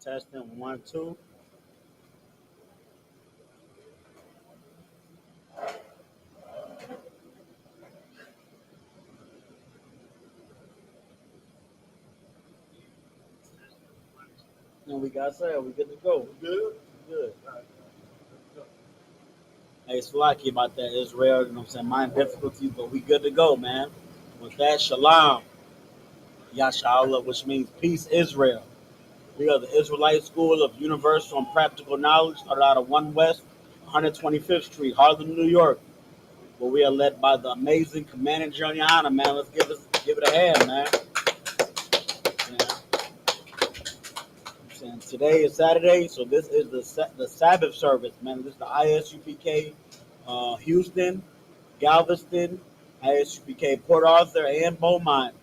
Testing 1, 2. And we got set. We good to go. Good. Good. Hey, it's lucky about that Israel. You know what I'm saying? Mind difficulties, but we good to go, man. With that, Shalom, Yashala, which means peace, Israel. We are the Israelite School of Universal and Practical Knowledge, started out of 1 West, 125th Street, Harlem, New York. Where we are led by the amazing Commanding General YAHANNA, man. Let's give it a hand, man. Yeah. And today is Saturday, so this is the Sabbath service, man. This is the I.S.U.P.K. Houston, Galveston, I.S.U.P.K. Port Arthur, and Beaumont.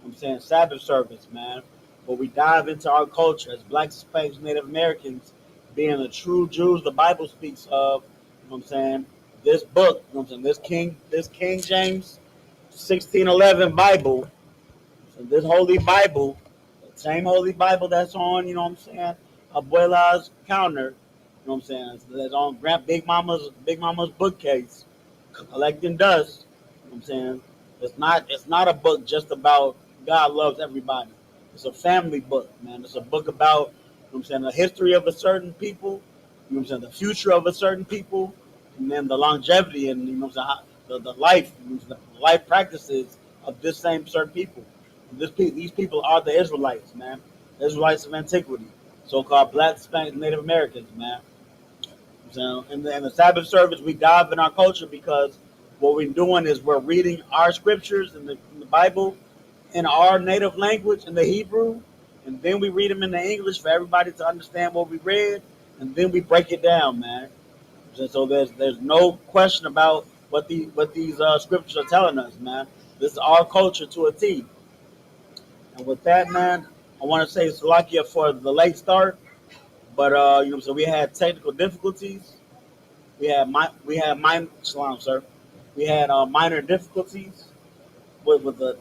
I'm saying Sabbath service, man. But we dive into our culture as Blacks, Hispanics, Native Americans, being the true Jews the Bible speaks of. You know what I'm saying? This book, you know what I'm saying? This King James 1611 Bible, so this Holy Bible, the same Holy Bible that's on, you know what I'm saying, Abuela's counter, you know what I'm saying, that's on Big Mama's bookcase, collecting dust, you know what I'm saying. It's not a book just about God loves everybody. It's a family book, man. It's a book about, you know what I'm saying, the history of a certain people, you know what I'm saying, the future of a certain people, and then the longevity and, you know what I'm saying, the life, you know, the life practices of this same certain people. These people are the Israelites, man. The Israelites of antiquity, so-called Black, Hispanic, Native Americans, man. So in the Sabbath service, we dive in our culture because what we're doing is we're reading our scriptures in the Bible in our native language, in the Hebrew, and then we read them in the English for everybody to understand what we read, and then we break it down, man. So there's no question about what these scriptures are telling us, man. This is our culture to a T. And with that, man, I want to say Salakia for the late start, but you know, so we had technical difficulties. We had Shalom, sir. We had minor difficulties with the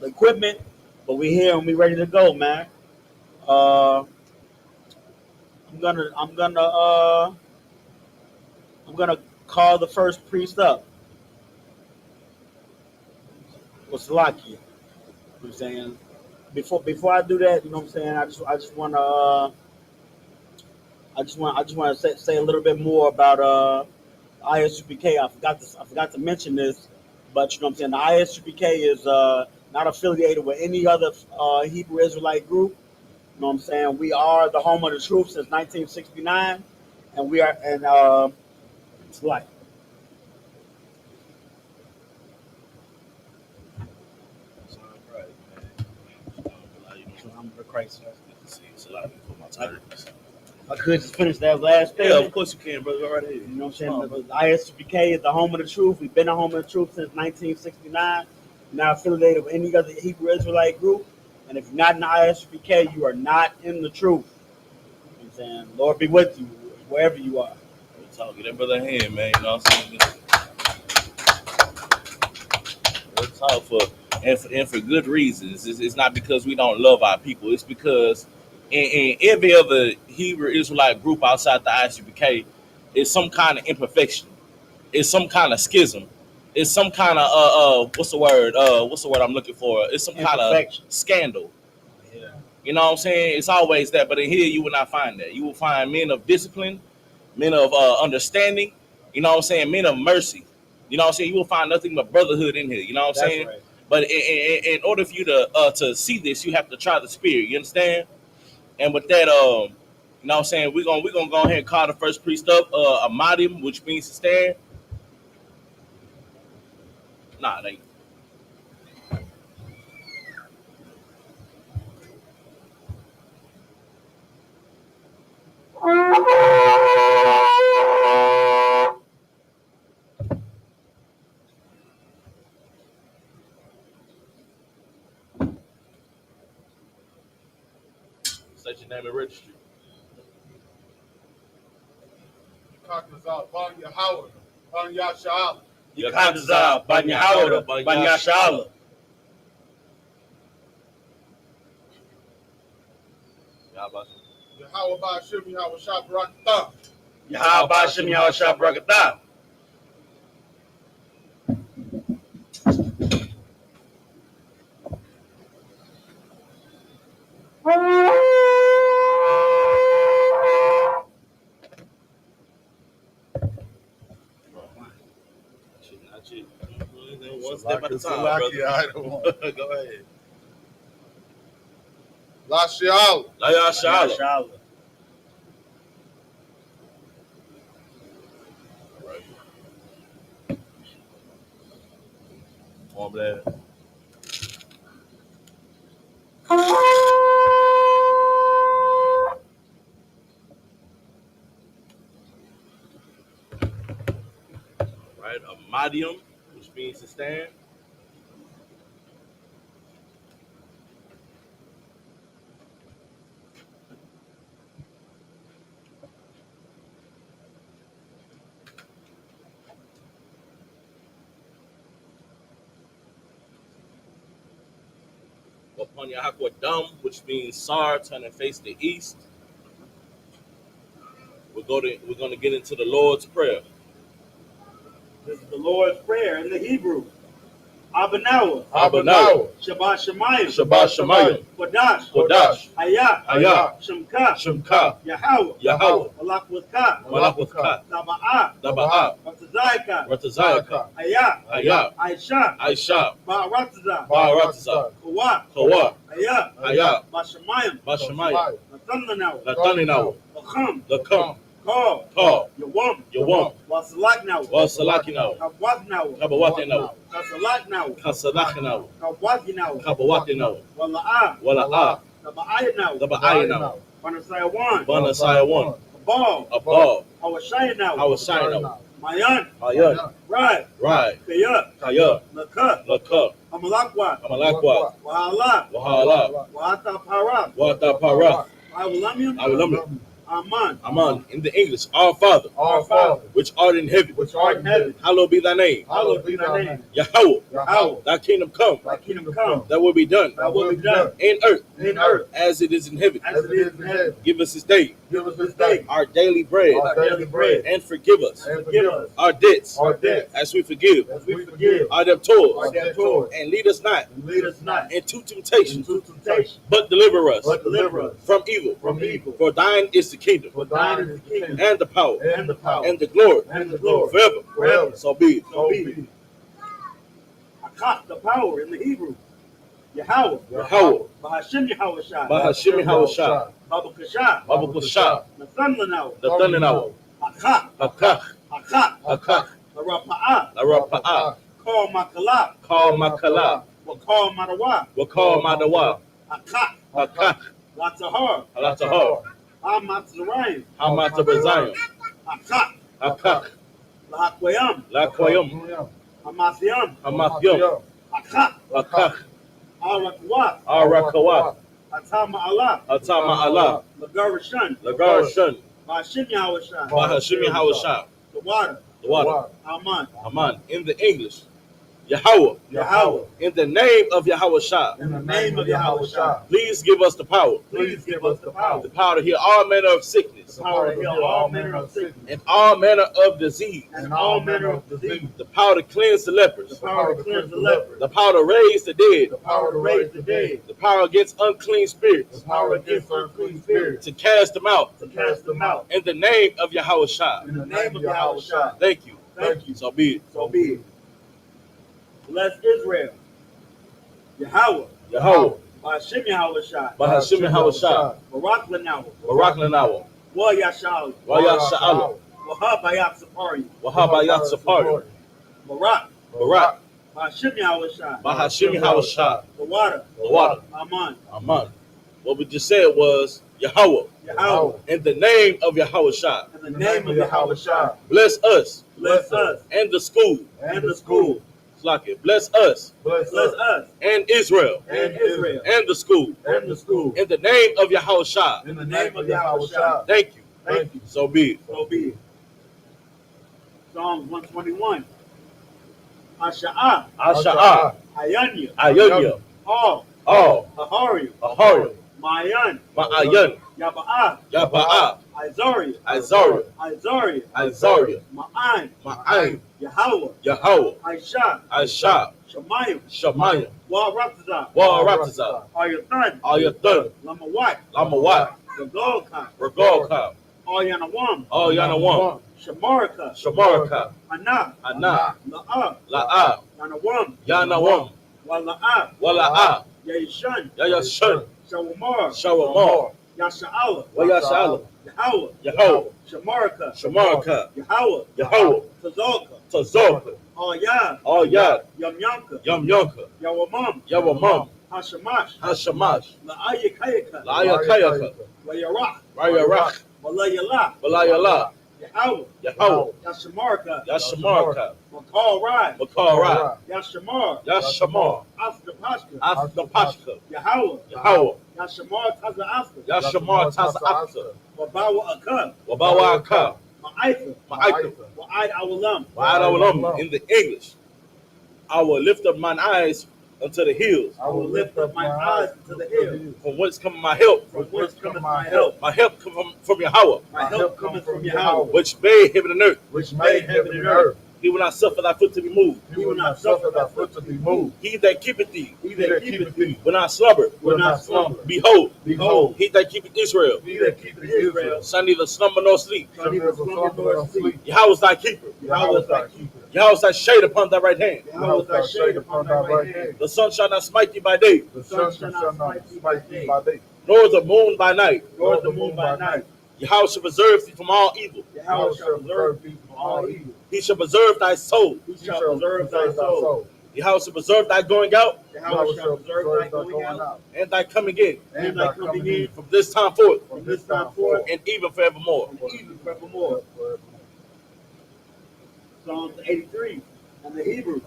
equipment, but we here and we ready to go, man. Uh, I'm gonna I'm gonna uh, I'm gonna call the first priest up with Salakia. You know what I'm saying? Before I do that, you know what I'm saying, I just want to say a little bit more about I.S.U.P.K. I forgot to mention this, but you know what I'm saying, the I.S.U.P.K. is not affiliated with any other Hebrew Israelite group. You know what I'm saying? We are the home of the truth since 1969, and we are and it's like Sound right, man. I'm crazy. Good to see you. It's a lot before my time. I could just finish that last thing. Yeah, of course you can, brother. Go right ahead. You know what I'm saying? The I.S.U.P.K. is the home of the truth. We've been the home of the truth since 1969. Not affiliated with any other Hebrew Israelite group. And if you're not in the I.S.U.P.K., you are not in the truth. You know what I'm saying? Lord be with you wherever you are. We'll talk. Get that brother hand, man. You know what I'm saying? We'll talk for good reasons. It's not because we don't love our people. It's because in every other Hebrew Israelite group outside the I.S.U.P.K. is some kind of imperfection. It's some kind of schism. It's some kind of what's the word I'm looking for? It's some kind of scandal. Yeah. You know what I'm saying? It's always that, but in here you will not find that. You will find men of discipline, men of understanding. You know what I'm saying? Men of mercy. You know what I'm saying? You will find nothing but brotherhood in here. You know what I'm That's saying? right. But in order for you to see this, you have to try the spirit. You understand? And with that, you know what I'm saying? We're gonna go ahead and call the first priest up, Amadim, which means to stand. Nah, they. State your name and registry. Yakadzah, Banyahawada, Banyashala. Yahweh I.S.U.P.K, Yahweh Shah Barakatah. Yahweh I.S.U.P.K, Yahweh Shah Barakatah. One step at a time, brother. Go ahead. La Shi'ala. La Yashala. Shalom. Warm that. Right, a madium, which means to stand. Upon Yahakwa Dam, which means Sar, turn and face the east. We're going to get into the Lord's Prayer. This is the Lord's Prayer in the Hebrew. Abanawa. Abanawa. Shabbat Shemayim. Shabbat Shemayim. Kodash. Kodash. Hayah. Hayah. Shemka. Shemka. Yahweh. Yahweh. Malakwaka. Malakwaka. Taba'ah. Daba'ah. Ratazayaka. Ratazayaka. Hayah. Hayah. I.S.U.P.K. I.S.U.P.K. Ba'aratazah. Ba'aratazah. Kawa. Kawa. Hayah. Hayah. Bashamayim. Bashamayim. Natananawa. Lataninawa. Lacham. Lakam. Call. Yawam. Yawam. Wasalaknawa. Wasalakinawa. Kabwatnawa. Kabawatinawa. Kasalaknawa. Kasalakinawa. Kabwatinawa. Kabawatinawa. Wala'ah. Wala'ah. Taba'ayanawa. Daba'ayinawa. Banasayawan. Banasayawan. Abal. Abal. Hawashayanawa. Hawashayinawa. Mayan. Mayan. Right. Right. Kaya. Kaya. Laka. Laka. Amalakwa. Amalakwa. Wahala. Wahala. Wahata para. Wata para. Awulamium. Awulamium. Aman. Aman. In the English, our Father, Our Father, which art in heaven, which art in heaven, hallowed be thy name. hallowed be thy name. Yahweh, Yahweh. thy kingdom come, Thy kingdom come. thy will be done Thy will be done. in earth In earth, as it is in heaven. As it is in heaven. Give us this day give us this day our daily bread, our daily bread, and forgive us and Forgive forgive us us our debts our debts, as we forgive as we forgive our our debtors. debtors, And lead us not and lead us not into temptation, into temptation, but deliver us but deliver us from evil. from evil. For thine is the kingdom, For thine is the kingdom, and the power, and the power, and the glory, and the glory, forever. forever. So be it. So be it. Akak, the power in the Hebrew. Yahweh. Yahweh, Bahashim Yahweh Shah. Bahashim Yahweh, Baba Kashah. Babu Kusha, Nathanlanaw. the Thundernawa, Akak. Hakach, Akak. Hakach, Arapa'ah. Arapa'ah, Call Makala. Call Makala, Wakal Madawa. Wakal Madawa, Akak. Hakach, Latahar. Alatahar, Amatzarayim. Hamatabazayim, Akak. Hakach, Lahakwayam. Lakwayum, Amathiam. Hamathayum, Akak. Hakach, Arakwa. Arakawa, Atama Allah. Atama Allah, Lagarashan. Lagarashan, Bahashim Yahweh Shah. Bahashim Yahweh, The water. the water, Aman. Aman. In the English, Yahweh, Yahweh. in the name of Yahweh Shah, In the name of Yahweh Shah, please give us the power Please give us the power. to heal all manner of sickness The power to heal all manner of sickness. and all manner of disease, And all manner of disease. the power to cleanse the The lepers, power to cleanse the leper. the power to raise the dead, the The power to raise the dead. the power against unclean the spirits, power against unclean spirits, to cast them out To cast them out. in the name of Yahweh Shah. in the name of Yahweh Shah. Thank you. Thank you. So be it. So be it. Bless Israel. Yahweh. Yahweh, Bahashim Yahweh Shah. Bahashim Yahweh Shah, Barak Lanawa. Barak Lanawa, Wa Yashal. Wayah Sha'ala, Wahab Bayat Sapari. Wahabayat Sapari, Barak. Barak, Bahashim Yahweh Shah. Bahashim Yahweh Shah, The water. the water, Aman. Aman. What we just said was Yahweh, Yahweh. in the name of Yahweh Shah. In the name of Yahweh Shah. Bless us Bless us and the school. and the school. Slack. Bless us Bless Bless us us and Israel and Israel and the school. and the school. In the name of Yahweh Shah. In the name of Yahweh Shah. Thank you. Thank you. So be it. So be it. Psalms 121. Asha'ah. Asha'ah, Hayanya. Ayunya, All. all, Ahariu. Ahariu, Mayan, Ma'ayan, Yaba'a, Yaba'a, Izaria, Izaria, Izaria, Izaria, Ma'an, Ma'ain, Yahweh, Yahweh, Aisha, I.S.U.P.K, Shemayim, Shemayim, Wa-Ratazah, YAHANNA, Ayathan, I.S.U.P.K, Lamawat, Lamawat, Gadolka, Regolka, Ayanawam, YAHANNA, Shamarka, Shamarka, Ana, Anna, La'a, La'a, Yanawam, Yanawam, Wala'a, Wala'a, Yaishan, Yayashun, Shawamar, Shawamar, Yasha'ala, Wayasha'ala, Yahweh, Yahweh, Shamarka, Shamarka, Yahweh, Yahweh, Tazalka, Tazorka, Ayah, Ayad, Yamyanka, Yamyunka, Yawamam, Yawamam, Hashamash, Hashamash, La'ayakayaka, La'ayakayaka, Wayarach, Rayarach, Walayala, Balayala, Yahweh, Yahweh, Yashamarka, Yashamarka, Makal Rai, Makarai, Yashamar, Yashamar, Astapashka, Asnapashka, Yahweh, Yahweh, Yashamar Taza Asta, Yashamar Tasa Asa, Wabawa Akab, Wabawaka, Ma'aika, Ma'aika, Wa'ad Awalam, Wa'adawalam, in the English. I will lift up mine eyes unto the hills, I will lift up my eyes to the hill, from whence cometh my help. from whence cometh my help. My help cometh from Yahweh, My help cometh from Yahweh, which made heaven and earth. which made heaven and earth. He will not suffer thy foot to be moved. He will not suffer thy foot to be moved. He that keepeth thee He that keepeth thee will not slumber. will not slumber. Behold, Behold, he that keepeth Israel he that keepeth Israel shall neither slumber nor sleep. shall neither slumber nor sleep. Yahweh is thy keeper. Yahweh is thy keeper. Yahweh is thy shade upon thy right hand. Yahweh is thy shade upon thy right hand. The sun shall not smite thee by day, The sun shall not smite thee by day, nor the moon by night. Nor the moon by night. Yahweh shall preserve thee from all evil. Yahweh shall preserve thee from all evil. He shall preserve thy soul. He shall preserve thy soul. Yahweh shall preserve thy going out Yahweh shall preserve thy going out and thy coming in and thy coming in from this time forth from this time forth and even forevermore. and even forevermore. Psalms 83 and the Hebrew.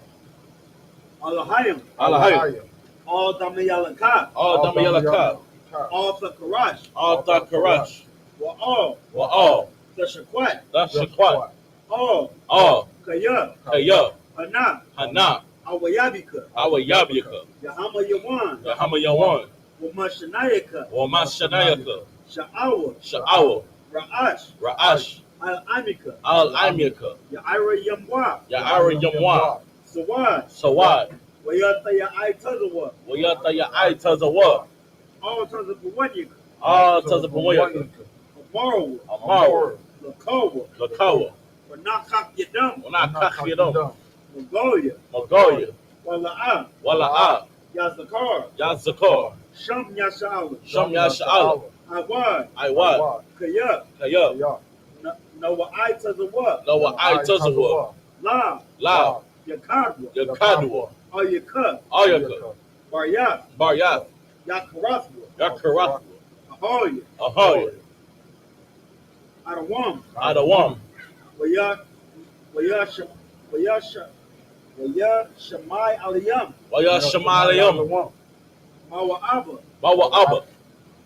Alahayim, Alahayim, all Damayalakah, all Damayalakah, all Thakarash, all Thakarash, Wa'al, Wa'al, Tashakwat, Dashakwat, all Kaya, Kaya, Hana, Hana, Awayabika, Awayabika, Yahama Yawan, Yahamayawan, Wamashanayaka, Wamashanayaka, Sha'awa, Sha'awa, Ra'ash, Ra'ash, Al-Amika, Al-Amika, Ya'ira Yamwa, Ya'ara Yamwa, Sawad, Sawad, Wayata Ya'ai Tazawa, Wayata Ya'ai Tazawa, all Tazapawanyika, all Tazapawayaka, Amaru, Amaru, Lakawa, Lakawa, Wanakak Yadam, Wanakakiyadam, Mongolia, Mongolia, Wala'a, Wala'a, Yazakar, Yazakar, Sham Yasha'ala, Sham Yasha'ala, Awad, Iwad, Kaya, Kaya, Nawa'ai Tazawa, Noah I Tazawa, La, La, Yakadwa, Yakadwa, Ayaka, Ayaka, Baryat, Baryat, Yakaraswa, Yakaratwa, Ahoya, Ahoya, Adawam, Adawam, Shamai Aliyam, Wayashamayam, Mawa'aba, Mawa'aba,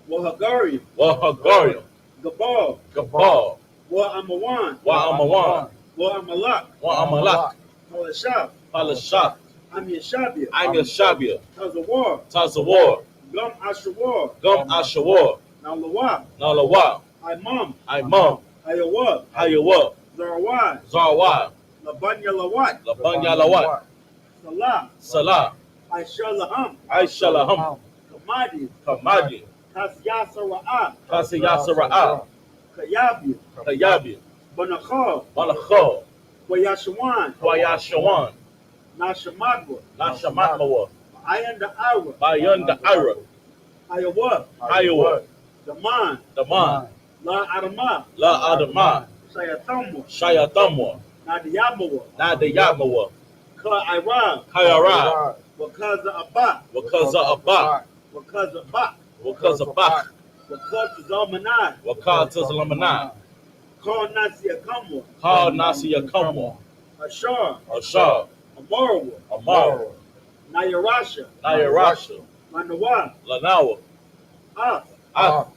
Wahagari, Wahagariam, Gabal, Gabal, Wa'amawan, Wa'amawan, Wa'amalak, Wa'amalak, Palashaf, Palashah, Amyashabia, Amyashabia, Tazawar, Tazawar, Gum Ashawar, Gum Ashawar, Nalawa, Nalawa, Imam, Imam, Ayawa, Hayawa, Zarawad, Zarwad, Labanya Lawat, Labanyalawat, Salah, Salah, Aishalaham, Aishalaham, Kamadi, Kamadi, Kasyasara'a, Kasiyasara'a, Kayabi, Kayabi, Banakha, Malakho, Wayashawan, Wayashawan, Nashamadwa, Nashamatmawa, Ayanda Ara, Bayunda Ira, Ayawa, Iowa, Daman, Daman, La Adama, La Adama, Shayatamwa, Shayatamwa, Nadiyamawa, Nadiyamawa, Ka Ira, Kayara, Wakaza Abba, Wakaza Abba, Wakaza Bak, Wakaza Bak, Wakaza Zalmanai, Wakata Zalamanai, Ka Nasia Kamwa, Ka Nasiya Kamwa, Ashar, Ashar, Amarwa, Amar, Nayarasha, Nayarasha, Manawa, Lanawa, Af, Ak,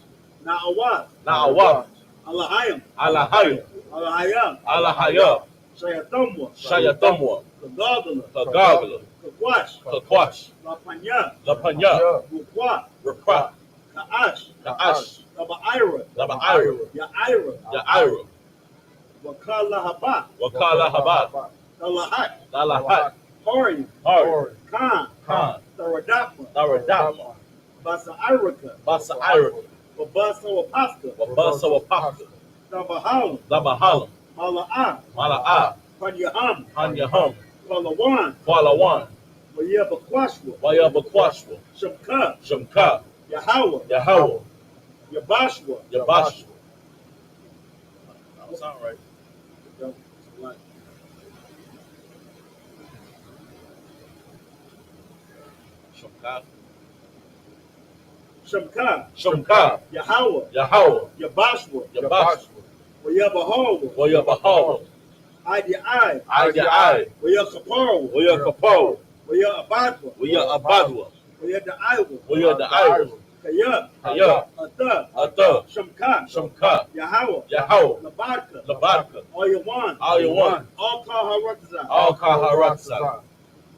Na'awat, Na'awat, Alahayam, Alahayam, Alahayam, Alahayam, Shayatamwa, Shayatamwa, Kagagala, Kagagala, Kakwash, Kakwash, Lapanya, Lapanya, Rukwa, Rakrat, Ka'ash, Ash, Daba Ira, Daba Ira, Yaira, Yaira, Wakala Haba, Wakala Haba, Dalahat, Dalahat, Hori, Hori, Khan, Khan, Saradapa, Daradama, Basa Irika, Basa Ira, Babaso Apaska, Wabaso Apaka, Daba Halam, Dabahalam, Mala'a, Mala'a, Panyaham, Hanyaham, Palawan, Walawan, Wayabakwashwa, Wayabakwashwa, Shamka, Shamka, Yahweh, Yahweh, Yabashwa, Yabashwa. That sound right. Shamka, Shamka, Shamka, Yahweh, Yahweh, Yabashwa, Yabashwa, Wayabahawa, Wayabahawa, Ida I, Ai, Wayakaparo, Wayakapo, Wayabadwa, Wayabadwa, Wayada Iowa, Wayada Kaya, Aya, Ata, Ata, Shamka, Shamka, Yahweh, Yahweh, Labadka, Labadka, Ayawan, Ayawan, all call her Rakazah, all Kaharatza.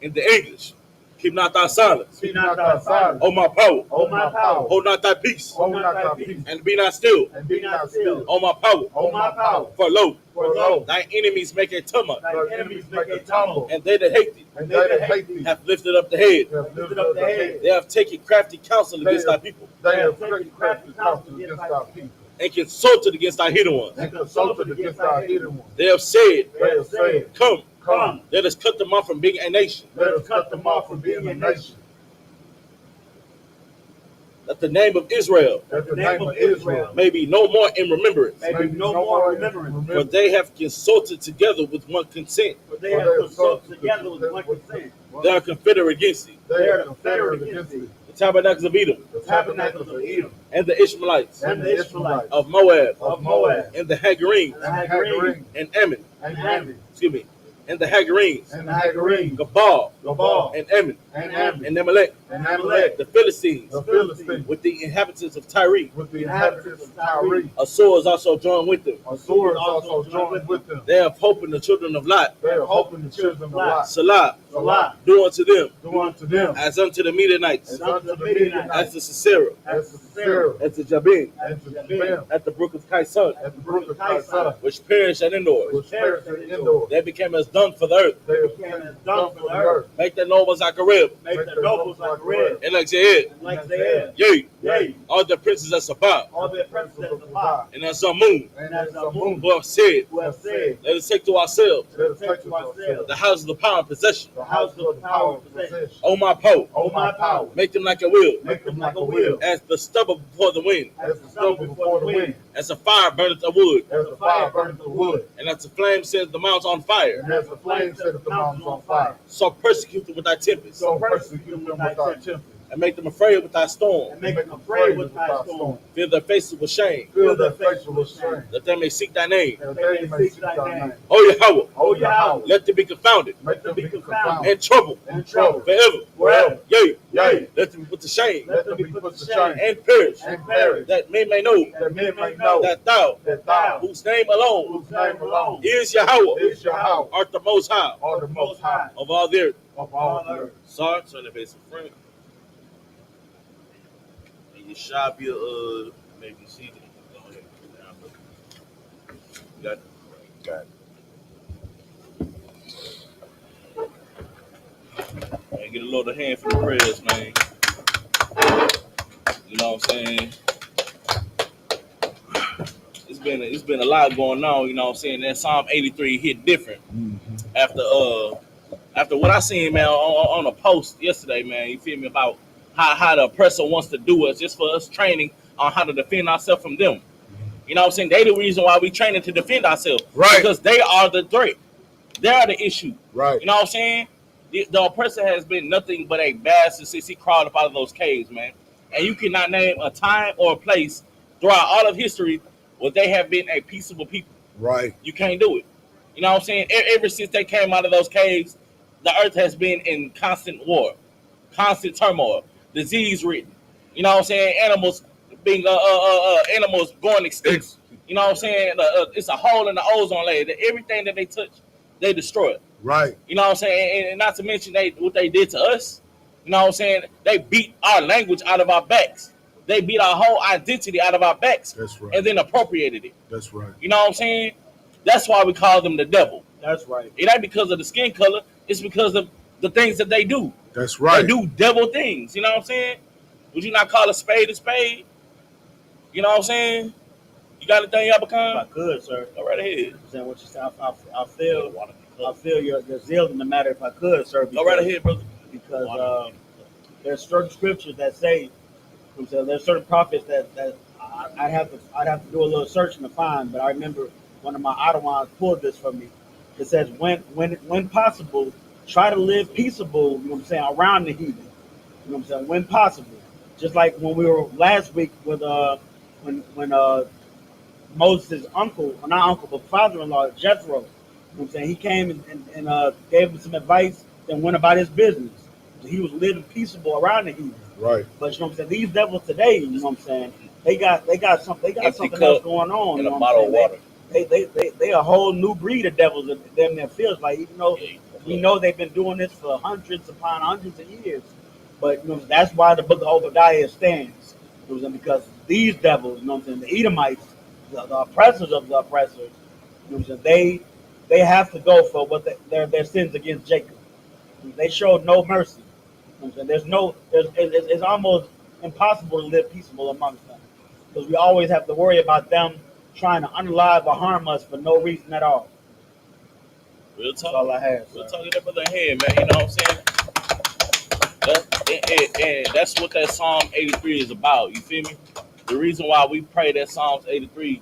In the English, keep not thy silence. Be not thy silence, Oh my power, O my power, hold not thy peace, Hold not thy peace, and be not still. and be not still. Oh my power, O my power, for lo, for lo, thy enemies make a tumult, thy Thy enemies make a tumble, and they that hate thee and they that hate thee have lifted up the head. have lifted up the head, They have taken crafty counsel against thy people, They have taken crafty counsel against thy people, and consulted against thy hidden ones. and consulted against thy hidden ones. They have said, They have said, come, come, let us cut them off from being a nation, let us cut them off from being a nation, that the name of Israel that the name of Israel may be no more in remembrance. may be no more remembrance, For they have consulted together with one consent. for they have consulted together with one consent. They are confederate against thee. They are confederate against thee. The tabernacles of Edom, The tabernacles of Edom, and the Ishmaelites And the Israelites of Moab, of Moab, and the Hagarenes, and the Hagarenes, and Ammon, and Ammon, excuse me, and the Hagarenes, and the Hagarenes, Gabal, Gabal, and Ammon, and Ammon, and Amalek, and Amalek, the Philistines, the Philistines, with the inhabitants of Tyre. with the inhabitants of Tyre. Assur is also joined with them. Assur is also joined with them. They have hope in the children of Lot. They are hoping the children of Lot. Salah, Salah, do unto them Do unto them as unto the Midianites, as unto the as Midianites, to Sisera, as to Sarah, as to Jabin, as to Jabin, at the brook of Kaisan, at the brook of Kaisar, which perished at Endor. which perished at Endor. They became as dung for the earth. They became became as dung for the earth. Make their nobles like a rib, make the nobles like red, and like Zehed. and like Zael, Yea, yea, all the princes of Sabbath, all the princes of the Bible, and as some moon, And as a moon who have said, who have said, let us take to ourselves let us take to ourselves the houses of the power and possession. the house of the power of possession. O my power, O my power, make them like a wheel, make them like a wheel, as the stubble before the wind, as the stubble before the wind, as a fire burneth the wood, as the fire burneth the wood, and as the flame sets the mountains on fire. and as the flame setteth the mountains on fire. So persecute them with thy tempest, So persecute them with thy tempest, and make them afraid with thy storm. and make them afraid with thy storm. Fill their faces with shame, Fill their faces with shame, that they may seek thy name. that they may seek thy name. O Yahweh, O Yahweh, let them be confounded make them be confounded and troubled and troubled forever. Forever. Yea, Yea, let them be put to shame let them be put to shame and perish, and perish, that men may know that men may know that thou, that thou, whose name alone whose name alone is Yahweh, is Yahweh, art the most high are the most high of all the earth. of all the earth. Sorry, turn the base of Frank. And you shall be maybe see them. Go ahead. You got it. Got Man, get a little hand for the prayers, man. You know what I'm saying? It's been a lot going on, you know what I'm saying? That Psalm 83 hit different after what I seen, man, on a post yesterday, man. You feel me, about how the oppressor wants to do us, just for us training on how to defend ourselves from them. You know what I'm saying? They the reason why we training to defend ourselves. Right. Because they are the threat. They are the issue. Right. You know what I'm saying? The oppressor has been nothing but a bastard since he crawled up out of those caves, man. And you cannot name a time or a place throughout all of history where they have been a peaceable people. Right. You can't do it. You know what I'm saying? Ever since they came out of those caves, the earth has been in constant war, constant turmoil, disease ridden. You know what I'm saying? Animals being animals going extinct. You know what I'm saying? It's a hole in the ozone layer. Everything that they touch, they destroy it. Right. You know what I'm saying? And not to mention what they did to us. You know what I'm saying? They beat our language out of our backs. They beat our whole identity out of our backs. That's right. And then appropriated it. That's right. You know what I'm saying? That's why we call them the devil. That's right. It ain't because of the skin color. It's because of the things that they do. That's right. They do devil things. You know what I'm saying? Would you not call a spade a spade? You know what I'm saying? You got anything, If I Isupk? could, sir. Go right ahead. Saying what you said, I feel your zeal in the matter. If I could, sir. Go right ahead, brother. Because there's certain scriptures that say, there's certain prophets that I'd have to do a little searching to find. But I remember one of my Ottomans pulled this for me. It says, when possible, try to live peaceable. You know what I'm saying, around the heathen. You know what I'm saying, when possible. Just like when we were last week with when Moses' uncle, or not uncle, but father-in-law, Jethro. You know what I'm saying? He came and gave him some advice, then went about his business. He was living peaceable around the heathen. Right. But you know what I'm saying? These devils today, you know what I'm saying? They got something else going on. And you know a what bottle I'm of saying? water. They a whole new breed of devils that them that feels like, even though we know they've been doing this for hundreds upon hundreds of years. But you know, that's why the book of Obadiah stands. You know what I'm saying? Because these devils, you know what I'm saying, the Edomites, the oppressors of the oppressors, you know what I'm saying, they have to go for what their sins against Jacob. They showed no mercy. You know what I'm saying? It's almost impossible to live peaceable amongst them. Because we always have to worry about them trying to unalive or harm us for no reason at all. Real That's talk. all I have. Real Sir. talk in that brother head, man. You know what I'm saying? And that's what that Psalm 83 is about. You feel me? The reason why we pray that Psalms 83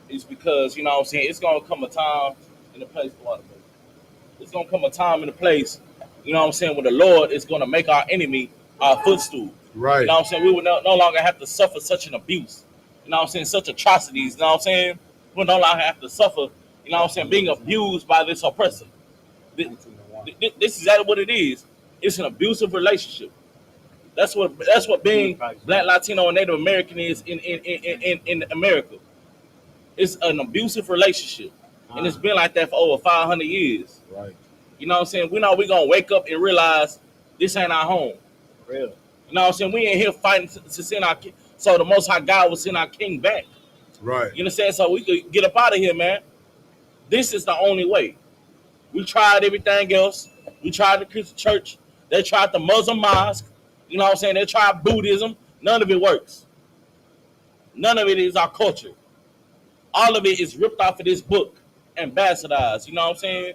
is because, you know what I'm saying, it's going to come a time in a place, it's going to come a time in a place, you know what I'm saying, where the Lord is going to make our enemy our footstool. Right. You know what I'm saying? We will no longer have to suffer such an abuse. You know what I'm saying? Such atrocities. You know what I'm saying? We'll no longer have to suffer, you know what I'm saying, being abused by this oppressor. This is exactly what it is. It's an abusive relationship. That's what being Black, Latino, and Native American is in America. It's an abusive relationship. And it's been like that for over 500 years. Right. You know what I'm saying? We know we're going to wake up and realize this ain't our home. Real. You know what I'm saying? We ain't here fighting to send our king. So the Most High God will send our king back. Right. You understand? So we could get up out of here, man. This is the only way. We tried everything else. We tried the Christian church. They tried the Muslim mosque. You know what I'm saying? They tried Buddhism. None of it works. None of it is our culture. All of it is ripped off of this book and bastardized. You know what I'm saying?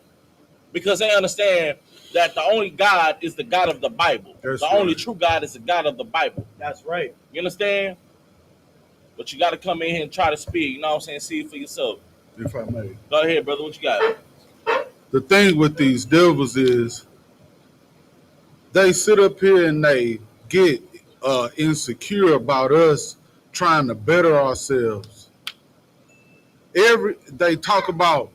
Because they understand that the only God is the God of the Bible. That's the right. only true God is the God of the Bible. That's right. You understand? But you got to come in here and try to speak. You know what I'm saying? See it for yourself. If I may. Go ahead, brother. What you got? The thing with these devils is they sit up here and they get insecure about us trying to better ourselves. They talk about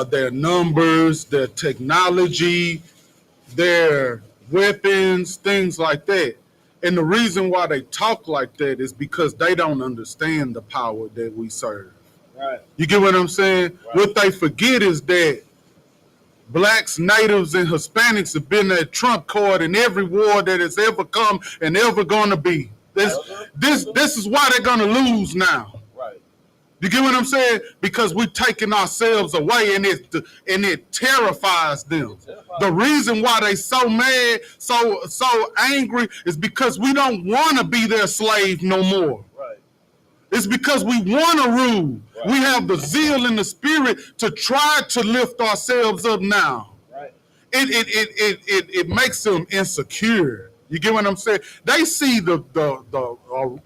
their numbers, their technology, their weapons, things like that. And the reason why they talk like that is because they don't understand the power that we serve. Right. You get what I'm saying? Right. What they forget is that blacks, natives, and Hispanics have been that trump card in every war that has ever come and ever gonna be. This is why they're gonna lose now. Right. You get what I'm saying? Because we're taking ourselves away, and it terrifies them. The reason why they so mad, so angry, is because we don't want to be their slave no more. Right. It's because we want to rule. Right. We have the zeal and the spirit to try to lift ourselves up now. Right. It makes them insecure. You get what I'm saying? They see the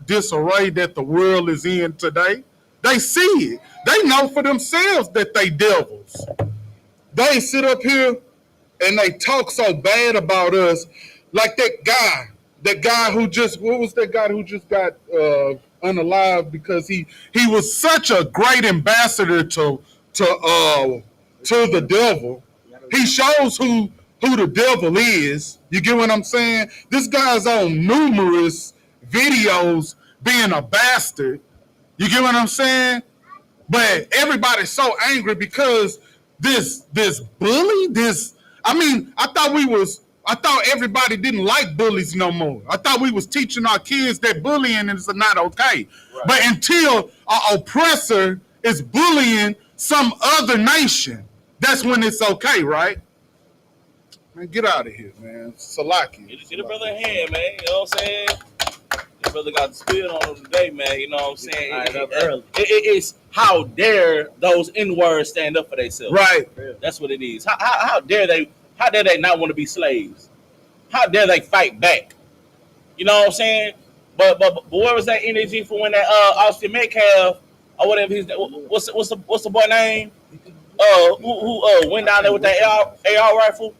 disarray that the world is in today. They see it. They know for themselves that they devils. They sit up here and they talk so bad about us, like that guy who just, what was that guy who just got unalive because he was such a great ambassador to the devil. He shows who the devil is. You get what I'm saying? This guy's on numerous videos being a bastard. You get what I'm saying? But everybody's so angry because this bully, I thought we was I thought everybody didn't like bullies no more. I thought we was teaching our kids that bullying is not okay. Right. But until an oppressor is bullying some other nation, that's when it's okay, right? Man, get out of here, man. Salaki. Get a brother a hand, man. You know what I'm saying? The brother got the spirit on him today, man. You know what I'm saying? It's how dare those N-words stand up for themselves. Right. That's what it is. How dare they? How dare they not want to be slaves? How dare they fight back? You know what I'm saying? But where was that energy for when that Austin Metcalf or whatever he's what's the boy name? Who went down there with that AR rifle?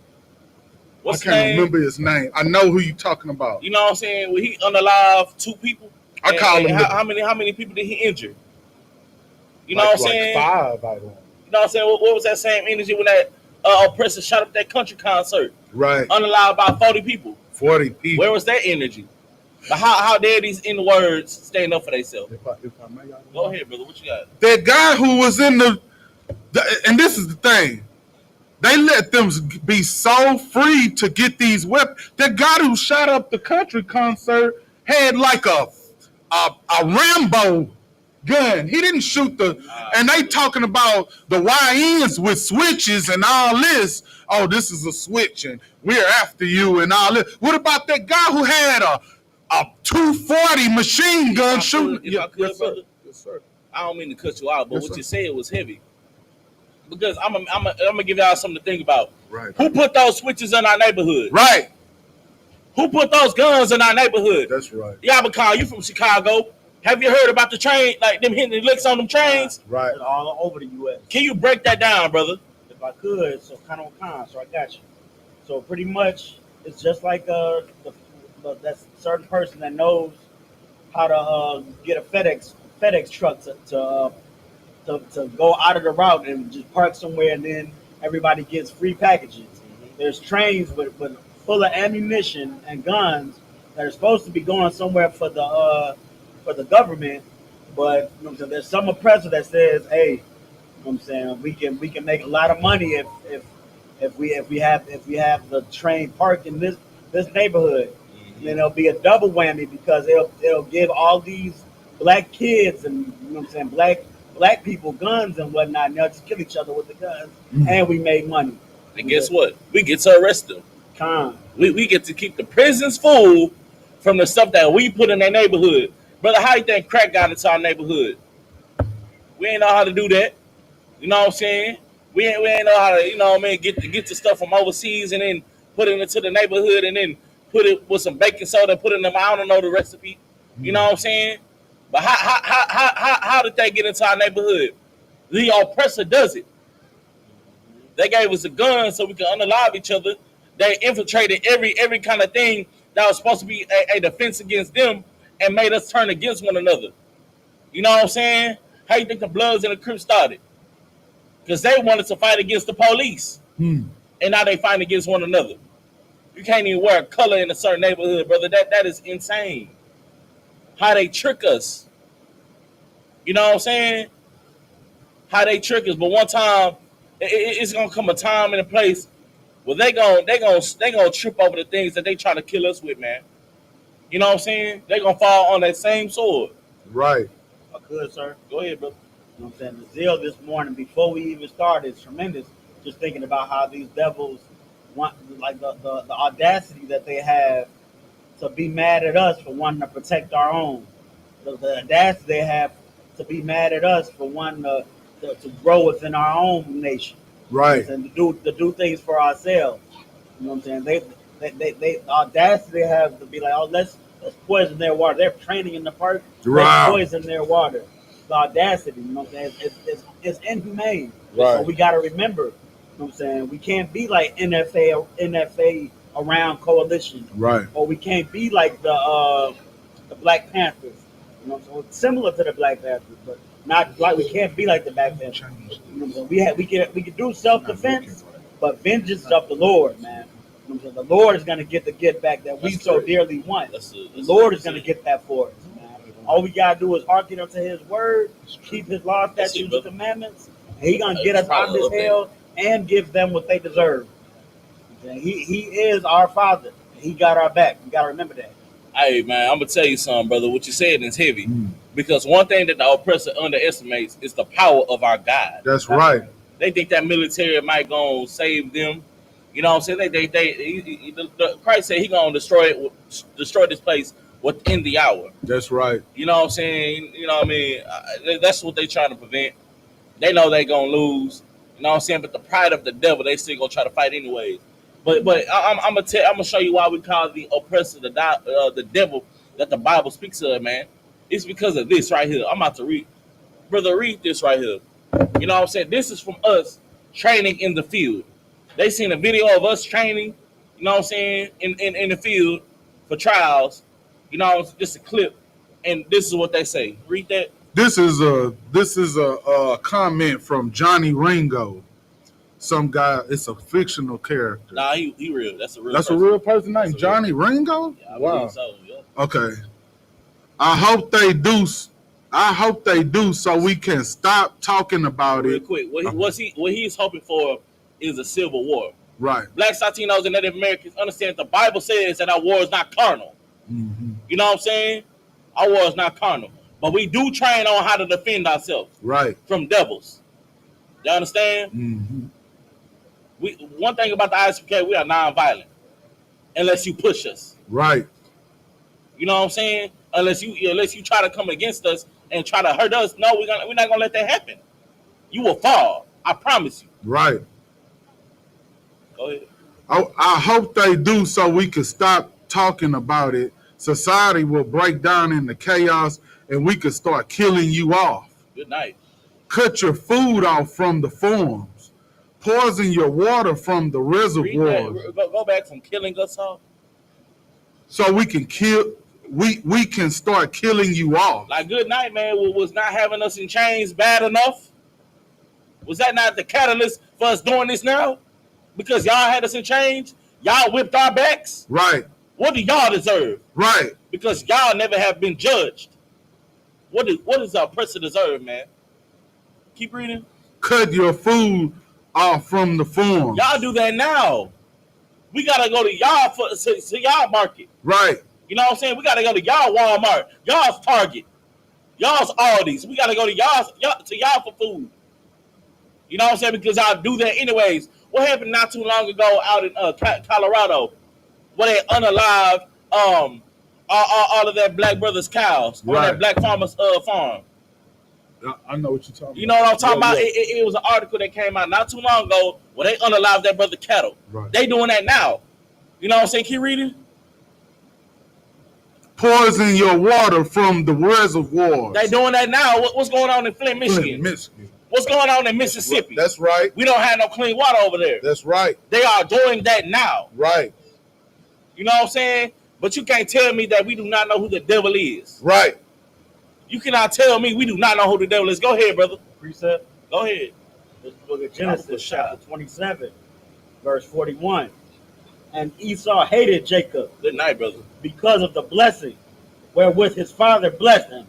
I can't remember his name. I know who you talking about. You know what I'm saying? When he unalived 2 people. I call him. How many people did he injure? You know what I'm saying? 5, I don't. You know what I'm saying? What was that same energy when that oppressor shot up that country concert? Right. Unalived about 40 people. 40 people. Where was that energy? But how dare these N-words stand up for themselves? If I may, go ahead, brother. What you got? That guy who was in the and this is the thing. They let them be so free to get these weapons. That guy who shot up the country concert had like a Rambo gun. He didn't shoot and they talking about the YNs with switches and all this. Oh, this is a switch and we're after you and all this. What about that guy who had a 240 machine gun shooting? Yes, sir. I don't mean to cut you out, but what you said was heavy. Because I'm gonna give y'all something to think about. Right. Who put those switches in our neighborhood? Right. Who put those guns in our neighborhood? That's right. YAHANNA, you from Chicago. Have you heard about the train, like them hitting the licks on them trains? Right. All over the U.S. Can you break that down, brother? If I could, so kind of so I got you. So pretty much, it's just like that certain person that knows how to get a FedEx truck to go out of the route and just park somewhere, and then everybody gets free packages. Mm-hmm. There's trains with full of ammunition and guns that are supposed to be going somewhere for the government, but you know what I'm saying, there's some oppressor that says, "Hey, you know what I'm saying, we can make a lot of money if we have the train parked in this neighborhood." Mm-hmm. Then it'll be a double whammy because it'll give all these black kids and you know what I'm saying black people guns and whatnot, and they'll just kill each other with the guns, and we made money. And guess what? We get to arrest them. We get to keep the prisons full from the stuff that we put in their neighborhood. Brother, how you think crack got into our neighborhood? We ain't know how to do that. You know what I'm saying? We ain't know how to, you know what I mean, get the stuff from overseas and then put it into the neighborhood and then put it with some baking soda and put it in them. I don't know the recipe. You know what I'm saying? But how did they get into our neighborhood? The oppressor does it. They gave us a gun so we could unalive each other. They infiltrated every kind of thing that was supposed to be a defense against them and made us turn against one another. You know what I'm saying? How you think the Bloods and the Crips started? Because they wanted to fight against the police. And now they fight against one another. You can't even wear a color in a certain neighborhood, brother. That is insane. How they trick us. You know what I'm saying? How they trick us. But one time, it's gonna come a time and a place where they gonna trip over the things that they try to kill us with, man. You know what I'm saying? They gonna fall on that same sword. Right. I could, sir. Go ahead, brother. You know what I'm saying? The zeal this morning before we even started is tremendous. Just thinking about how these devils want, like the audacity that they have to be mad at us for wanting to protect our own. The audacity they have to be mad at us for wanting to grow within our own nation. Right. And to do things for ourselves. You know what I'm saying? They the audacity they have to be like, oh, let's poison their water. They're training in the park. Right. Let's poison their water. The audacity, you know what I'm saying? It's inhumane. Right. So we got to remember, you know what I'm saying? We can't be like NFA around coalition. Right. Or we can't be like the Black Panthers. You know what I'm saying? Similar to the Black Panthers, but not like we can't be like the Black Panthers. You know what I'm saying? We can do self-defense, but vengeance is of the Lord, man. You know what I'm saying? The Lord is going to get the get back that we so dearly want. The Lord is going to get that for us, man. All we got to do is hearken unto his word, keep his law, statutes, and commandments, and he's going to get us out of this hell and give them what they deserve. And he is our father. He got our back. We gotta remember that. Hey man, I'm gonna tell you something, brother. What you said is heavy. Because one thing that the oppressor underestimates is the power of our God. That's right. They think that military might go and save them. You know what I'm saying? Christ said he gonna destroy this place within the hour. That's right. You know what I'm saying? You know what I mean? That's what they trying to prevent. They know they gonna lose. You know what I'm saying? But the pride of the devil, they still gonna try to fight anyways. But I'm gonna show you why we call the oppressor the devil that the Bible speaks of, man. It's because of this right here. I'm about to read, brother. Read this right here. You know what I'm saying? This is from us training in the field. They seen a video of us training. You know what I'm saying? In the field for trials. You know, just a clip, and this is what they say. Read that. This is a comment from Johnny Ringo. Some guy, it's a fictional character. Nah, he real. That's a real. That's person. a real person named Johnny Ringo. Yeah, I wow. believe so, yeah. Okay. I hope they do so we can stop talking about Real it. quick, what he's hoping for is a civil war. Right. Blacks, Latinos, and Native Americans understand the Bible says that our war is not carnal. Mm-hmm. You know what I'm saying? Our war is not carnal, but we do train on how to defend ourselves Right. from devils. You understand? Mm-hmm. One thing about the I.S.U.P.K, we are nonviolent, unless you push us. Right. You know what I'm saying? Unless you try to come against us and try to hurt us, no, we're not gonna let that happen. You will fall. I promise you. Right. Go ahead. I hope they do so we can stop talking about it. Society will break down into chaos and we could start killing you off. Good night. Cut your food off from the farms. Poison your water from the reservoirs. Go back from killing us off. So we can we can start killing you off. Like good night, man. Was not having us in chains bad enough? Was that not the catalyst for us doing this now? Because y'all had us in chains? Y'all whipped our backs? Right. What do y'all deserve? Right. Because y'all never have been judged. What does the oppressor deserve, man? Keep reading. Cut your food off from the farms. Y'all do that now. We gotta go to y'all to y'all market. Right. You know what I'm saying? We gotta go to y'all Walmart, y'all's Target, y'all's Aldi's. We gotta go to y'all for food. You know what I'm saying? Because y'all do that anyways. What happened not too long ago out in Colorado, where they unalived all of that black brothers' cows on that black farmer's farm. I know what you're talking about. You know what I'm talking about? Yeah. It was an article that came out not too long ago where they unalived that brother cattle. Right. They doing that now. You know what I'm saying? Keep reading. Poison your water from the reservoirs. They doing that now. What's going on in Flint, Michigan? What's going on in Mississippi? That's right. We don't have no clean water over there. That's right. They are doing that now. Right. You know what I'm saying? But you can't tell me that we do not know who the devil is. Right. You cannot tell me we do not know who the devil is. Go ahead, brother. Precept. Go ahead. This is the book of Genesis, chapter 27, verse 41. And Esau hated Jacob. Good night, brother. Because of the blessing wherewith his father blessed him.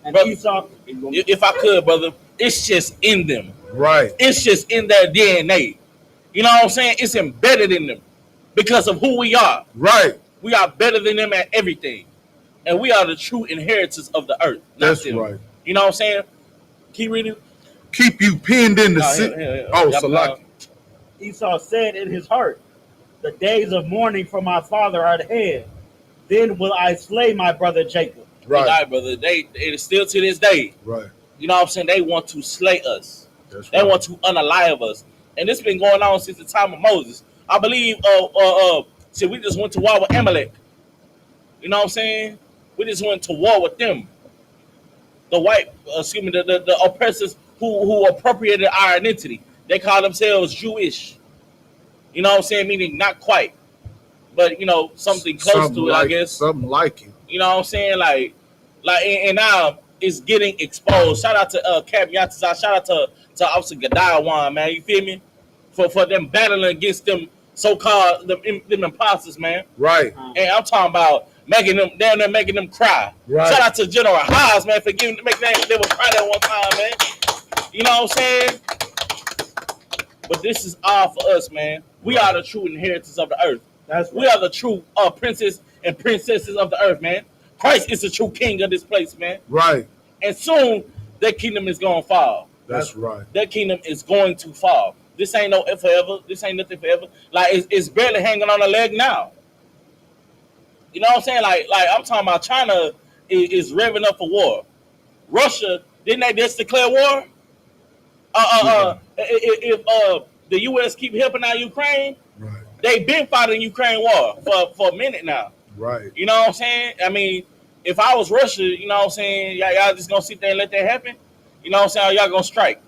And brother, Esau. If I could, brother, it's just in them. Right. It's just in their DNA. You know what I'm saying? It's embedded in them because of who we are. Right. We are better than them at everything. And we are the true inheritors of the earth. That's them. right. You know what I'm saying? Keep reading. Keep you pinned in the city. Oh, Salaki. Esau said in his heart, the days of mourning for my father are at hand. Then will I slay my brother Jacob. Right, brother. It is still to this day. Right. You know what I'm saying? They want to slay us. That's they want to unalive us. And this been going on since the time of Moses. I believe see, we just went to war with Amalek. You know what I'm saying? We just went to war with them. The the oppressors who appropriated our identity. They call themselves Jewish. You know what I'm saying? Meaning not quite. But, you know, something close to it, I guess. Something like it. You know what I'm saying? Like, and now it's getting exposed. Shout out to Cap Yatazar. Shout out to Officer Gadawan, man. You feel me? For them battling against them so-called them imposters, man. Right. And I'm talking about making them cry. Right. Shout out to General Haas, man, for making them cry that one time, man. You know what I'm saying? But this is all for us, man. We are the true inheritors of the earth. That's right. We are the true princes and princesses of the earth, man. Christ is the true king of this place, man. Right. And soon that kingdom is going to fall. That's right. That kingdom is going to fall. This ain't no forever. This ain't nothing forever. Like it's barely hanging on a leg now. You know what I'm saying? Like I'm talking about China is revving up for war. Russia, didn't they just declare war? If the U.S. keep helping out Ukraine, Right. they've been fighting Ukraine war for a minute now. Right. You know what I'm saying? I mean, if I was Russia, you know what I'm saying, y'all just gonna sit there and let that happen? You know what I'm saying? Or y'all gonna strike?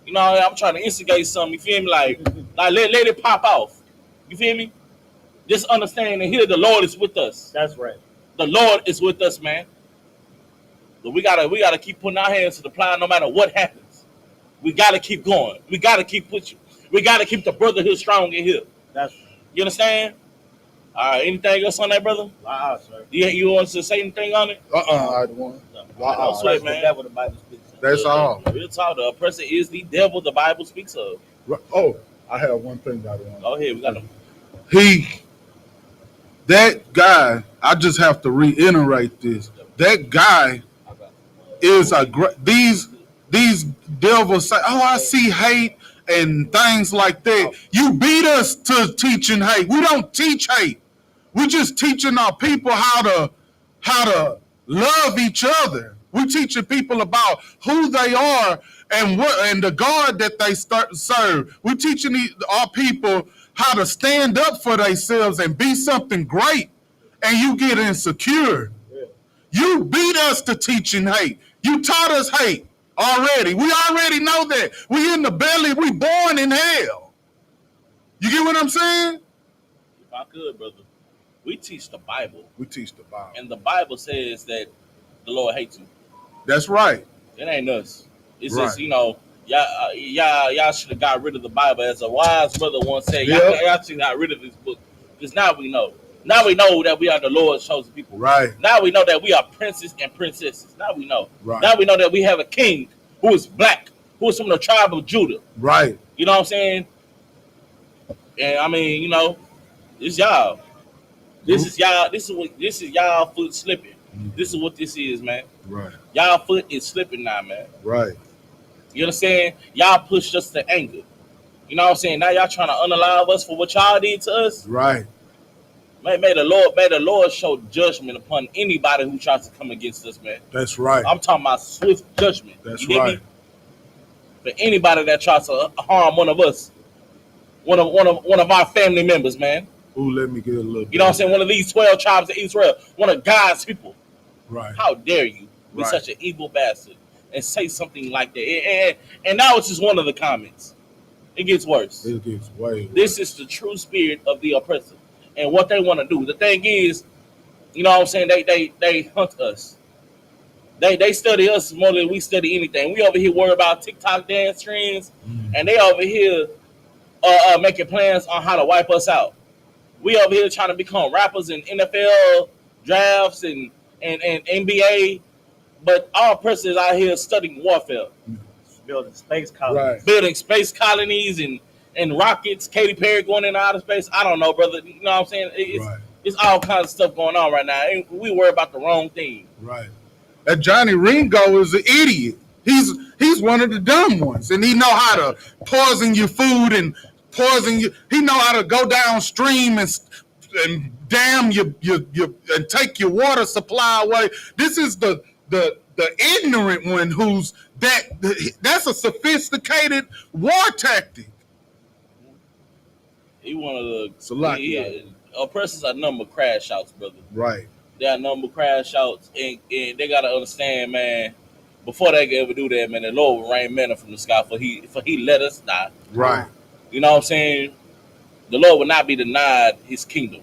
You know, I'm trying to instigate something, you feel me? Like let it pop off. You feel me? Just understand and hear the Lord is with us. That's right. The Lord is with us, man. But we gotta keep putting our hands to the plow no matter what happens. We gotta keep going. We gotta keep pushing. We gotta keep the brotherhood strong in here. That's You understand? All right, anything else on that, brother? wow, sir. You want to say anything on it? I don't. Wow. That's man. what the Bible speaks of. That's all. Real talk. The oppressor is the devil the Bible speaks of. Oh, I have one thing I want. Go ahead. We got him. That guy, I just have to reiterate this. That guy is these devils say, oh, I see hate and things like that. You beat us to teaching hate. We don't teach hate. We're just teaching our people how to love each other. We're teaching people about who they are and the God that they serve. We're teaching our people how to stand up for themselves and be something great. And you get insecure. Yeah. You beat us to teaching hate. You taught us hate already. We already know that. We in the belly. We born in hell. You get what I'm saying? If I could, brother, we teach the Bible. We teach the Bible. And the Bible says that the Lord hates you. That's right. It ain't us. It's Right. just, y'all should have got rid of the Bible. As a wise brother once said, Yep. y'all should have got rid of this book. Because now we know. Now we know that we are the Lord's chosen people. Right. Now we know that we are princes and princesses. Now we know. Right. Now we know that we have a king who is black, who is from the tribe of Judah. Right. You know what I'm saying? And I mean, it's y'all. This is y'all. This is y'all foot slipping. This is what this is, man. Right. Y'all foot is slipping now, man. Right. You understand? Y'all pushed us to anger. You know what I'm saying? Now y'all trying to unalive us for what y'all did to us. Right. May the Lord show judgment upon anybody who tries to come against us, man. That's right. I'm talking about swift judgment. That's You get right. me? For anybody that tries to harm one of us, one of our family members, man. Ooh, let me get a little bit. You know what I'm saying? One of these 12 tribes of Israel, one of God's people. Right. How dare you be Right. such an evil bastard and say something like that? And now it's just one of the comments. It gets worse. It gets way worse. This is the true spirit of the oppressor and what they want to do. The thing is, you know what I'm saying? They hunt us. They study us more than we study anything. We over here worry about TikTok dance trends, and they over here making plans on how to wipe us out. We over here trying to become rappers in NFL drafts and NBA, but our person is out here studying warfare, Building space colonies. Right. building space colonies and rockets. Katy Perry going into outer space. I don't know, brother. You know what I'm saying? It's all kinds of stuff going on right now. And we worry about the wrong thing. Right. That Johnny Ringo is an idiot. He's one of the dumb ones, and he know how to poison your food and poison you. He know how to go downstream and dam your and take your water supply away. This is the ignorant one who's that's a sophisticated war tactic. He one of the Salaki. oppressors are number crash outs, brother. Right. They are number crash outs, and they gotta understand, man. Before they can ever do that, man, the Lord will rain manna from the sky for he let us die. Right. You know what I'm saying? The Lord will not be denied His kingdom.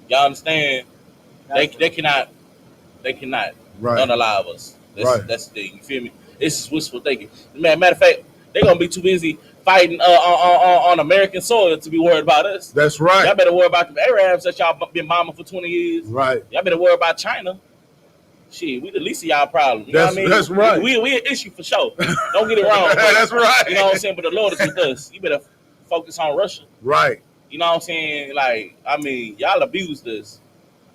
Y'all understand? They cannot Right. unalive us. Right. That's the thing. You feel me? It's just wishful thinking. Man, matter of fact, they're gonna be too busy fighting on American soil to be worried about us. That's right. Y'all better worry about the Arabs that y'all been bombing for 20 years. Right. Y'all better worry about China. Shit, we the least of y'all problem. You know what I mean? That's right. We an issue for sure. Don't get it wrong. That's right. You know what I'm saying? But the Lord is with us. You better focus on Russia. Right. You know what I'm saying? Like, I mean, y'all abused us.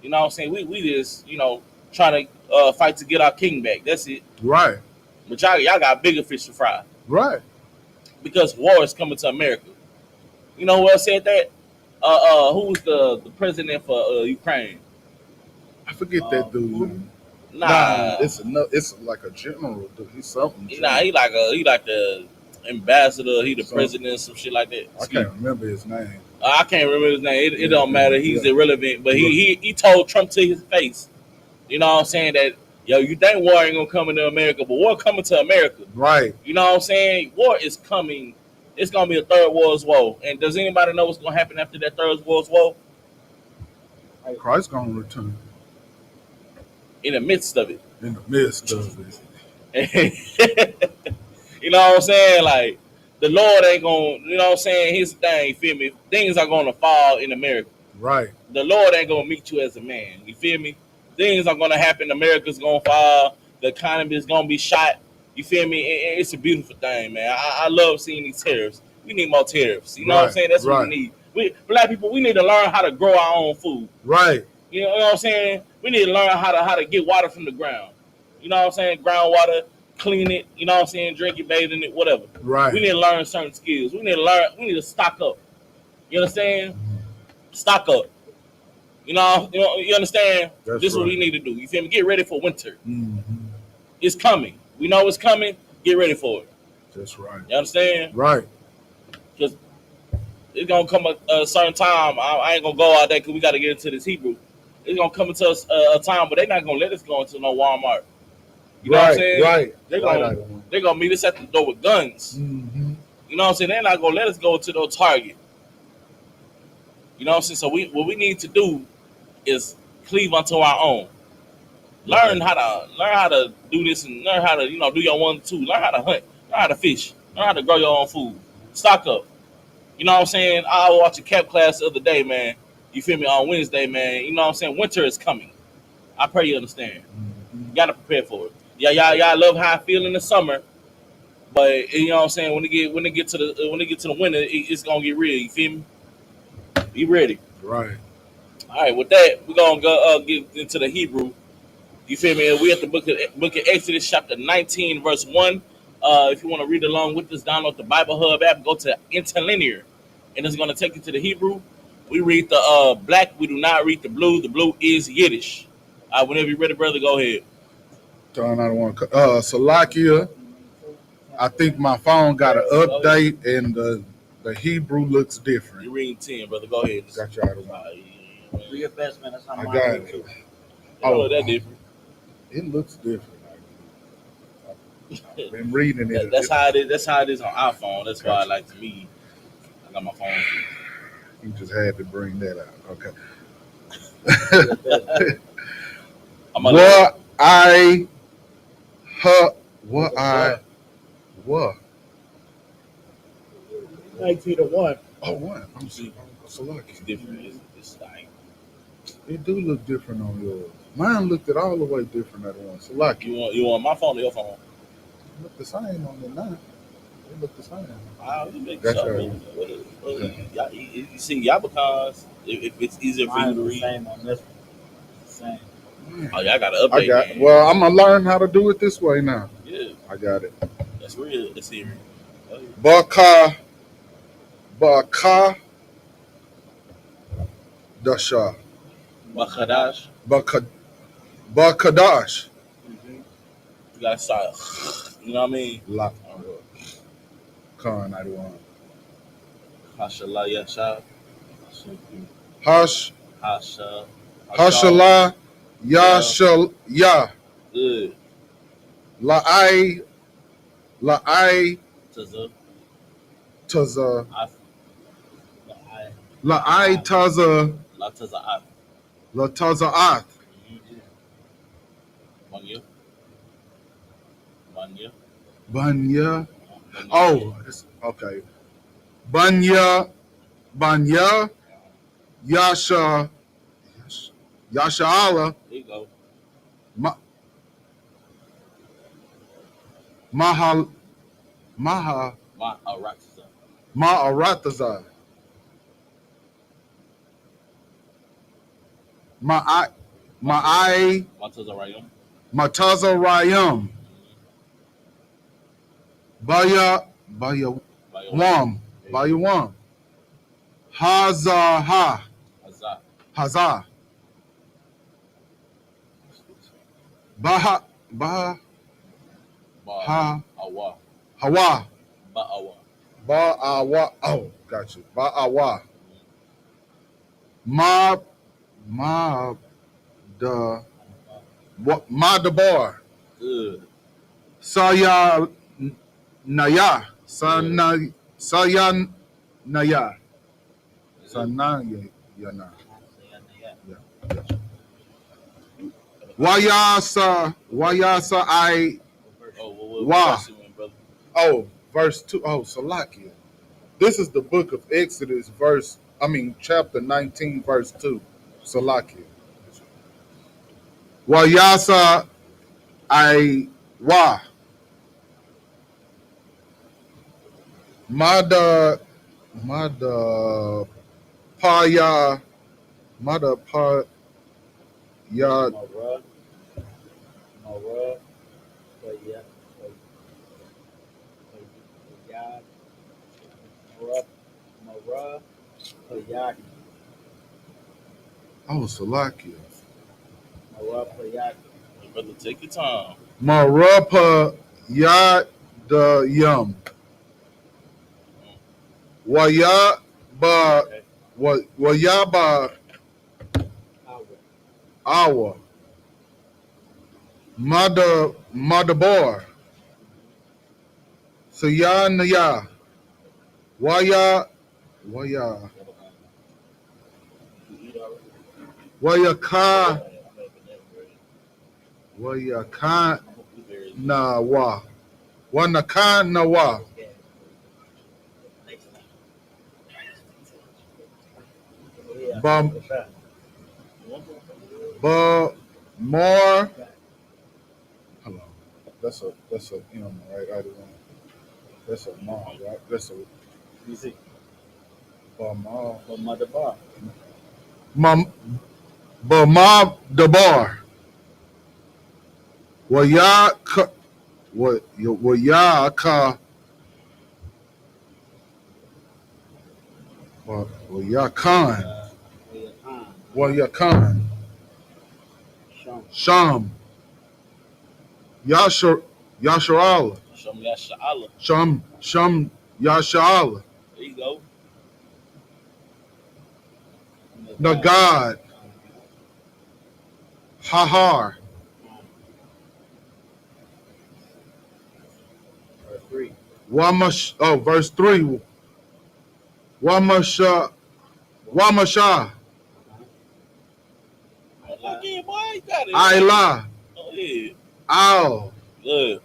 You know what I'm saying? We just, trying to fight to get our king back. That's it. Right. But y'all got bigger fish to fry. Right. Because war is coming to America. You know who else said that? Who was the president for Ukraine? I forget that dude. Man. Nah, it's like a general dude. He's something. Nah, he like the ambassador. He the president, some shit like that. I can't remember his name. I can't remember his name. It don't matter. He's irrelevant. But he told Trump to his face. You know what I'm saying? That, yo, you think war ain't gonna come into America, but war coming to America. Right. You know what I'm saying? War is coming. It's gonna be a third world war. And does anybody know what's gonna happen after that third world war? Christ's gonna return. In the midst of it. In the midst of it. You know what I'm saying? Like, the Lord ain't gonna, you know what I'm saying? Here's the thing, you feel me? Things are gonna fall in America. Right. The Lord ain't gonna meet you as a man. You feel me? Things are gonna happen. America's gonna fall. The economy is gonna be shot. You feel me? It's a beautiful thing, man. I love seeing these tariffs. We need more tariffs. You know what I'm saying? That's what we need. We black people, we need to learn how to grow our own food. Right. You know what I'm saying? We need to learn how to get water from the ground. You know what I'm saying? Groundwater, clean it. You know what I'm saying? Drink it, bathe in it, whatever. Right. We need to learn certain skills. We need to stock up. You understand? Stock up. You understand? This is what we need to do. You feel me? Get ready for winter. Mm-hmm. It's coming. We know it's coming. Get ready for it. That's right. You understand? Right. Because it's going to come a certain time. I ain't going to go all day because we got to get into this Hebrew. It's going to come into a time, but they're not going to let us go into no Walmart. You know what I'm saying? Right. They're going to meet us at the door with guns. Mm-hmm. You know what I'm saying? They're not going to let us go to no Target. You know what I'm saying? So what we need to do is cleave unto our own. Learn how to do this and learn how to, do your 1, 2. Learn how to hunt. Learn how to fish. Learn how to grow your own food. Stock up. You know what I'm saying? I watched a cap class the other day, man. You feel me? On Wednesday, man. You know what I'm saying? Winter is coming. I pray you understand. Mm-hmm. You gotta prepare for it. Yeah, y'all love how I feel in the summer, but you know what I'm saying? When it get to the winter, it's gonna get real. You feel me? Be ready. Right. All right. With that, we're gonna go get into the Hebrew. You feel me? We at the book of Exodus, chapter 19, verse 1. If you want to read along with us, download the Bible Hub app. Go to Interlinear, and it's gonna take you to the Hebrew. We read the black. We do not read the blue. The blue is Yiddish. Whenever you're ready, brother, go ahead. I don't want to. Salakia. I think my phone got an update, and the Hebrew looks different. You're reading 10, brother. Go ahead. Got you out of one. Do your best, man. That's how I mine got is, it. too. Oh, that different. It looks different. I've been reading it. That's how it is. That's how it is on iPhone. That's why I like to read. I got my phone. You just had to bring that out. Okay. What? 19-1. Oh, what? I'm so lucky. It's different. It's like, It do look different on yours. Mine looked it all the way different at once. So lucky. you want my phone or your phone? It look the same on the 9. It look the same. You see, Yabakans, if it's easier for you to read. Same on this one. Same. Oh, y'all got to update. Well, I'm gonna learn how to do it this way now. Yeah, I got it. that's real. It's serious. Baka Dasha. Bakadash. Bakadash. You gotta start. You know what I mean? Khan, I want. Hashallah Yasha. Hashallah Yashal Ya. Good. La'ai Taza. La'ai Taza Lataza'at. Lataza'at. Banya. Oh, okay. Banya Yasha Allah. There you go. Maha Roxas. Ma'aratazah. Ma'i Ma'i Matazarayim. Matazarayim. Baya Wam. Baya Wam. Hazaha. Azah. Hazah. Baha Ha Awa. Hawa. Ba'awa. Ba'awa. Oh, got you. Ba'awa. Ma da Madabar. Good. Saya Naya. Saya Naya. Sanaya Yana. Yeah. Wayasa I What Wa. verse you in, brother? Oh, verse 2. Oh, Salakia. This is the book of Exodus, chapter 19, verse 2. Salakia. Wayasa I Wa. Mada Paya. Mada Pa Ya. Mara, Mara, Paya, Paya, Mara, Mara, Payaki, Oh, Salakia. Mara, Payaki. Brother, take your time. Marapa Ya da Yum. Waya Ba. Okay. Wayaba Awa, Awa. Madabar. Sayanaya. Waya you eat already? Wayaka I'm making that bread. Wayakan I'm a blueberry. Nawa. Wanakan Nawa. Yeah, Bam what's that? Ba More. Hello. That's a right? I don't know. That's a mom, right? That's a You see, Ba Ma. from Mother Bar. Ba Ma Dabar. Wayaka Wayaka Wayakan. Where time, Wayakan. Shum, Sham. Yasharala. Shem Yasha'Allah. Sham Yasharala. There you go. The God. Hahar. verse 3. Wamash. Oh, verse 3. Wamasha. Wamasha. Again, boy, you got it. Ayla. Oh, yeah. Al. Good.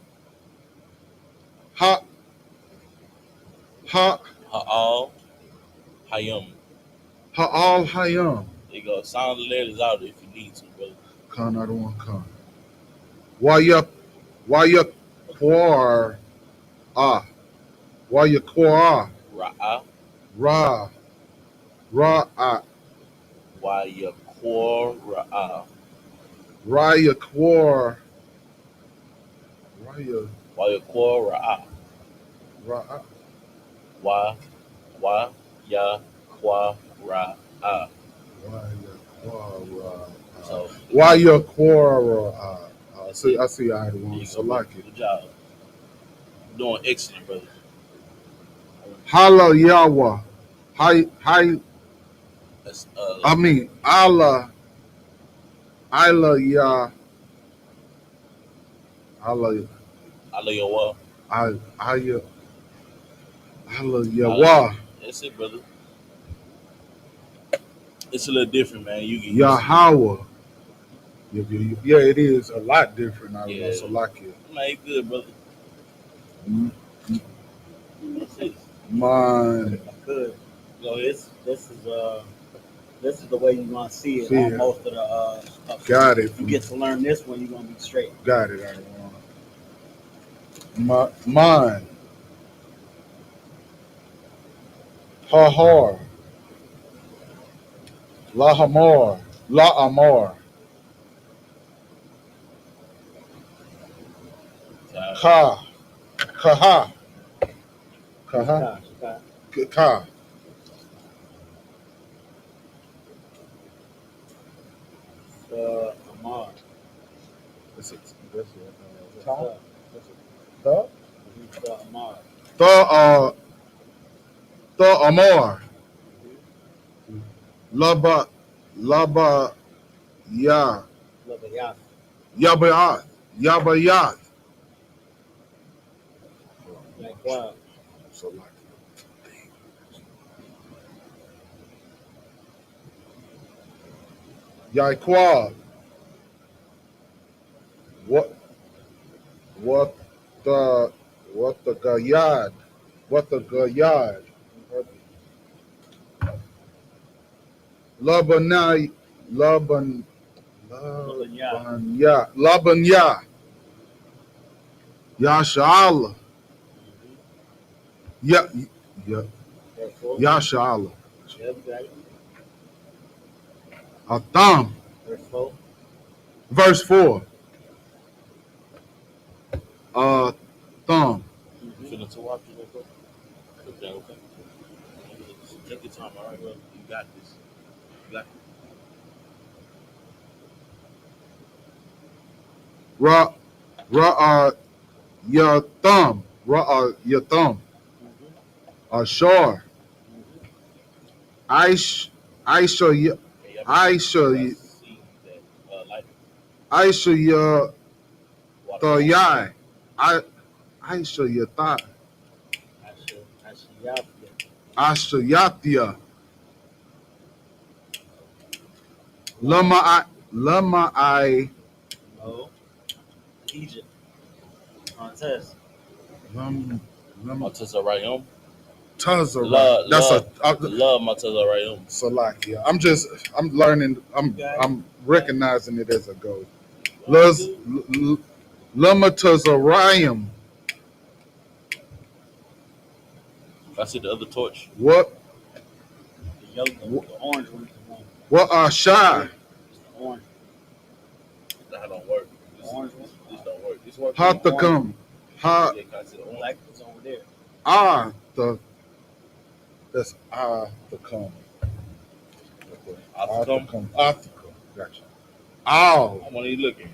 Ha. Ha. Ha'al. Hayam. Ha'al Hayam. There you go. Sound the letters out if you need to, brother. Khan, I don't want Khan. Waya Kwar. Ah. Waya Kwar. Ra'a. Ra. Ra. Wayakor Ra'a. Raya Kwar. Raya. Wayakor Ra'a. Ra. Wa. Wa. Ya. Kwa. Ra'a. Waya Kwar. Ra. So, Waya Kwar. I see I had there one. you So go, brother. like it. Good job. Doing excellent, brother. Hala Yawa. Hi. That's Allah. Ila Ya. Allah. Alayawa. Allah Yawa. That's it, brother. It's a little different, man. You get used to Yahweh. Yeah, it is a lot different out it. of Yeah. Salakia. Man, you good, brother. That's it. Man, Good. So this is the way you're gonna see it See on it. most of the stuff. got it. You get to learn this one, you're gonna be straight. Got it. Mine. Hahar, Lahamar, Laamar, Ka, Kaha, Kaha, Shika, Shika. Ka, Amar. This is Sa. the Sa Amar. the Amar, Laba, Laba, Ya, Labayas. Yabayat, Yabayat. Yaquab. So like Yaquab, what what what the Gayad, what the Gayad, Labanai, Laban, Labanya. Labanya, Labanya, Yashala, Ya, Ya, Verse 4. Yashala, Yep, got it. Atam, Verse 4. verse 4, Thumb, You Mm-hmm. feeling too hot, you bro? Okay, okay. Take your time, all right, bro. You got this. You got Ra, Ra, your thumb, your thumb, Mm-hmm. Ashar, Mm-hmm. Aish, Aisha, Hey, y'all Aisha, see that light Aisha, water the down? Yai, Aisha, Yata, Ashiyafia. Asha, Yatia, Lama. Lama, No. Egypt. Contest. Lam, Lam, Matazarayim. Tazara. Love, That's love, love Matazarayim. Salakia. I'm learning. I'm recognizing it as I go. Well, Luz, dude, Lama Tazarayim. I see the other torch. What, the yellow, the orange one is the one. what are shy? It's the orange. That don't work. The orange one. This don't work. This work. How to come? How Yeah, can I see the The orange? black one's over there. are that's to come. I'll come. To come. Gotcha. Ow. I'm only looking.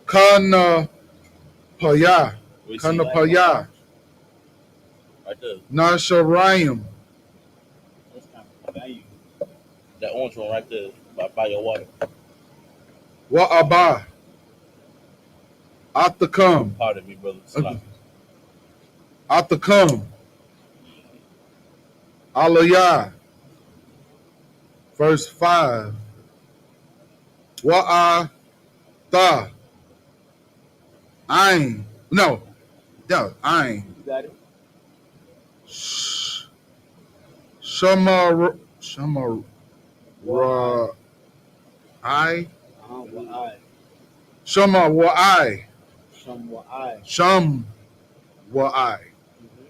Kana Paya. We see Kana Black Paya. right there. Nasharayim. That's kind of value. That orange one right there by your water. What Abba? To come. Pardon me, brother. Salam. To come. Aliyah. Verse 5. Wa ta ain. No. Yeah, ain. You got it? Shama ra I. Wa'ai. Shama wa I. Shum wa'ai. Sham wa I. Mm-hmm.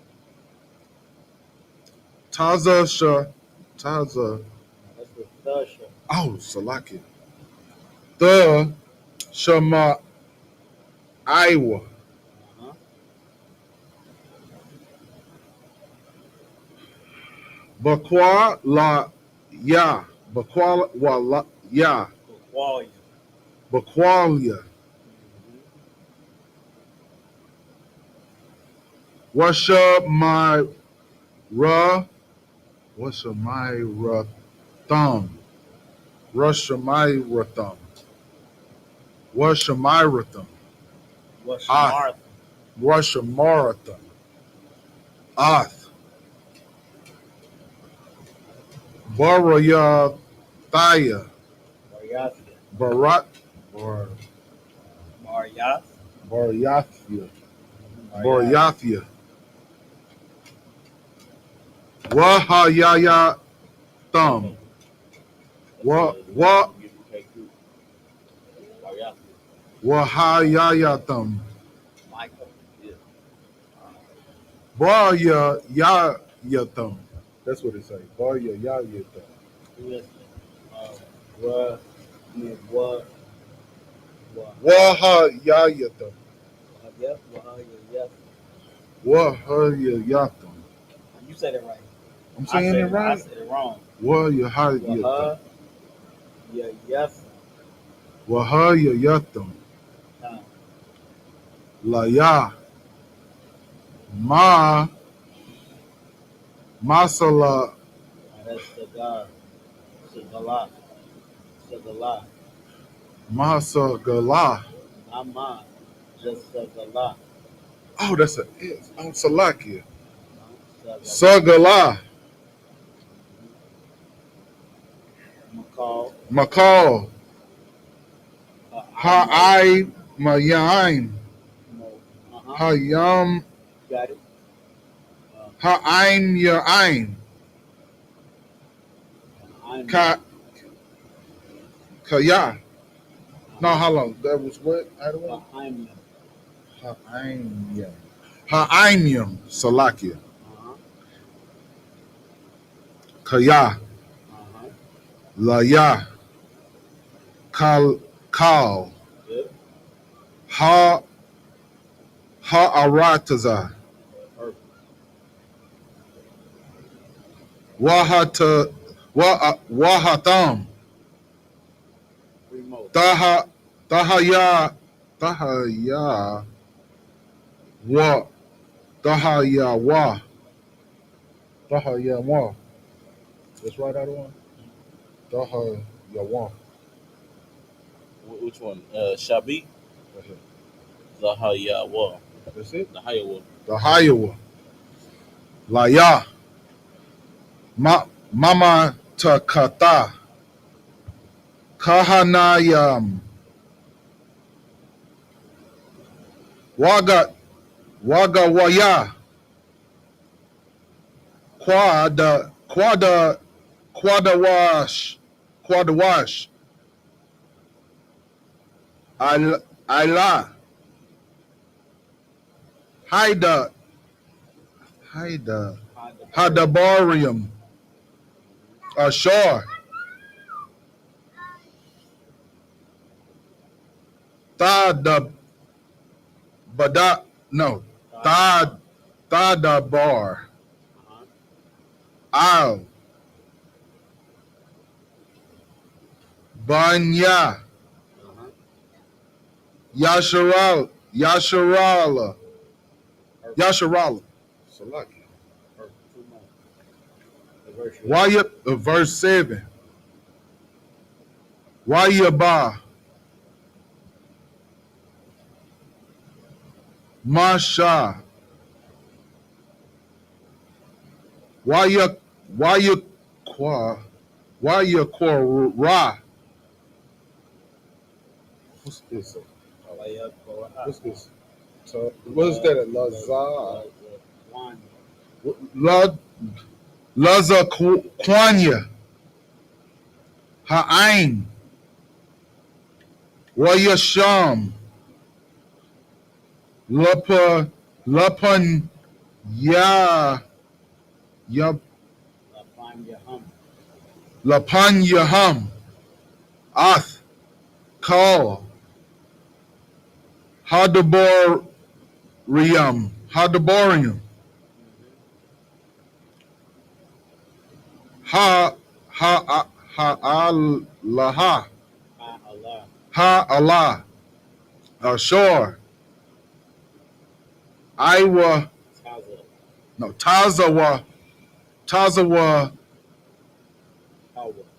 Taza sha. Taza. That's the third show. Oh, Salaki. The Shama Iowa. Uh-huh. Bakwa la ya. Bakwa wa la ya. Qualia. Bakwalia. Mm-hmm. Washa my ra. Washa my ra thumb. Rusha my ra thumb. Washa my ra thumb. What's Ah. Martha? Rusha marathon. Ath. Baraya Thaya. Mariathia. Barat. Or Mariath. Barayathia. Mariath. Barayathia. Wahayaya thumb. What Wahayaya thumb. Michael. Yeah. Baraya Yahayatham. That's what it say. YAHANNA. Listen. What? I mean, what? YAHANNA. Yes. Yes. YAHAYAHANNA. You said it right. I'm saying it I right. said it wrong. YAHAYAHANNA. Yes. YAHAYAHANNA. Huh. Laya. Ma. Masala. That's cigar. Cigar. Cigar. Masagala. Not mine. Just cigar. Oh, that's a S. Oh, Salakia. Cigar. Sagala. McCall. Makal. I know. Ha'ai Mayaim. Uh-huh. Hayam. Got it. Ha'aim Yaim. I'm Ka. Kaya. No, hold on. That was what? I'm Ha'aim. Ha'aim. Salakia. uh-huh. Kaya. Uh-huh. Laya. Kal. Good. Ha. Ha'arataza. Perfect. Wahata. Wahatam. Remote. Tahaya. Tahaya. Wa. Tahaya wa. Tahaya wa. That's right, out of one. Tahaya wa. Which one? Shabi? The Hayawa. That's it. The Hayawa. Tahaya wa. Laya. Mama takata. Kahanayam. Waga waya. Quada wash. Ila. Haida. Hadabarium. Ashar. Thada. Bada. No. Thadabar. Uh-huh. Al. Banya. Uh-huh. Yasharala. Yasharala. Yasharala. Salaki. Perfect. 2 more. The verse. Verse 7. Wayaba. Masha. Waya kwa ra. What's this? What's this? So, what's that? Lazar. Laza Kwanya. Ha'ain. Wayasham. Lapan ya Lapan Yaham. Ath. Call. Hadaborium. Hadaborium. Allah. Ha Allah. Ashore. Iowa. No, Tazawa.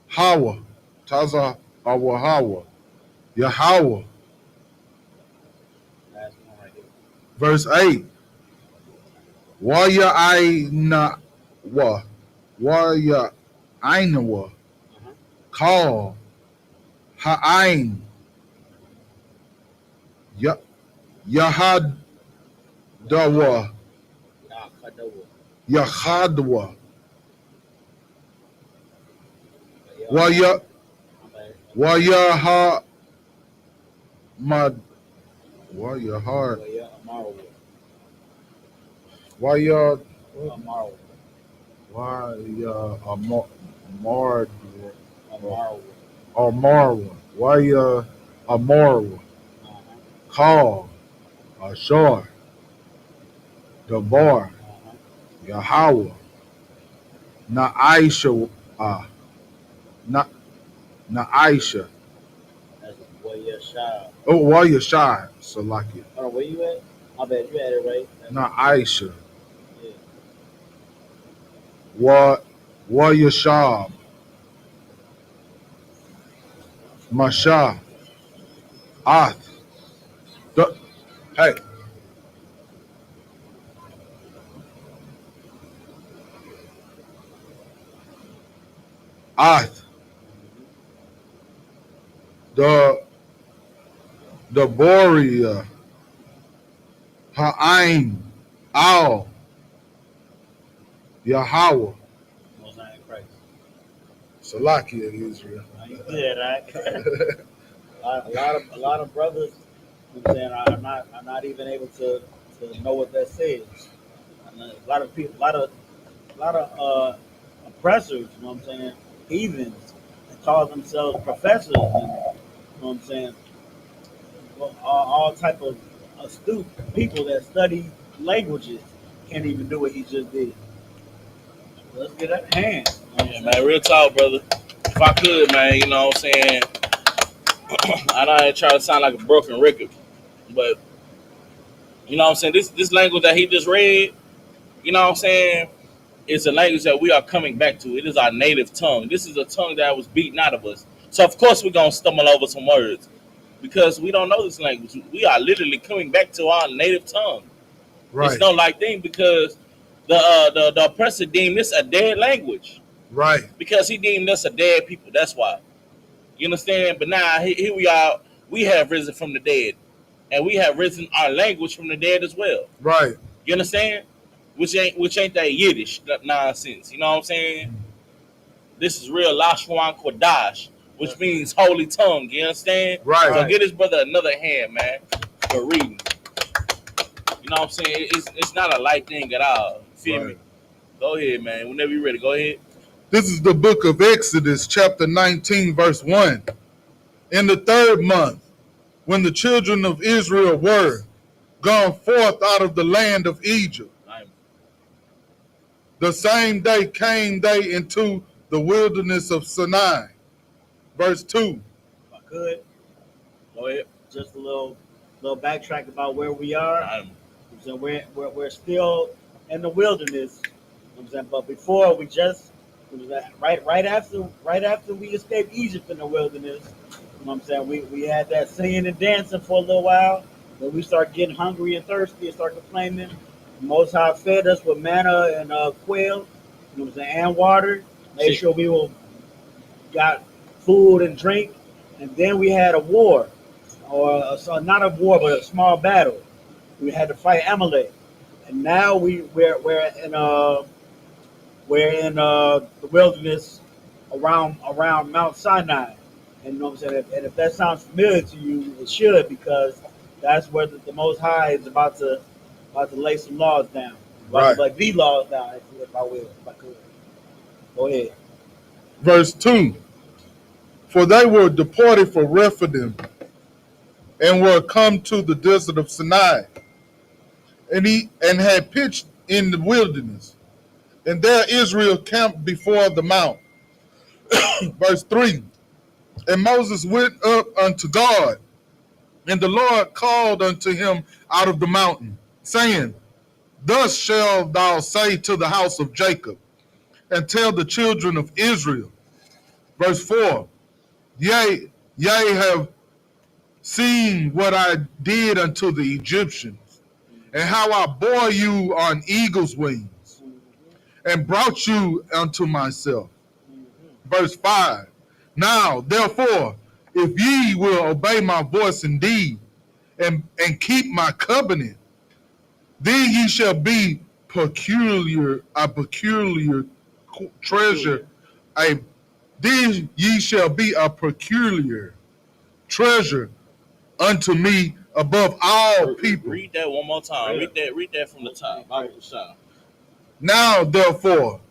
Hawa. Taza Awa Hawa. Yahweh. Verse 8. Waya Aina wa. Waya Ainawa. Call. Ha'ain. Yahadawa. Yahadwa. Waya Mad. Waya hard. Waya. Mardwa Amara. or Marwa? Marwa? Uh-huh. Call Ashar, Dabar, Uh-huh. Yahweh, Naaisha, Na Naaisha. That's boy, yeah, shy. Oh, Yashai, Salakia. Hold on, where you at? I bet you had it right. That's Naaisha, yeah. Wa Yashab, Masha, Ath. The, hey, Ath. Mm-hmm. The Borea, Ha'ain, Al, Yahweh, Most High in Christ. Salakia, Israel. You good, right? a lot of brothers. You know what I'm saying I'm not even able to know what that says. And a lot of people, a lot of oppressors. You know what I'm saying? Heathens that call themselves professors, and you know what I'm saying? Well, all type of astute people that study languages can't even do what he just did. Let's get at hand. You know what Yeah, I'm man, saying? real talk, brother. If I could, man, you know what I'm saying? I don't try to sound like a broken record, but you know what I'm saying? This language that he just read, you know what I'm saying? It's a language that we are coming back to. It is our native tongue. This is a tongue that was beaten out of us. So of course we're gonna stumble over some words because we don't know this language. We are literally coming back to our native tongue. It's Right, no light thing because the oppressor deemed this a dead language right, because he deemed us a dead people. That's why. You understand? But now here we are. We have risen from the dead, and we have risen our language from the dead as well. right. You understand? Which ain't that Yiddish nonsense. You know what I'm saying? This is real Lashwan Kodash, which That's means holy tongue. You understand? Right, So right. get his brother another hand, man, for reading. You know what I'm saying? It's not a light thing at all. You feel right. me? Go ahead, man. Whenever you're ready, go ahead. This is the book of Exodus, chapter 19, verse 1. In the third month, when the children of Israel were gone forth out of the land of Egypt, I'm the same day came they into the wilderness of Sinai. Verse 2. If I could, go ahead. just a little backtrack about where we are. I'm So we're still in the wilderness. You know what I'm saying, but before we just right after we escaped Egypt in the wilderness. You know what I'm saying, we had that singing and dancing for a little while. Then we start getting hungry and thirsty and start complaining. The Most High fed us with manna and quail. You know what I'm saying, and water. Made chicken. sure we got food and drink, and then we had a war, or so not a war, but a small battle. We had to fight Amalek, and now we're in the wilderness around Mount Sinai. And you know what I'm saying? And if that sounds familiar to you, it should, because that's where the Most High is about to lay some laws down. About to Right. lay the laws down, if I will, if I could. Go ahead. Verse 2. For they were departed from Rephidim and were come to the desert of Sinai, and had pitched in the wilderness. And there Israel camped before the mount. Verse 3. And Moses went up unto God, and the Lord called unto him out of the mountain, saying, Thus shalt thou say to the house of Jacob, and tell the children of Israel. Verse 4. Ye have seen what I did unto the Egyptians, and how I bore you on eagle's wings, and brought you unto myself. Verse 5. Now, therefore, if ye will obey my voice indeed, and keep my covenant, then ye shall be a peculiar treasure. A Then ye shall be a peculiar treasure unto me above all people. Read that one more time. Right. Read that from the top. Bible Shah. Now, therefore,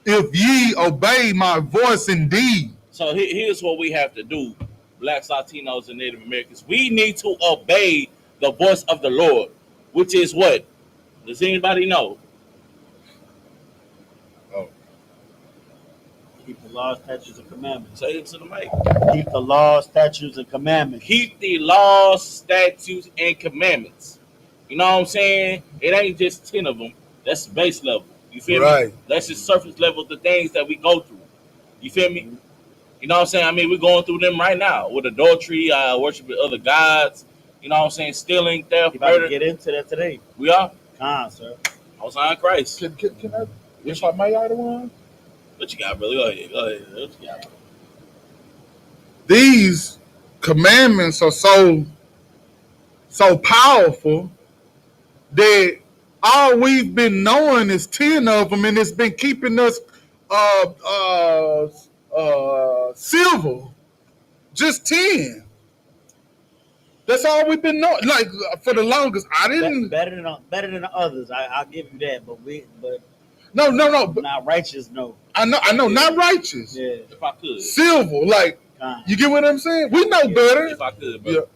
If ye obey my voice indeed. So here's what we have to do, blacks, Latinos, and Native Americans. We need to obey the voice of the Lord, which is what? Does anybody know? Oh. Keep the laws, statutes, and commandments. Say it to the mic. Keep the laws, statutes, and commandments. Keep the laws, statutes, and commandments. You know what I'm saying? It ain't just 10 of them. That's base level. You feel Right. me? That's just surface level, the things that we go through. You feel me? You know what I'm saying? I mean, we're going through them right now with adultery, worshiping other gods. You know what I'm saying? Stealing, theft, You about murder. to get into that today. We are. Sir. Hosanna Christ. Can I, if I may, either one? What you got, brother? Go ahead. Go ahead. What you got? These commandments are so powerful that all we've been knowing is 10 of them, and it's been keeping us civil. Just 10. That's all we've been knowing. Like for the longest, I didn't. Better than the others. I'll give you that. But No. not righteous. No. I know, not righteous. Yeah. If I could. Civil, like you get what I'm saying? We know better. If I could, bro.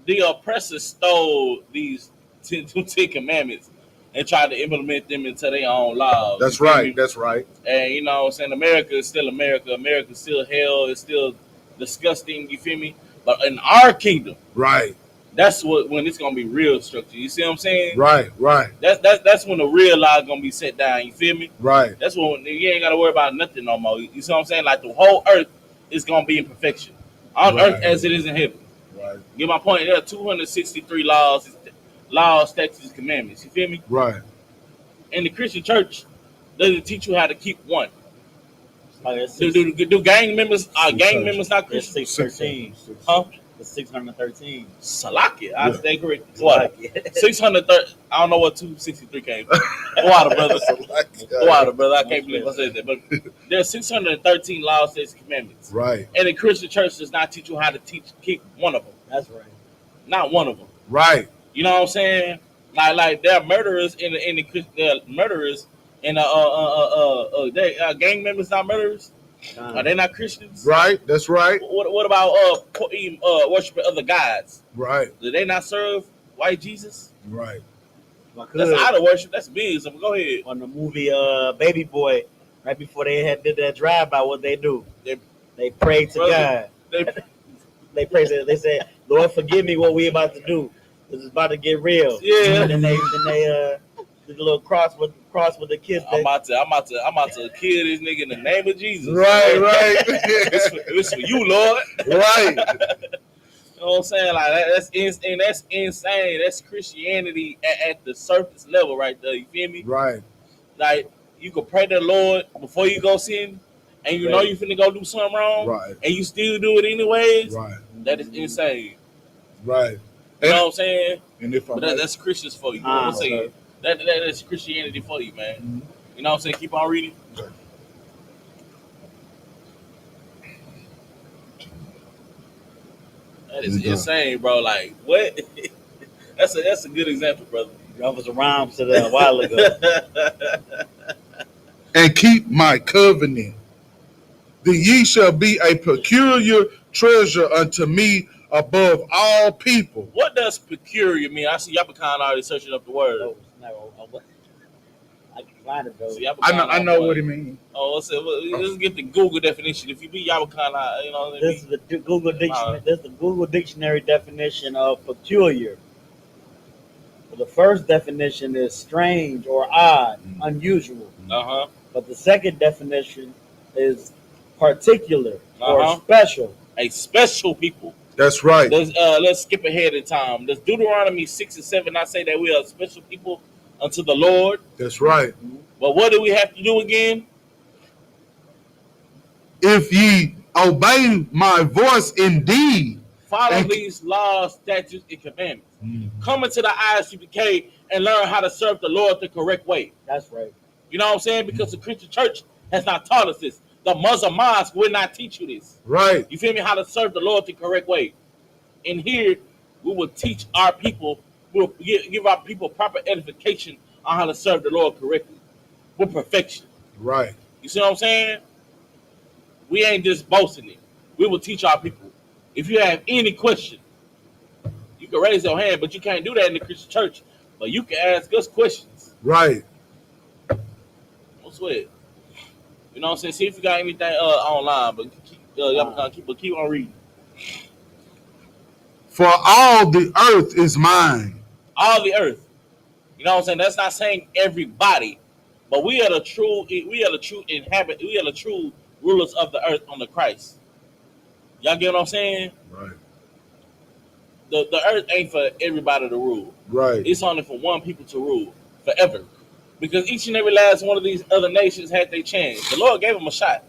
The oppressors stole these 10 commandments and tried to implement them into their own laws. That's right. That's right. And you know what I'm saying? America is still America. America is still hell. It's still disgusting. You feel me? But in our kingdom, Right. that's when it's gonna be real structure. You see what I'm saying? Right. That's when the real law is gonna be set down. You feel me? Right. That's when you ain't gotta worry about nothing no more. You see what I'm saying? Like the whole earth is gonna be in perfection on Right. earth as it is in heaven. Right. Get my point? There are 263 laws, statutes, commandments. You feel me? Right. And the Christian church doesn't teach you how to keep one. Like Do gang members members not It's Christian? 613. Huh? It's 613. Salakia. I Yeah. stand correct. What? Like, 630. I don't know what 263 came from. Water, brother. Water, brother. I can't believe I said that. But there's 613 laws, statutes, commandments. Right. And the Christian church does not teach you how to keep one of them. that's right. Not one of them. Right. You know what I'm saying? Like there are murderers in the murderers and gang members not murderers. Are they not Christians? Right. That's right. What about worshiping other gods? Right. Do they not serve white Jesus? Right. That's idol worship. That's big. So go ahead. On the movie Baby Boy, right before they did that drive-by, what they do? They prayed to Brother, God. They prayed. They said, "Lord, forgive me what we about to do. This is about to get real." Yeah. And then they did a little cross with the kiss. I'm about to kill this nigga in the name of Jesus. Right. It's for you, Lord. Right. You know what I'm saying? Like that's insane. That's Christianity at the surface level right there. You feel me? Right. Like you can pray to the Lord before you go sin, and you know you finna go do something wrong, Right. and you still do it anyways. Right. That is insane. Right. You know what I'm saying? And if But that's Christians for you. I'm saying that's Christianity for you, man. Mhm. You know what I'm saying? Keep on reading. That is insane, bro. Like what? That's a good example, brother. That was around to that a while ago. and keep my covenant. Then ye shall be a peculiar treasure unto me above all people. What does peculiar mean? I see YAHANNA already searching up the word. I can find it though. So I know what it means. Oh, let's get the Google definition. If you be YAHANNA, you know. This is the Google dictionary. This is the Google dictionary definition of peculiar. Well, the first definition is strange or odd, unusual. But the second definition is particular or special. A special people. That's right. Let's skip ahead in time. Does Deuteronomy 6 and 7 not say that we are special people unto the Lord? That's right. But what do we have to do again? If ye obey my voice indeed. Follow these laws, statutes, and commandments. Come into the I.S.U.P.K and learn how to serve the Lord the correct way. That's right. You know what I'm saying? Because the Christian church has not taught us this. The Muslim mosque will not teach you this. Right. You feel me? How to serve the Lord the correct way. And here, we will teach our people, we'll give our people proper edification on how to serve the Lord correctly with perfection. Right. You see what I'm saying? We ain't just boasting it. We will teach our people. If you have any question, you can raise your hand, but you can't do that in the Christian church. But you can ask us questions. Right. Don't sweat. You know what I'm saying? See if you got anything online, but keep on reading. For all the earth is mine. All the earth. You know what I'm saying? That's not saying everybody, but we are the true rulers of the earth on the Christ. Y'all get what I'm saying? Right. The earth ain't for everybody to rule. Right. It's only for one people to rule forever. Because each and every last one of these other nations had their chance. The Lord gave them a shot.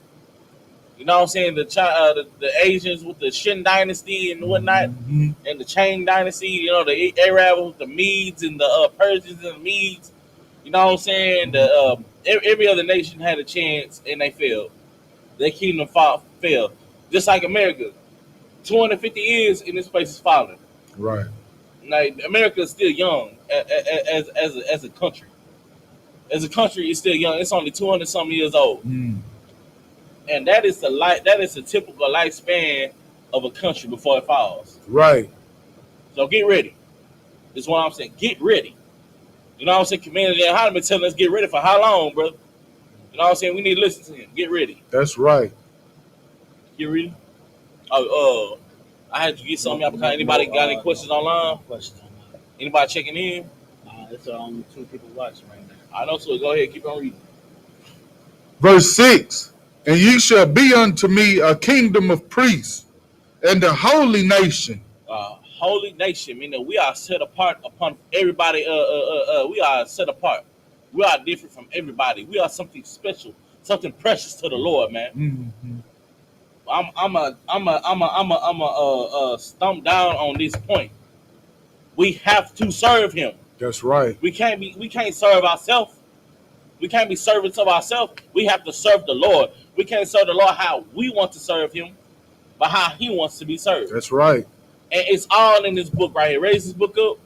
You know what I'm saying? The Asians with the Shin dynasty and whatnot, and the Chang dynasty, you know, the Arabs with the Medes and the Persians and the Medes. You know what I'm saying? Every other nation had a chance and they failed. Their kingdom failed. Just like America. 250 years and this place is falling. Right. Like America is still young as a country. As a country, it's still young. It's only 200 something years old. And that is the typical lifespan of a country before it falls. Right. So get ready. That's what I'm saying. Get ready. You know what I'm saying? Commander YAHANNA been telling us get ready for how long, brother? You know what I'm saying? We need to listen to him. Get ready. That's right. Get ready. Oh, I had to get some of y'all. Anybody got any questions online? Anybody checking in? It's only 2 people watching right now. I know, so go ahead, keep on reading. Verse 6. And ye shall be unto me a kingdom of priests and a holy nation. Holy nation, meaning we are set apart upon everybody. We are set apart. We are different from everybody. We are something special, something precious to the Lord, man. I'm a stump down on this point. We have to serve Him. That's right. We can't serve ourselves. We can't be servants of ourselves. We have to serve the Lord. We can't serve the Lord how we want to serve Him, but how He wants to be served. That's right. And it's all in this book right here. Raise this book up.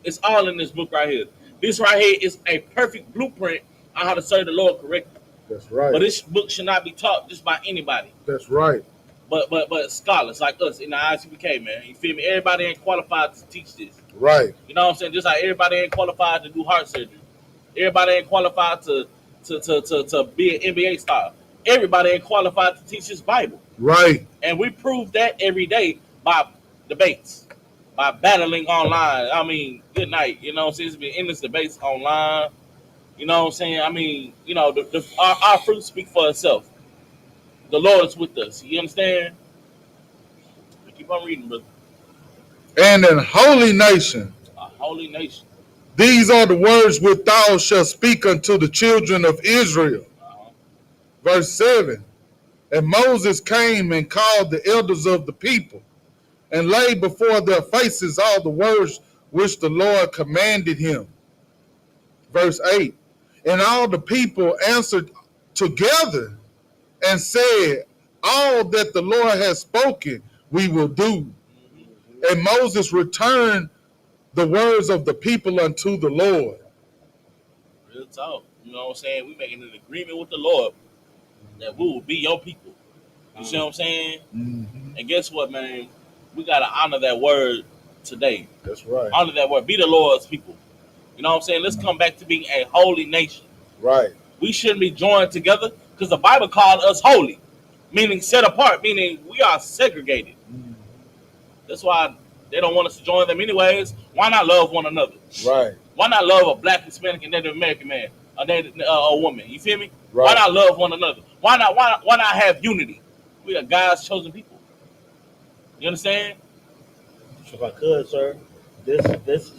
It's all in this book right here. This right here is a perfect blueprint on how to serve the Lord correctly. That's right. But this book should not be taught just by anybody. That's right. But scholars like us in the I.S.U.P.K, man. You feel me? Everybody ain't qualified to teach this. Right. You know what I'm saying? Just like everybody ain't qualified to do heart surgery. Everybody ain't qualified to be an NBA star. Everybody ain't qualified to teach this Bible. Right. And we prove that every day by debates, by battling online. I mean, good night. You know what I'm saying? It's been endless debates online. You know what I'm saying? I mean, you know, our fruits speak for itself. The Lord is with us. You understand? Keep on reading, brother. And an holy nation. A holy nation. These are the words which thou shalt speak unto the children of Israel. Verse 7. And Moses came and called the elders of the people and laid before their faces all the words which the Lord commanded him. Verse 8. And all the people answered together and said, all that the Lord has spoken, we will do. And Moses returned the words of the people unto the Lord. Real talk. You know what I'm saying? We making an agreement with the Lord that we will be your people. You see what I'm saying? Mm-hmm. And guess what, man? We got to honor that word today. That's right. Honor that word. Be the Lord's people. You know what I'm saying? Let's come back to being a holy nation. Right. We shouldn't be joined together because the Bible called us holy, meaning set apart, meaning we are segregated. Mm-hmm. That's why they don't want us to join them anyways. Why not love one another? Right. Why not love a black, Hispanic, and Native American man, a woman? You feel me? Right. Why not love one another? Why not have unity? We are God's chosen people. You understand? If I could, sir, this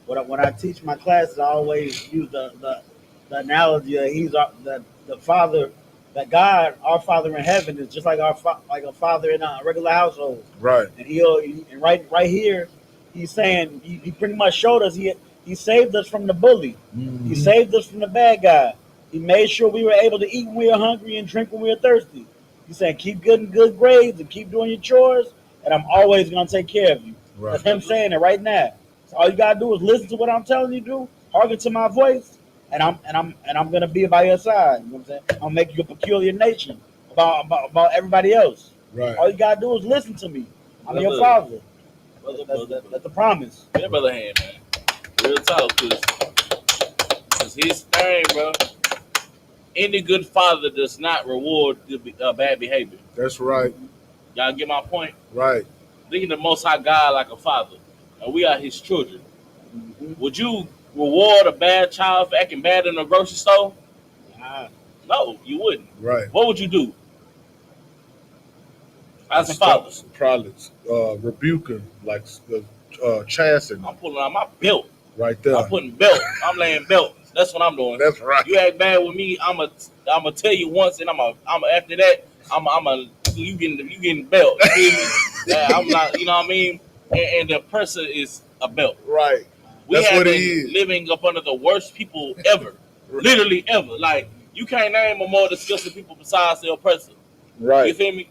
when I teach my classes, I always use the analogy that He's the Father, that God, our Father in heaven, is just like like a father in a regular household. Right. And right here, He's saying he pretty much showed us he saved us from the bully. Mm-hmm. He saved us from the bad guy. He made sure we were able to eat when we were hungry and drink when we were thirsty. He's saying keep getting good grades and keep doing your chores, and I'm always gonna take care of you. Right. That's Him saying it right now. So all you gotta do is listen to what I'm telling you to do, hearken to my voice, I'm gonna be by your side. You know what I'm saying? I'm gonna make you a peculiar nation about everybody else. Right. All you gotta do is listen to me. I'm your Brother, father. brother. That's the promise. Get that brother hand, man. Real talk, cause his thing, bro. Any good father does not reward bad behavior. That's right. Y'all get my point? Right. Thinking the Most High God like a father, and we are His children. Mm-hmm. Would you reward a bad child for acting bad in the grocery store? Nah. No, you wouldn't. Right. What would you do as a father? Probably rebuking, like chastening. I'm pulling out my belt. Right there. I'm putting belt. I'm laying belt. That's what I'm doing. That's right. You act bad with me, I'm gonna tell you once, and I'm after that, you getting belt. You feel me? Yeah, I'm not. You know what I mean? And the person is a belt. Right. We That's have what it been is. living up under the worst people ever. Literally ever. Like, you can't name a more disgusting people besides the oppressor. You Right. feel me?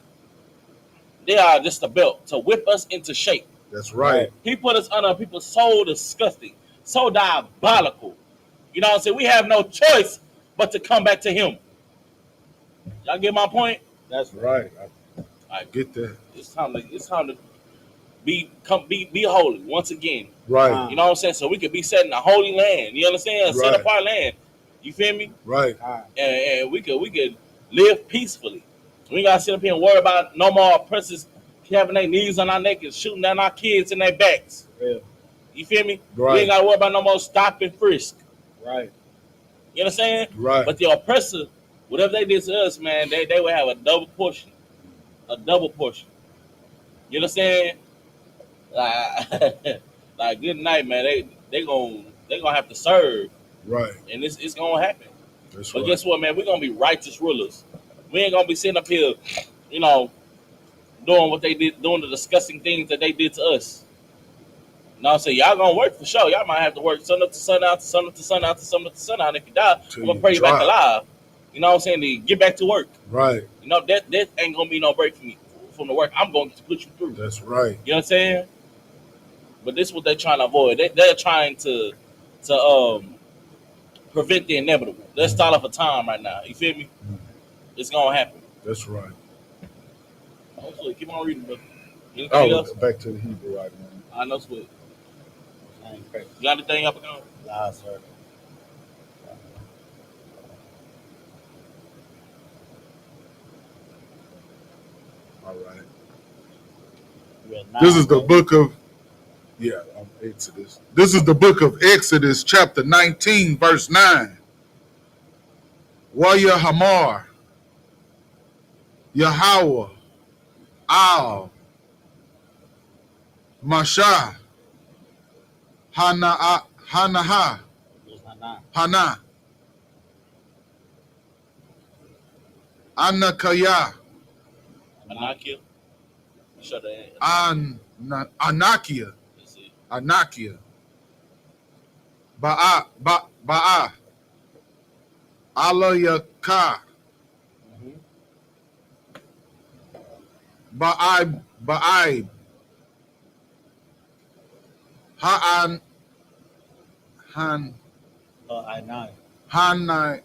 They are just a belt to whip us into shape. That's right. He put us under people so disgusting, so diabolical. You know what I'm saying? We have no choice but to come back to him. Y'all get my point? That's Right. I Like, get that. it's time to be holy once again. Right. You know what I'm saying? So we could be set in a holy land. You understand? Right. Set apart land. You feel me? Right. And we could live peacefully. We ain't gotta sit up here and worry about no more oppressors having their knees on our neck and shooting down our kids in their backs. Yeah. You feel me? Right. We ain't gotta worry about no more stop and frisk. Right. You understand? Right. But the oppressor, whatever they did to us, man, they would have a double portion. A double portion. You understand? Like good night, man. They gonna have to serve. Right. And it's gonna happen. That's But right. guess what, man? We're gonna be righteous rulers. We ain't gonna be sitting up here, you know, doing what they did, doing the disgusting things that they did to us. You know what I'm saying? Y'all gonna work for sure. Y'all might have to work sun up to sun out, to sun up to sun out, to sun up to sun out. And if you die, Till I'm gonna you pray you back drop. alive. You know what I'm saying? To get back to work. Right. You know, that ain't gonna be no break for me from the work I'm going to put you through. That's right. You know what I'm saying? But this is what they're trying to avoid. They're trying to prevent the inevitable. Let's start off a time right now. You feel me? It's gonna happen. That's right. Hopefully, keep on reading, brother. Anything Oh, else? back to the Hebrew right now. I know sweet. I ain't crazy. You got anything up and going? Nah, sir. All right. We're This is the book of Exodus. This is the book of Exodus, chapter 19, verse 9. YAHANNA, Yahweh, Al, Masha, Hana, Hanaha, Hana, Anakaya, Anakia. Shut the Anakia, That's it. Anakia, Ba'a, Alayaka, Ba'ai, Ha'an, Han, I9. Hanai,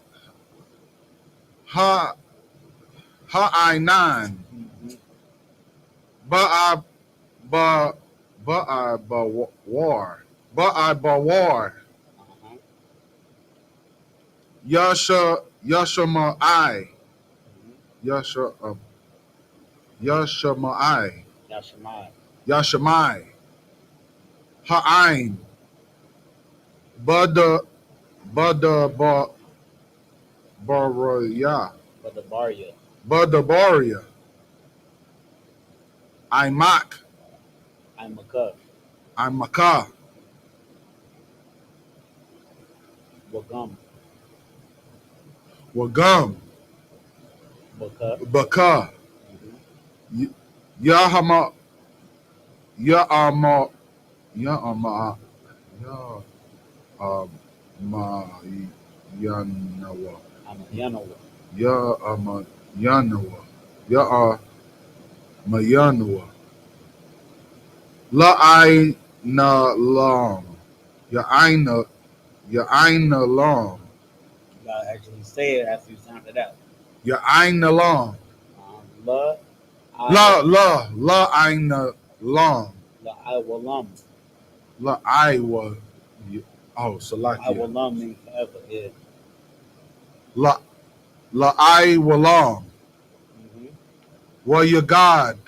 Ha'ainan, Ba'ai, Ba'ai, Bawar, Yashamai, Yashamai, Yashimai. Yashamai, Ha'ain, Bada, Baraya, But the Barya. Badabaria, Imak, I'm a cup. Imaka, Wagum. Wagum, Baka. Baka, Yahama, Ya'ama, Ya'ama, Ya'ama, Yanawa, I'm a Yanowa. Ya'ama, Yanawa, Ya'ama, Yanawa, La'aina Long, Ya'aina Long, actually say it as you sound it out. YAHANNA. La, I, La long. la, I will lum. La I was. Oh, I Salakia. will lum means forever. Yeah. La I long. Mm-hmm. Wa your God.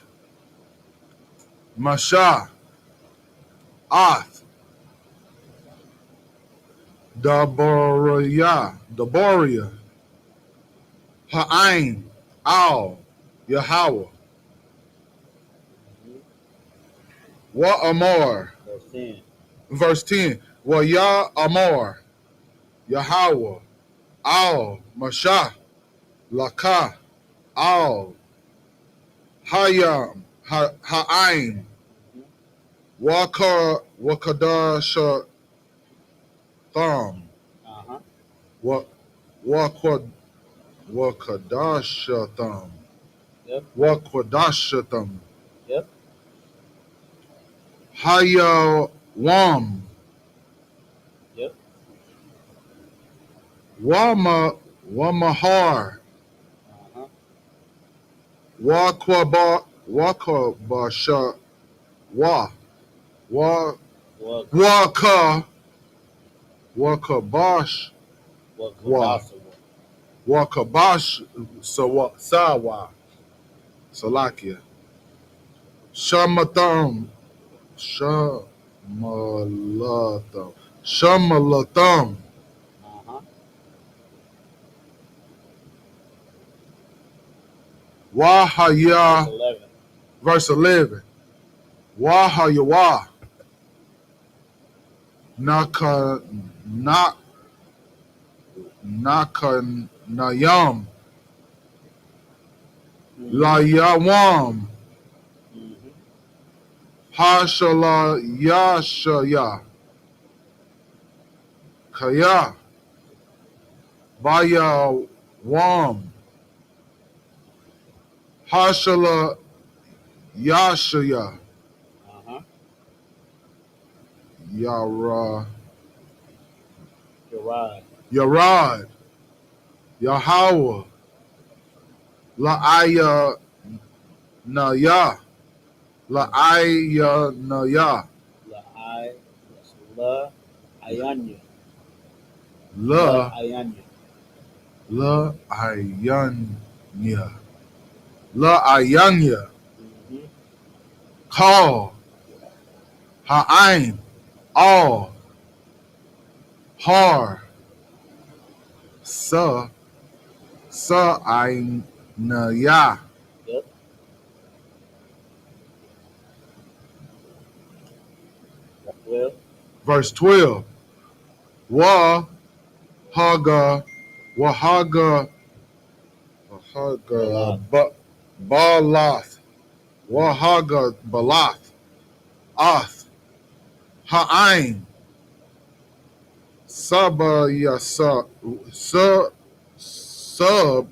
Masha. Ath. Daboria. Ha'ain. Al. Yahweh. Mm-hmm. Wa Amor. Verse 10. Verse 10. Wa Ya Amor. Yahweh. Al. Masha. Laka. Al. Hayam. Ha'ain. Mm-hmm. Wakadasha Thumb. Uh-huh. Wakwad Wakadasha Thumb. Yep. Wakwadasha Thumb. Yep. Haya Wam. Yep. Wamahar. Uh-huh. Wakwabasha Wa. Wa What Waka Wakabash Wa. Kadasa was. Wakabash Sawa. Salakia. Shamatham. Shamalatham. Shamalatham. Uh-huh. Verse Wahaya. 11. Verse 11. Wahayawa. Naka. Naka. Nayam. Mm-hmm. Layawam. Mm-hmm. Hashala Yashaya. Kaya. Baya Wam. Hashala Yashaya. Uh-huh. Yara. Gerard. Yarad. Yahweh. La'aya Naya. La'aya Naya. La I. La Ayanya. La La Ayanya. Ayanya. La Ayanya. Mm-hmm. Call. Ha'ain. All. Har. Sa. Ain Naya. Yep. Well. Verse 12. Wa Haga. Wahaga. Wahaga. Balat. Balath. Wahaga Balath. Ath. Ha'ain. Saba Yasa. Sub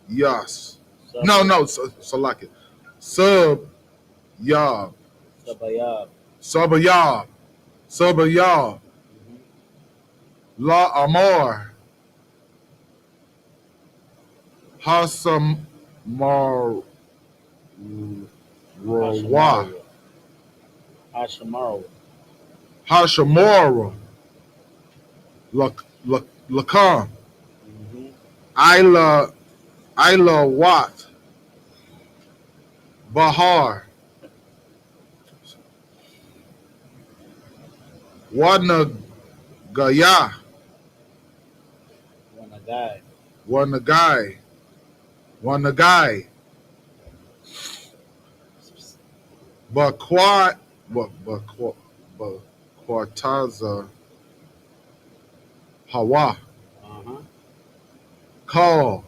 Yas. No, Sabbath. Salaki. Sub Yab. Sabayab. Saba Yab. Saba Yab. Mm-hmm. La Amor. Hasam Mar Rawa. Hashamara. Hashamara. Hashamora. Lakan. Mm-hmm. Ila Wat. Bahar. Wana Gaya. When a guy. Wanagai. Wanagai. Bakwat. Bakwataza. Hawa. Uh-huh. Call.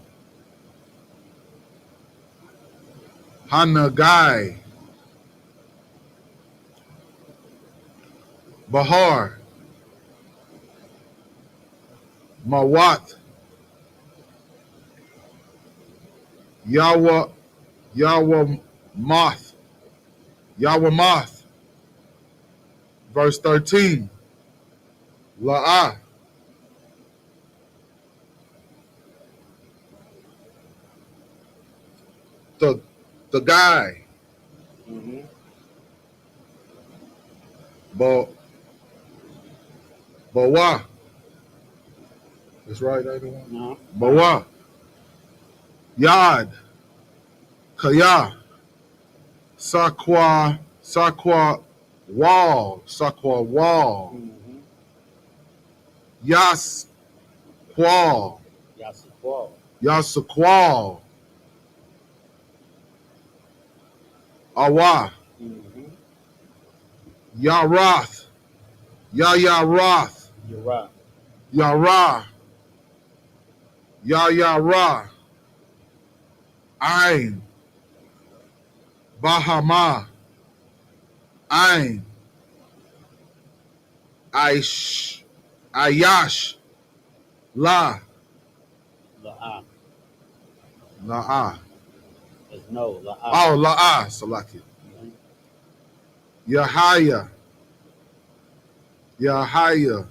Hanagai. Bahar. Mawat. Yawa Moth. Yawa Moth. Verse 13. La'ah. the guy, Mm-hmm. but why? That's right, everyone. No. But why? Yad, Kaya, Sakwa Wall, Mm-hmm. Yas Qual, Yasukwal. Yasaqual, Awa, Mm-hmm. Yarath, Yarath, You're right. Yara, Yara, Ain, Bahama, Ain, Aish, Ayash, La, La'ah. La'ah. There's no La'ah. Oh, La'ah, Salaki. Mm-hmm. Yahaya, Yahaya,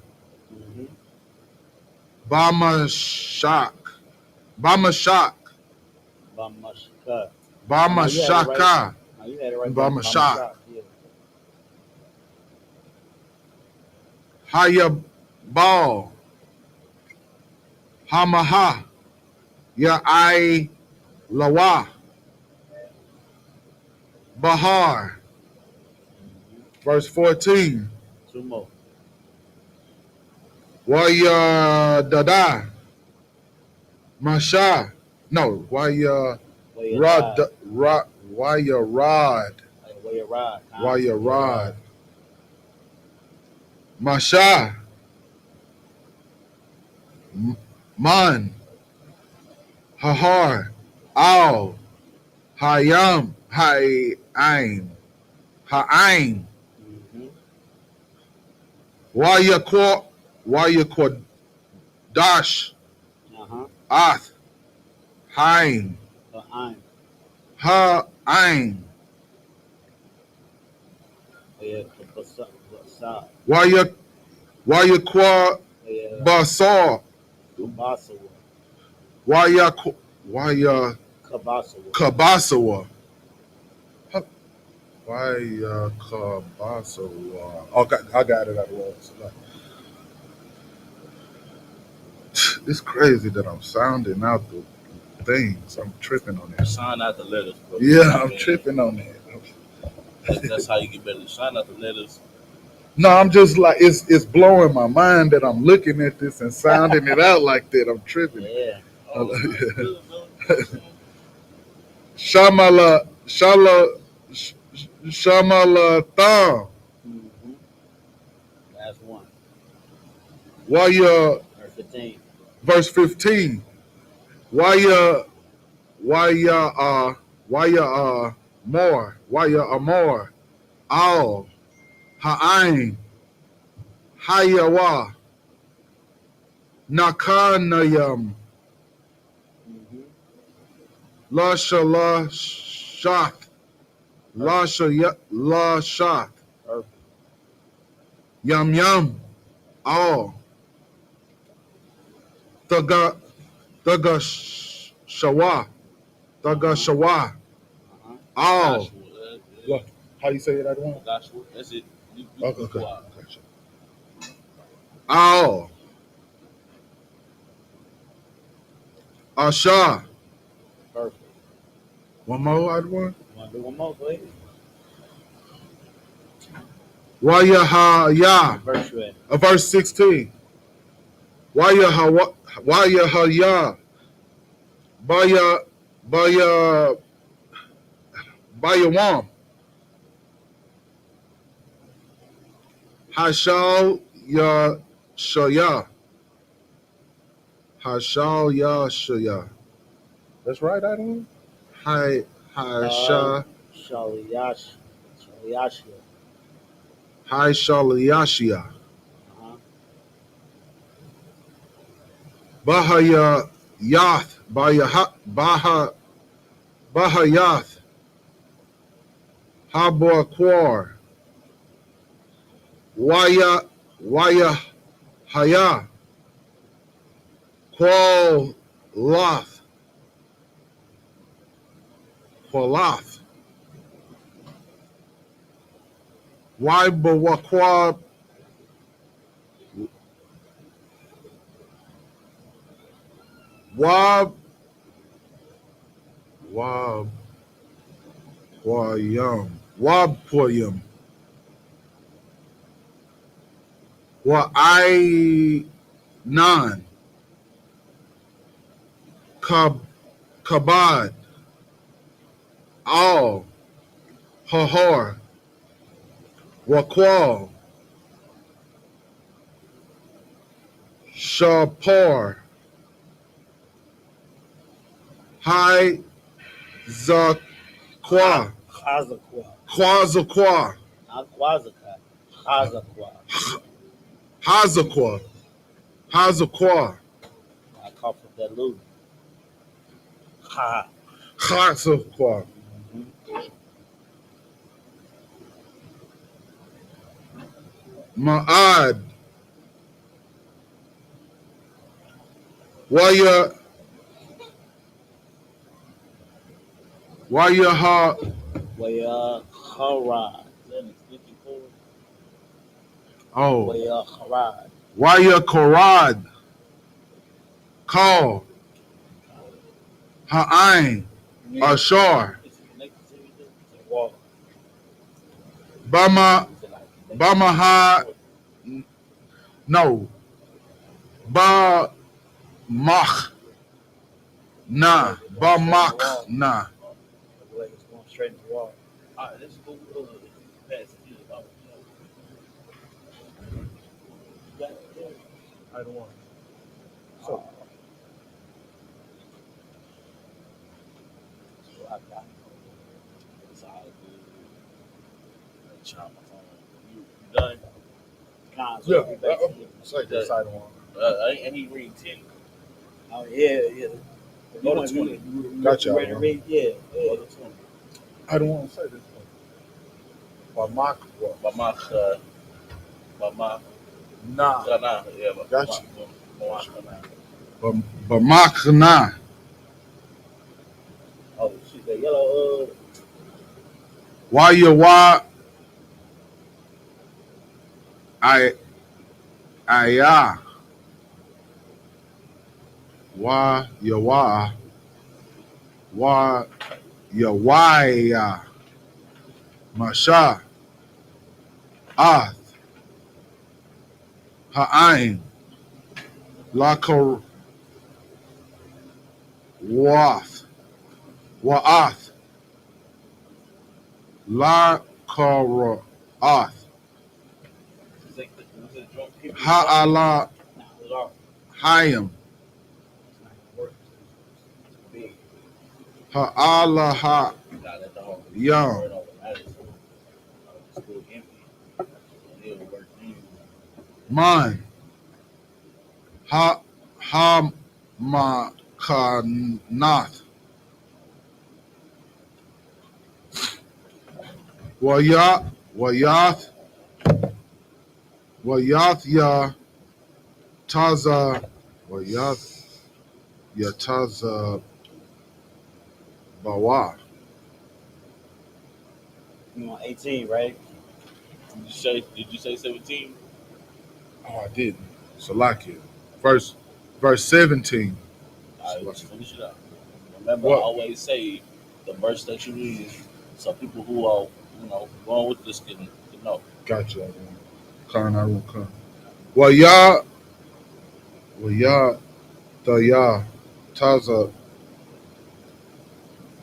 Mm-hmm. Bama Shak, Bama Shak, Bamashka. Bama No, you had it right. Shaka, No, you had it right. Bama Shak, Bamashak. Yeah. Haya Bal, Hamaha, Ya I Lawa, Bahar, Mm-hmm. verse 14. Two more. Waya Dada, Masha, no, Waya Where you Rod, died. Waya Rod, Like where you ride. Waya Rod, Masha, Man, Hahar, Al, Hayam, Hayain, Ha'ain, Mm-hmm. Waya Dash, Uh-huh. Ath, Hain, But I'm. Ha'ain, Where Basa. Waya Kwa Where Basar, Kabasawa. Waya Kabasawa. Kabasawa. Waya Kabasawa. Oh, I got it out of the way. It's crazy that I'm sounding out the things. I'm tripping on that. Sign out the letters, bro. Yeah, I I'm mean, tripping on that. that's how you get better. Sign out the letters. No, I'm just like it's blowing my mind that I'm looking at this and sounding it out like that. I'm tripping. Yeah. Oh, it's good, bro. You know what I'm saying? Shamala, Shamala Thumb. Mm-hmm. That's one. Waya, Or 15. verse 15. Waya, Waya, more. Waya, more. Al, Ha'ain, Hayawa, Nakanayam, Mm-hmm. Lasha, La, Shak, Lasha, La, Shak, Perfect. Yum, Yum, Al, Thaga, Thaga, Shawa, Thaga, Uh-huh. Shawa, Uh-huh. Al. Gospel. What? How you say it, that one? Gospel. That's it. You Okay, can okay. go out. Gotcha. Al, Asha. Perfect. One more, I'd one. You want to do one more, go ahead. Wayahaya. What verse you at? Verse 16. Wayahaya. Baya, Baya, Bayawam. Hashal Ya Shaya. Hashal Ya Shaya. That's right, I don't know. Hi, Uh, Hasha, Shaliyash. Shaliyashia. Hi Shaliyashia. Uh-huh. Bahaya Yath. Bahayath. Habor Quar. Waya Haya. Qual Loth. Palath. Wibawakwa. Wab. Wab. Wayam. Wabpoyam. Wa I non. Kabad. All. Hahor. Wakwal. Shapar. Hai Zakwa. Chazakwa. Kwazakwa. Not Quazaka. Chazakwa. Hazakwa. Hazakwa. I call for that loot. Ha. Hazakwa. Ma'ad. Waya. Wayaha. Waya Harad. Is that an extension cord? Oh. Waya Harad. Waya Korad. Call. Ha'ain. Ashar. Is it connected to anything? Is it a wall? Bama. Is it like Bama ha. No. Ba. Mach. Nah. Ba mach. Nah. like it's going straight in the wall? All right, let's go past this. I don't want. So, I got it's all good. Charm my phone. You done? Cons. Say this I don't want. And he read 10. Oh yeah, yeah. Go to 20. Gotcha. Ready to read? Yeah. Go to 20. I don't want to say this one. Ba mach. Nah. Yeah, Gotcha. Bamach. Ba mach nah. Oh shit, that yellow. Why you why? I why you why? Why you why? Masha. Ath. Ha'ain. Lako. Wath. Wa'ath. La Kara Ath. Ha'ala Hayam. Ha'ala Ha Yam. Man. Ha Makanath. Wayath ya Taza Wayath ya Taza Bawa. You want 18, right? Did you say 17? Oh, I didn't. Salakia. Verse 17. All right, let's finish it up. Remember, What? I always say the verse that you read is so people who are, going with this can know. Gotcha. Khan Arun Khan. Waya Daya Taza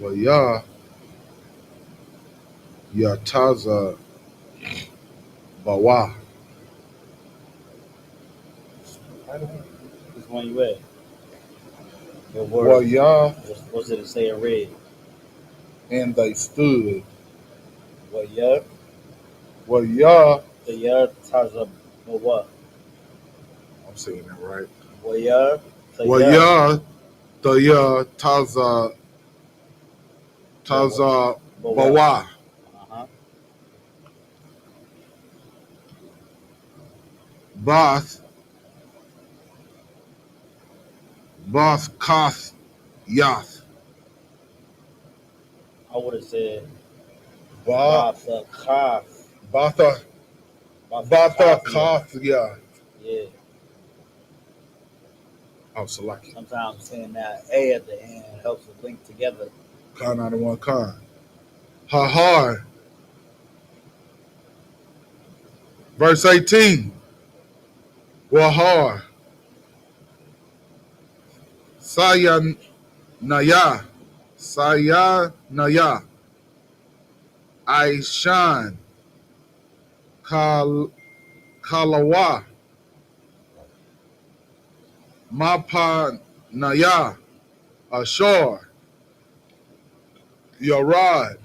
Waya Ya Taza Bawa. Which one you at? What word? Waya, What's it say in red? and they stood. Waya. Waya, The yard taza what? I'm saying that right. Waya. Waya Daya Taza Bawa. Uh-huh. Bath Kath Yath. I would have said Ba Batha Koth. Batha Batha Koth. Yeah. Yeah. Oh, Salaki. Sometimes saying that A at the end helps us link together. Khan 91 Khan. Hahar. Verse 18. Wahar. Sayanaya. Sayanaya. Aishan. Kalawa. Mapanaya. Ashor. Yarad.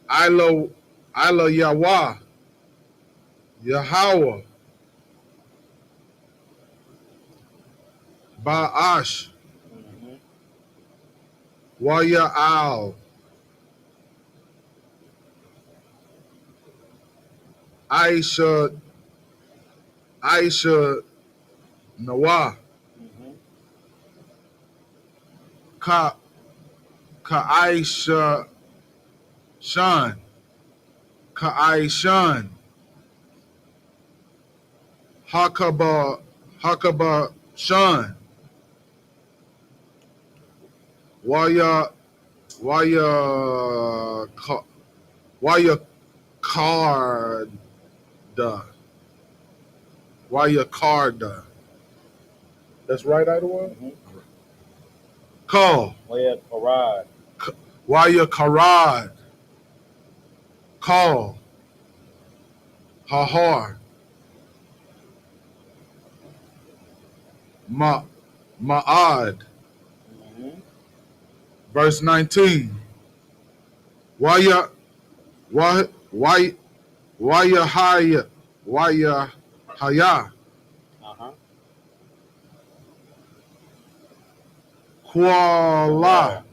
Ilo Yawa. Yahweh. Ba'ash. Mm-hmm. Waya'al. Aisha. Aisha Nawa. Mm-hmm. Ka Aisha Shan. Ka Aishan. Hakaba Shan. Waya Waya Waya Karda. Waya Karda. That's right, Idlewild? Mm-hmm. Call. Waya Parad. Waya Karad. Call. Hahar. Ma'ad. Mm-hmm. Verse 19. Waya Waya Haya. Waya Haya. Uh-huh. Kuala.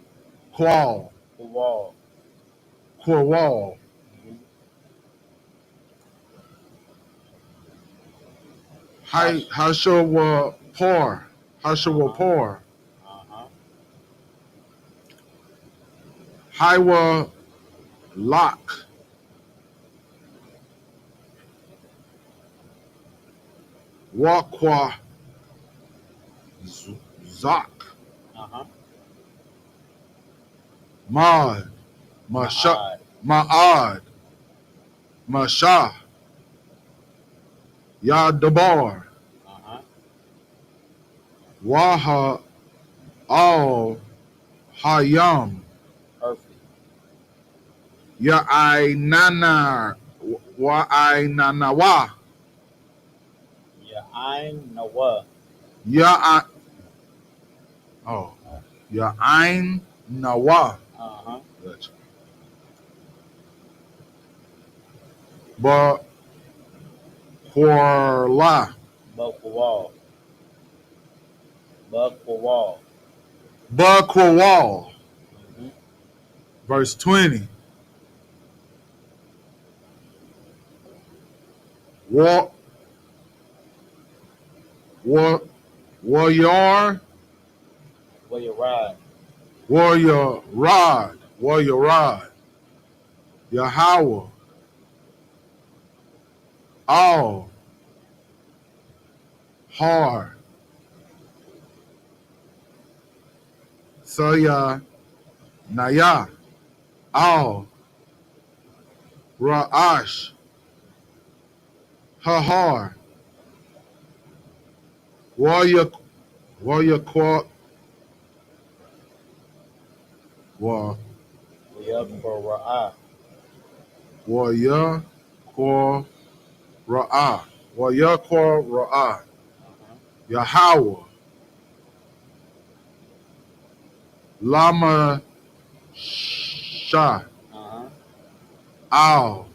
Qual. The wall. Qual. Mm-hmm. Hashawa Por. Hashawa Por. Uh-huh. Hiwa Lock. Wakwa Zok. Uh-huh. Mad. Masha. Ma'ad. Ma'ad. Masha. Yadabar. Uh-huh. Waha Al Hayam. Perfect. Ya'ainana. Wa'ainanawa. Yeah, I'm Noah. Ya'a. Oh. Ya'ain Nawa. Uh-huh. Gotcha. Ba Horla. Bukwawal. Bukwawal. Bakwawal. Mm-hmm. Verse 20. War Warrior. Where you ride. Warrior Rod. Warrior Rod. Yahweh. All. Har. Saya. Naya. All. Ra'ash. Hahar. Warrior Quar. War. We up for Ra'ah. Warrior Quar Ra'ah. Warrior Quar Ra'ah. Uh-huh. Yahweh. Lama Shah. Uh-huh. Al.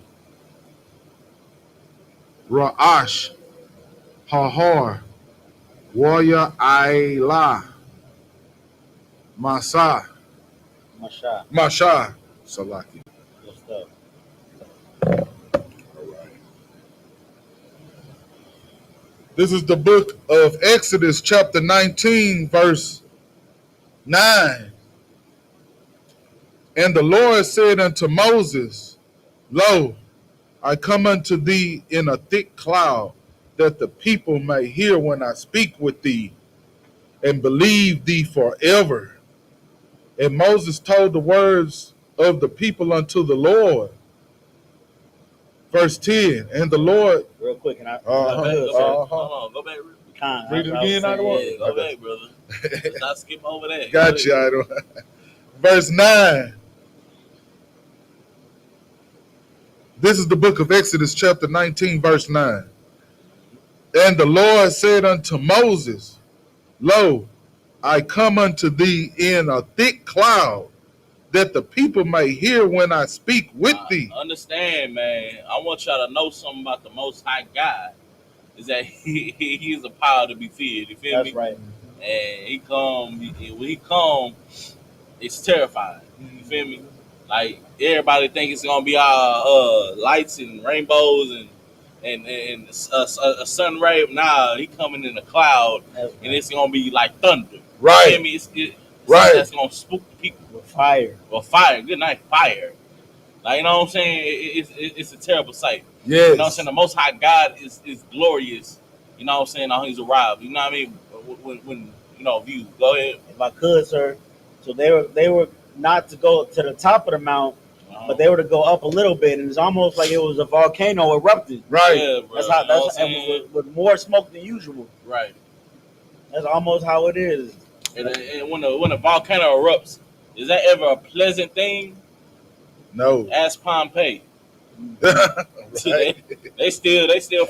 Ra'ash. Hahor. Warrior Ayla. Masa. Masha. Masha. Salaki. Good stuff. All right. This is the book of Exodus, chapter 19, verse 9. And the Lord said unto Moses, Lo, I come unto thee in a thick cloud, that the people may hear when I speak with thee, and believe thee forever. And Moses told the words of the people unto the Lord. Verse 10, and the Lord... Real quick, and I Go back, could, go sir. back. Hold on, go back. Read it I was again, I saying, don't want- Yeah, go back, brother. Let's not skip over that. Got you, I don't... Verse 9. This is the book of Exodus, chapter 19, verse 9. And the Lord said unto Moses, Lo, I come unto thee in a thick cloud, that the people may hear when I speak with thee. Understand, man. I want y'all to know something about the Most High God. Is that he is a power to be feared. You feel me? that's right. And when he come, it's terrifying. You feel me? Like everybody think it's gonna be all lights and rainbows and a sun ray. Nah, he coming in a cloud, That's right. and it's gonna be like thunder. Right. You feel me? It's Right. that's gonna spook the people. With fire. Well, fire. Good night, fire. Like, you know what I'm saying? It's a terrible sight. Yes. You know what I'm saying? The Most High God is glorious. You know what I'm saying? How he's arrived. You know what I mean? When you know, view. Go ahead. If I could, sir. So they were not to go to the top of the mount, but they were to go up a little bit, and it's almost like it was a volcano erupted. Right. Yeah, bro. That's how. You know what That's I'm and saying? with more smoke than usual. Right. That's almost how it is. And when a volcano erupts, is that ever a pleasant thing? No. Ask Pompeii. Right. They still like Yeah, still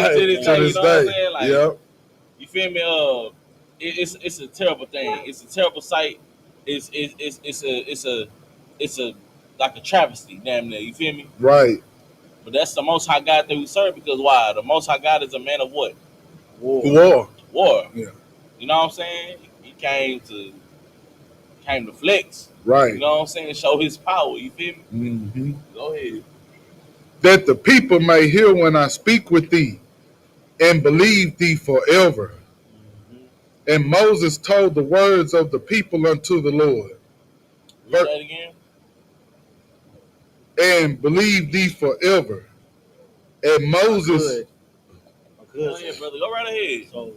right. to this day, To you this know what I'm day. saying? Like, Yep. you feel me? It's a terrible thing. It's a terrible sight. It's a like a travesty, damn near. You feel me? Right. But that's the Most High God that we serve, because why? The Most High God is a man of what? War. War. Yeah. You know what I'm saying? He came to flex. Right. You know what I'm saying? Show his power. You feel me? Mm-hmm. Go ahead. That the people may hear when I speak with thee, and believe thee forever. Mm-hmm. And Moses told the words of the people unto the Lord. Read that again. And believe thee forever. And Moses... Go ahead, brother. Go right ahead. So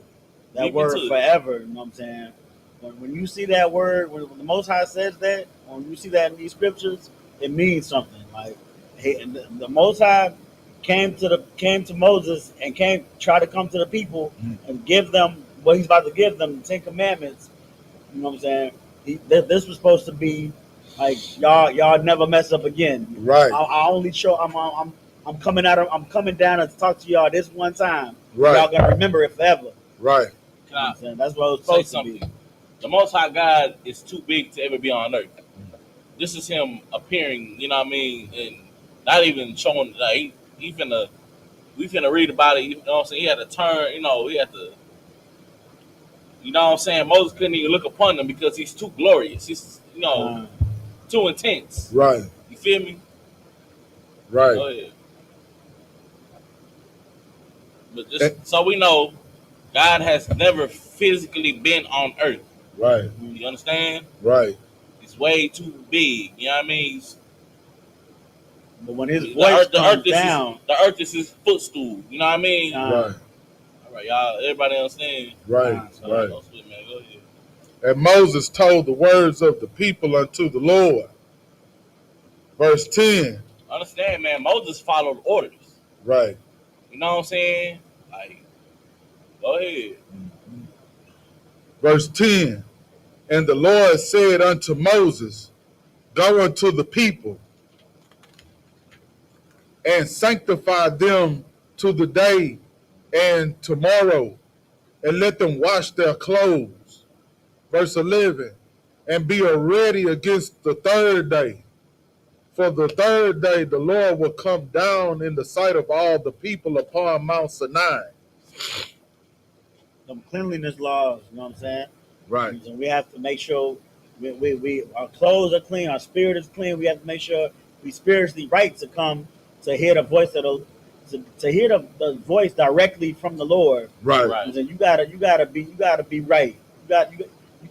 that Deep word into it. forever, you know what I'm saying? When you see that word, when the Most High says that, when you see that in these scriptures, it means something. Like the Most High came to Moses and try to come to the people and give them what he's about to give them, the 10 Commandments. You know what I'm saying? This was supposed to be like y'all never mess up again. Right. I only show I'm coming down and talk to y'all this one time. Right. Y'all gonna remember it forever. Right. You know what I'm saying? That's what it was Say supposed to something. be. The Most High God is too big to ever be on earth. This is him appearing, you know what I mean, and not even showing. Like we finna read about it. You know what I'm saying? He had to turn. You know, he had to. You know what I'm saying? Moses couldn't even look upon him because he's too glorious. He's too intense. Right. You feel me? Right. Go ahead. But just so we know, God has never physically been on earth. Right. You understand? Right. It's way too big. You know what I mean? But when his voice comes down, the earth is his footstool. You know what I mean? Right. All right, y'all. Everybody understand? Right. So, Right. Go ahead, man. Go ahead. And Moses told the words of the people unto the Lord. Verse 10. Understand, man. Moses followed orders. Right. You know what I'm saying? Like, go ahead. Verse 10. And the Lord said unto Moses, Go unto the people and sanctify them to the day and tomorrow, and let them wash their clothes. Verse 11. And be ready against the third day. For the third day the Lord will come down in the sight of all the people upon Mount Sinai. some cleanliness laws, you know what I'm saying? Right. So we have to make sure we our clothes are clean, our spirit is clean. We have to make sure we spiritually right to come to hear the voice of to hear the voice directly from the Lord. Right. Right. So you gotta be right.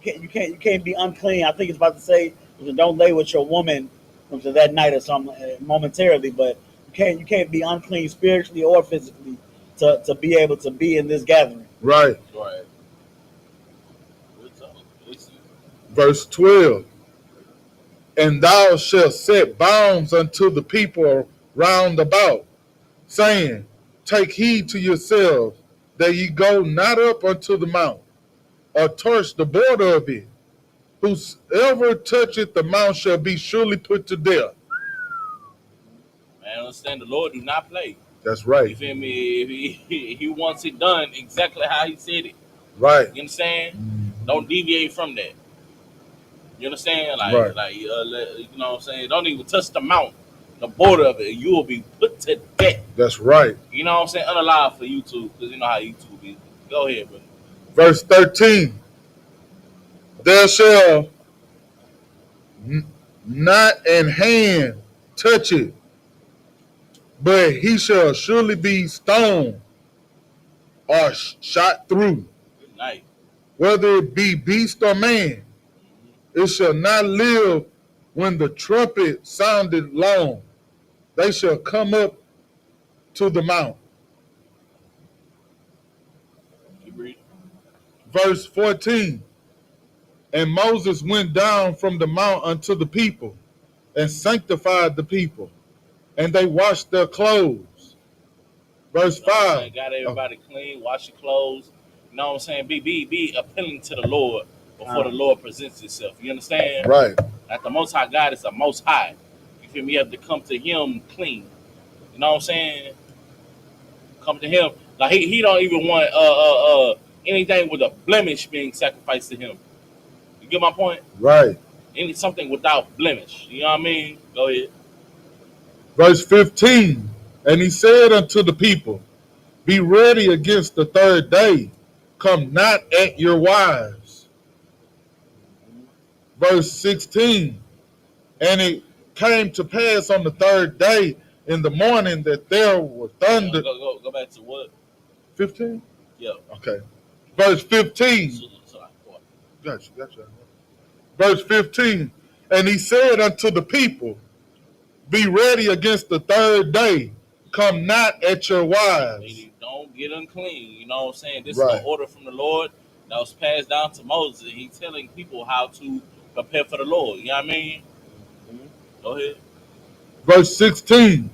you can't be unclean. I think it's about to say don't lay with your woman until that night or something momentarily, but you can't be unclean spiritually or physically to be able to be in this gathering. Right. Right. Verse 12. And thou shalt set bounds unto the people round about, saying, take heed to yourselves that ye go not up unto the mount, or touch the border of it. Whosoever toucheth the mount shall be surely put to death. Man, understand the Lord do not play. That's right. You feel me? If he wants it done exactly how he said it. Right. You understand? Don't deviate from that. You understand? Like you know what I'm saying? Don't even touch the mount, the border of it. You will be put to death. That's right. You know what I'm saying? Unalive for YouTube, because you know how YouTube is. Go ahead, brother. Verse 13. There shall not an hand touch it, but he shall surely be stoned or shot through. Good night. Whether it be beast or man, it shall not live when the trumpet sounded long. They shall come up to the mount. Keep reading. Verse 14. And Moses went down from the mount unto the people, and sanctified the people, and they washed their clothes. Verse 5. Got everybody clean, wash your clothes. You know what I'm saying? Be appealing to the Lord before the Lord presents himself. You understand? Right. That the Most High God is the Most High. You feel me? You have to come to him clean. You know what I'm saying? Come to him. Like he don't even want anything with a blemish being sacrificed to him. You get my point? Right. Something without blemish. You know what I mean? Go ahead. Verse 15. And he said unto the people, be ready against the third day. Come not at your wives. Verse 16. And it came to pass on the third day in the morning that there were thunder. Go back to what? 15? Yeah. Okay. Verse 15. Gotcha. Verse 15. And he said unto the people, be ready against the third day. Come not at your wives. Don't get unclean. You know what I'm saying? This Right. is an order from the Lord that was passed down to Moses. He's telling people how to prepare for the Lord. You know what I mean? Go ahead. Verse 16.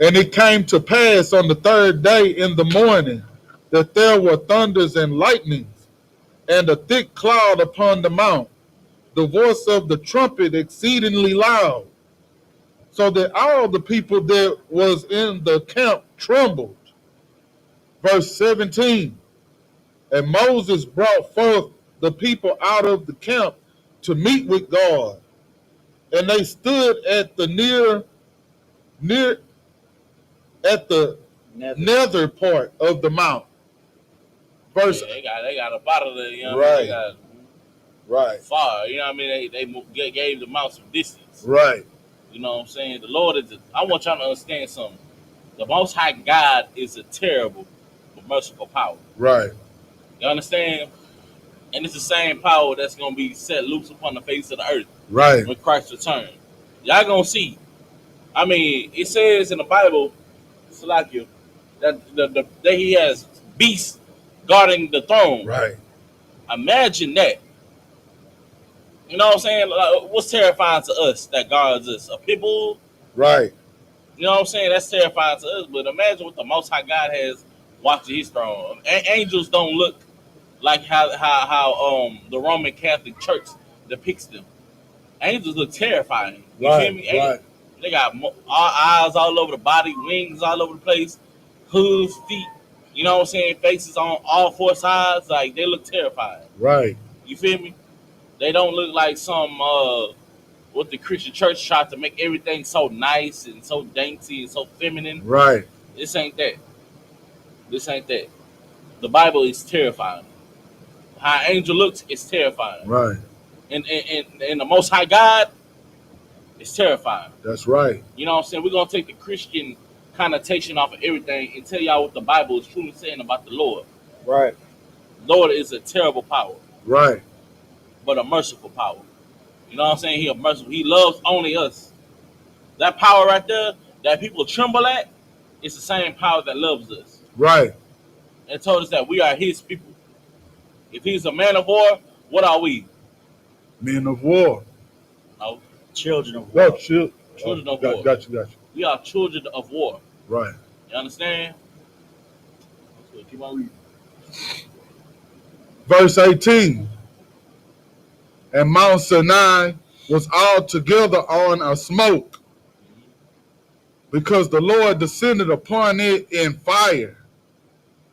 And it came to pass on the third day in the morning that there were thunders and lightnings, and a thick cloud upon the mount, the voice of the trumpet exceedingly loud, so that all the people that was in the camp trembled. Verse 17. And Moses brought forth the people out of the camp to meet with God, and they stood at the nether part of the mount. Verse. Yeah, they got a bottle there. You know what Right. I mean? They got Right. far. You know what I mean? They gave the mount some distance. Right. You know what I'm saying? The Lord is. I want y'all to understand something. The Most High God is a terrible but merciful power. Right. You understand? And it's the same power that's going to be set loose upon the face of the earth Right. when Christ returns. Y'all going to see. I mean, it says in the Bible, Salakia, that he has beasts guarding the throne. Right. Imagine that. You know what I'm saying? Like, what's terrifying to us that guards us? A pit bull? Right. You know what I'm saying? That's terrifying to us. But imagine what the Most High God has watching his throne. Angels don't look like how the Roman Catholic Church depicts them. Angels look terrifying. You feel me? Right. They got eyes all over the body, wings all over the place, hooves, feet. You know what I'm saying? Faces on all four sides. Like, they look terrifying. Right. You feel me? They don't look like some what the Christian church tried to make everything so nice and so dainty and so feminine. Right. This ain't that. This ain't that. The Bible is terrifying. How an angel looks is terrifying. Right. And the Most High God is terrifying. That's right. You know what I'm saying? We're going to take the Christian connotation off of everything and tell y'all what the Bible is truly saying about the Lord. Right. Lord is a terrible power. Right. but a merciful power. You know what I'm saying? He a merciful. He loves only us. That power right there that people tremble at, it's the same power that loves us. Right. And told us that we are his people. If he's a man of war, what are we? Men of war. No, Children of No, war. children of got, war. got you. We are children of war. Right. You understand? So keep on reading. Verse 18. And Mount Sinai was altogether on a smoke, because the Lord descended upon it in fire,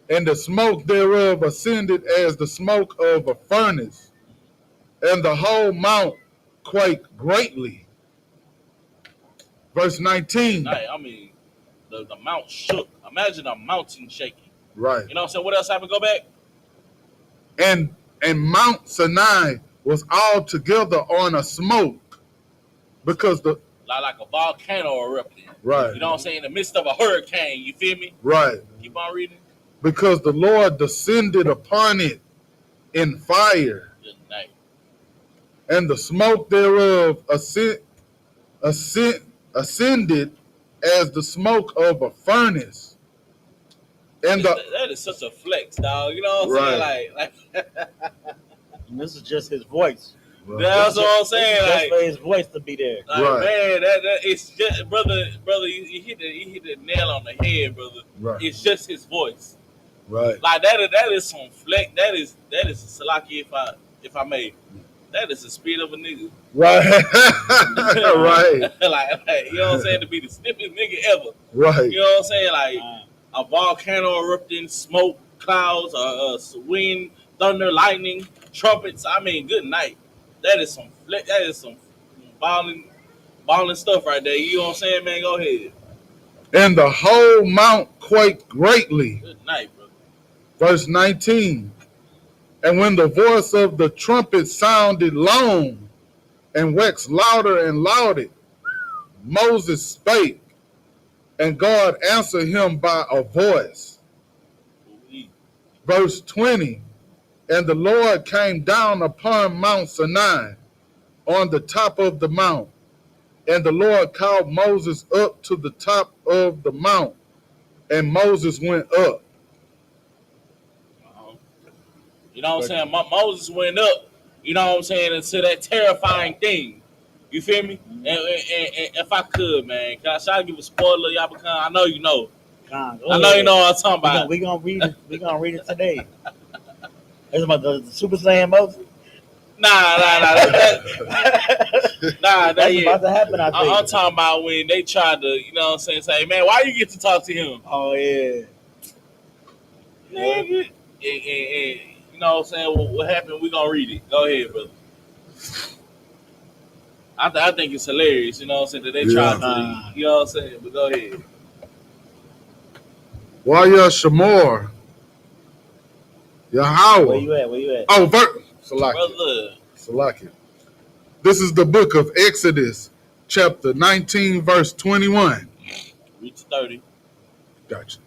and the smoke thereof ascended as the smoke of a furnace, and the whole mount quaked greatly. Verse 19. I mean, the mount shook. Imagine a mountain shaking. Right. You know what I'm saying? What else happened? Go back. And Mount Sinai was altogether on a smoke, because the Like a volcano erupting. right. You know what I'm saying? In the midst of a hurricane. You feel me? Right. Keep on reading. Because the Lord descended upon it in fire, Good night. and the smoke thereof ascended as the smoke of a furnace. And That is such a flex, dog. You know what I'm saying? Like And this is just his voice. that's what I'm saying. Just Like, for his voice to be there. like man, that it's just brother, you hit the nail on the head, brother. Right. It's just his voice. Right. Like that is some flex. That is Salaki, if I may. That is the speed of a nigga. Right. Right. like, you know what I'm saying? To be the snippest nigga ever. Right. You know what I'm saying? Like a volcano erupting, smoke, clouds, wind, thunder, lightning, trumpets. I mean, good night. That is some balling stuff right there. You know what I'm saying, man? Go ahead. And the whole mount quaked greatly. Good night, bro. Verse 19. And when the voice of the trumpet sounded long, and waxed louder and louder, Moses spake, and God answered him by a voice. Verse 20. And the Lord came down upon Mount Sinai, on the top of the mount. And the Lord called Moses up to the top of the mount, and Moses went up. You know what I'm saying? Moses went up, you know what I'm saying, into that terrifying thing. You feel me? And if I could, man, should I give a spoiler, y'all? I know you know. I know you know what I'm talking about. We're gonna read it. We're gonna read it today. It's about the Super Saiyan Moses. Nah. That's about to happen. I think. I'm talking about when they tried to, you know what I'm saying, say, man, why you get to talk to him? Oh yeah. Nigga. And you know what I'm saying? What happened? We're gonna read it. Go ahead, brother. I think it's hilarious, you know what I'm saying, that they tried to, you know what I'm saying, but go ahead. YAHANNA, Yahweh. Where you at? Oh, Brother. Salaki. This is the book of Exodus, chapter 19, verse 21. Reach 30. Gotcha.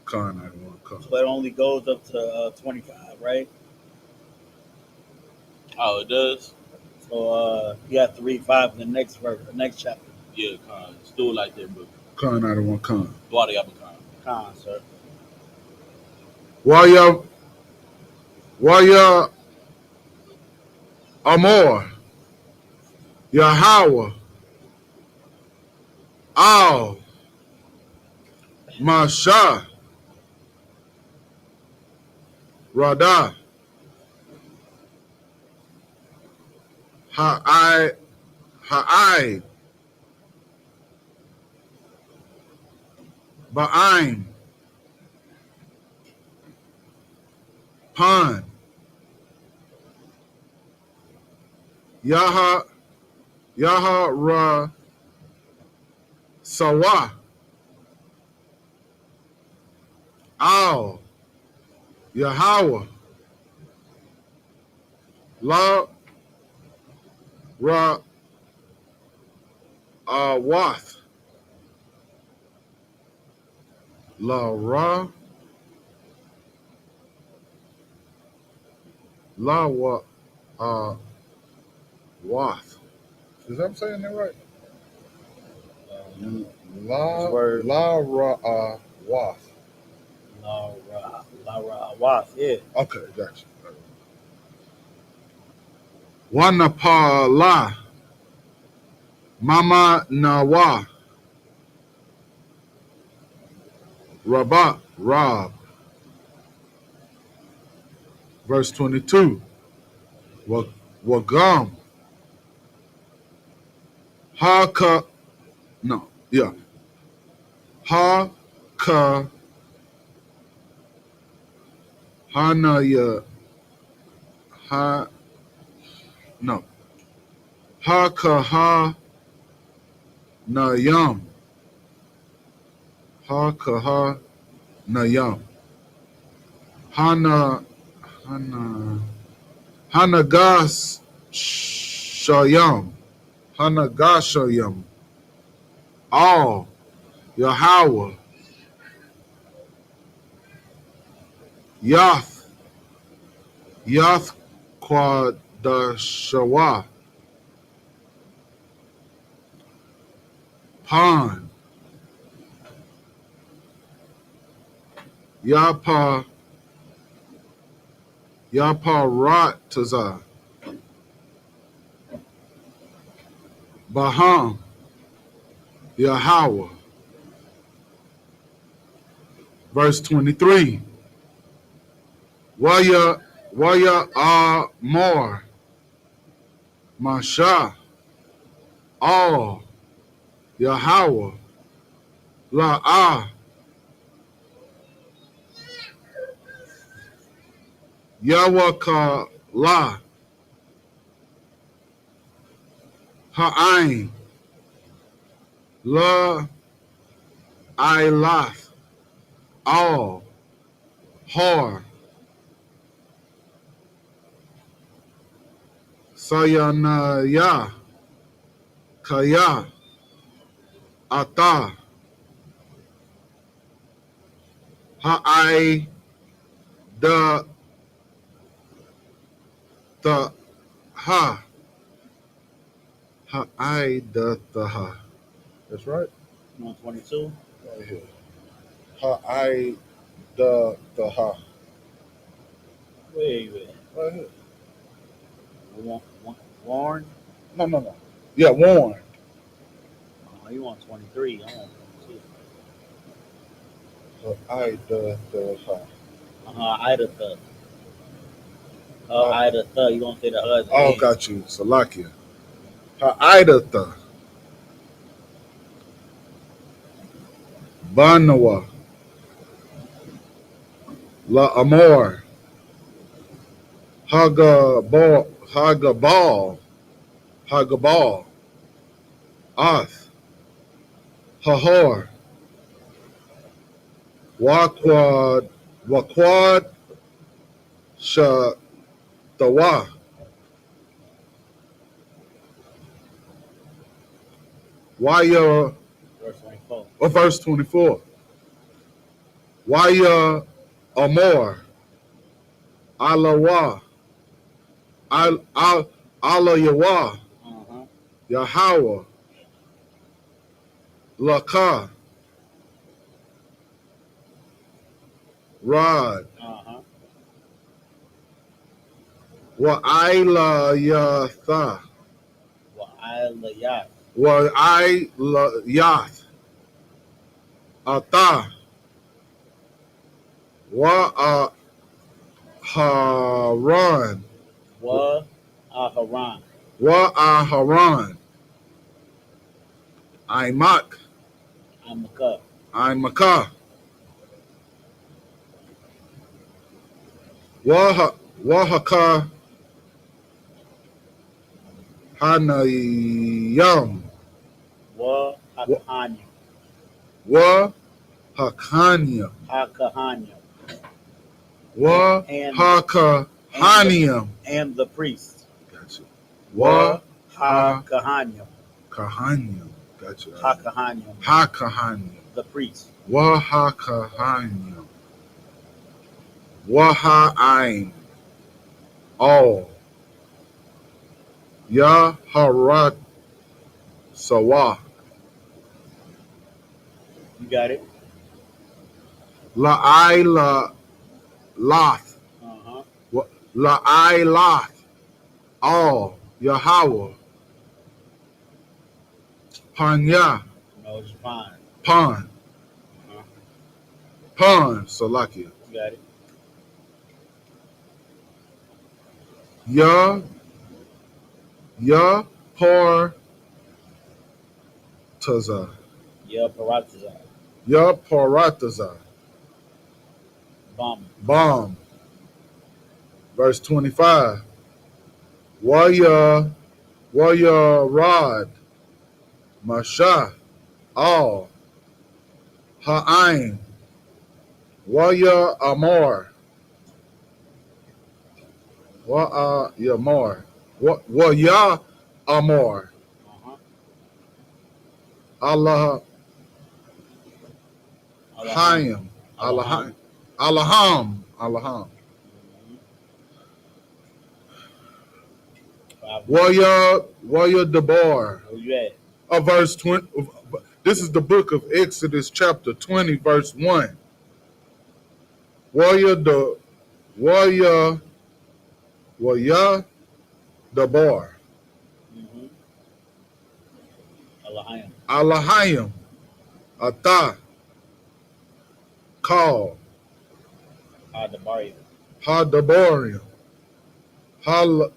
Con, I don't want to come. So it only goes up to 25, right? Oh, it does? So you have to read 5 in the next verse, the next chapter. Yeah, Con. Just do it like that, bro. Con, I don't want to come. Why they have a Con? Con, sir. Amor, Yahweh, Al, Masha, Radah, Ha'ai, Ba'aim, Pan, Ra, Sawa, Al, Yahweh, La, Ra, Wath, La, Ra, La, Wa, Wath. Is that I'm saying that right? This word Wath. La Wath, yeah. Okay, gotcha. Wanapala. Mama Nawa. Rabat. Rob. Verse 22. Wagam. Haka. No. Yeah. Haka. Hanaya. Ha. No. Haka ha. Nayam. Haka ha. Nayam. Hana. Hana. Hanagas. Shayam. Hanagashayam. All. Yahweh. Yath. Yath Quadashawa. Pan. Yapa. Yaparatazah. Baham. Yahweh. Verse 23. Waya Amor. Masha. All. Yahweh. La'ah. Yawaka La. Ha'ain. La Ilath. All. Har. Sayanaya. Kaya. Ata. Ha'ai. The ha. Ha'ai the ha. That's right. 122. Right here. Ha'ai the ha. Wait. Right here. Warren? No. Yeah, Warren. Oh, you want 23. I want 22. Ha'ai the ha. Ida the. Ida the. You gonna say the other? Oh, got you. Salakia. Ha'ai the. Banawa. La Amor. Hagabal. Ath. Hahor. Waquad. Shatawa. Waya. Verse 24. Waya Amor. Alawa. Alayawa. Yahweh. Laka. Rod. Wa'ila Yatha. Wa'ila Yath. Ata. Wa'aharan. Wa'aharan. Imak. Imaka. Wahaka. Hanayam. Wahakanyam. Wahakahaniam. And the priest. Gotcha. Wahakahaniam. Kahaniam. Gotcha. Hakahaniam. The priest. Wahakahaniam. Waha'ain. All. Yaharat Sawa. You got it. La'ila Lath. Uh-huh. La'ila All Yahweh. Panya. No, it's fine. Pan. Uh-huh. Pan. Salakia. You got it. Ya Partaza. Yeah, Paratazar. Ya Parataza. Bomb. Bomb. Verse 25. Waya Rod. Masha. All. Ha'ain. Waya Amor. Yamor. Waya Amor. Uh-huh. Allah Allaham. Hayim. Allaham. Allaham. Mm-hmm. Waya Debar. Where you at? Verse 20. This is the book of Exodus, chapter 20, verse 1. Waya Debar. Mm-hmm. Allahayim. Allahayim. Ata. Call. Adabarim. Hadabarium. Ha'al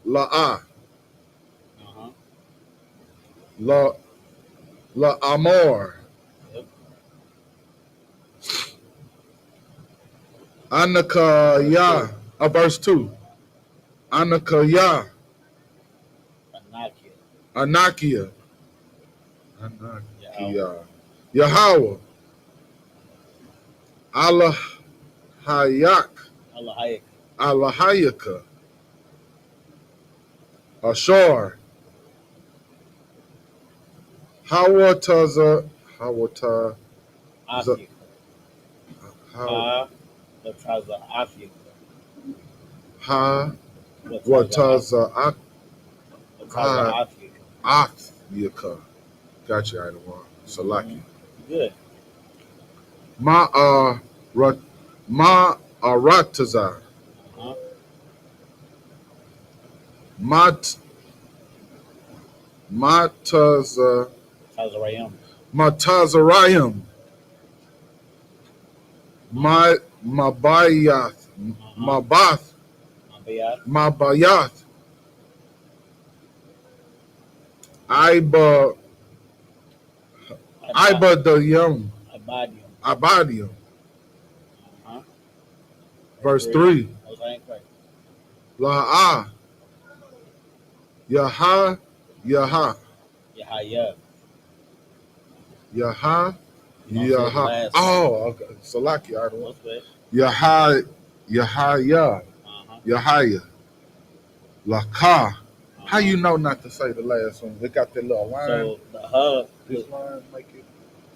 La'ah. Uh-huh. La Amor. Yep. Anakaya. Verse 2. Anakaya. Anakia. Anakia. Anakia. Yahweh. Allah Hayak. Allahayik. Allah Hayaka. Ashar. Hawataza. Afik. How Wataza Afik. Ha Wataza Wataza Afik. Akyaka. Got you, Idawan. Salaki. Good. Rataza. Uh-huh. Tazarayim. Matazarayim. Mabayath. Mabath. Abayat. Mabayath. Iba Dayam. Abadium. Abadium. Uh-huh. Verse 3. Those ain't correct. La'ah. Yaha. Yahaya. Yaha. You don't say the Yaha. last Oh, okay. Salaki, I don't know. What's that? Yahaya. Uh-huh. Yahaya. Laka. Uh-huh. How you know not to say the last one? They got that little line. So the hub, This line make it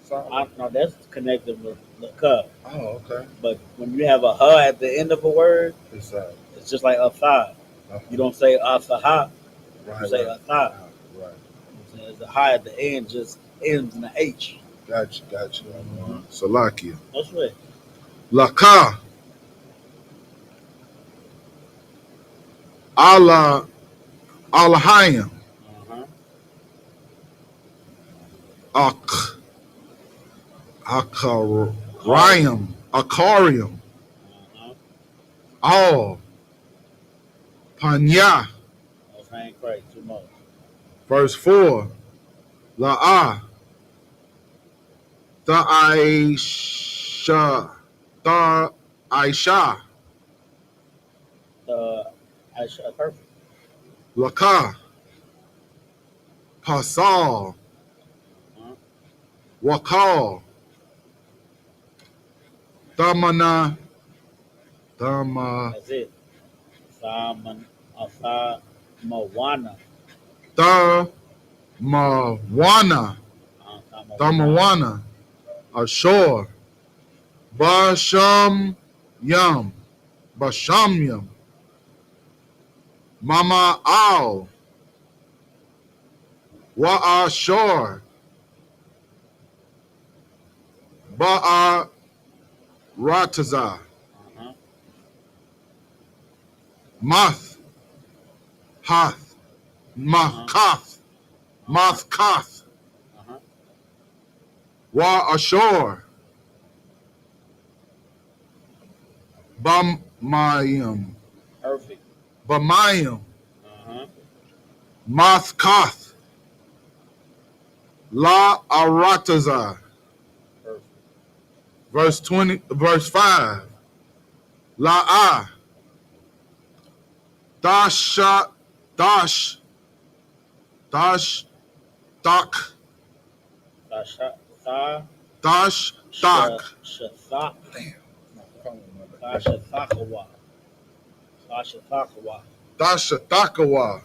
sound. no, that's connected with the cup. Oh, okay. But when you have a huh at the end of a word, It's it's just like a thigh. You don't say a saha, right, you say a thigh. Right. The high at the end just ends in an H. Gotcha. Mm-hmm. Salakia. That's right. Laka. Allah. Allahayim. Uh-huh. Akarium. Akarium. Uh-huh. All. Panya. Those ain't correct. Too much. Verse 4. La'ah. Ta'aisha. Ta'aisha. Perfect. Laka. Pasal. Uh-huh. Wakal. Damana. Dama. That's it. Mawana. Damawana. Damawana. Ashore. Basham Yam. Basham Yam. Mama Al, Wa'a Shor, Ba'a Rataza, Uh-huh. Math, Hath, Uh-huh. Mathkath, Mathkath, Uh-huh. Wa'a Shor, Bamayim, Perfect. Bamayim, Uh-huh. Mathkath, La Arataza. Perfect. Verse 5. La'ah. Dasha. Dash. Dash. Tak. Sasha. Sa. Dash. Tak. Shathak. Damn. Sasha Thakawa. Sasha Thakawa. Dasha Takawa.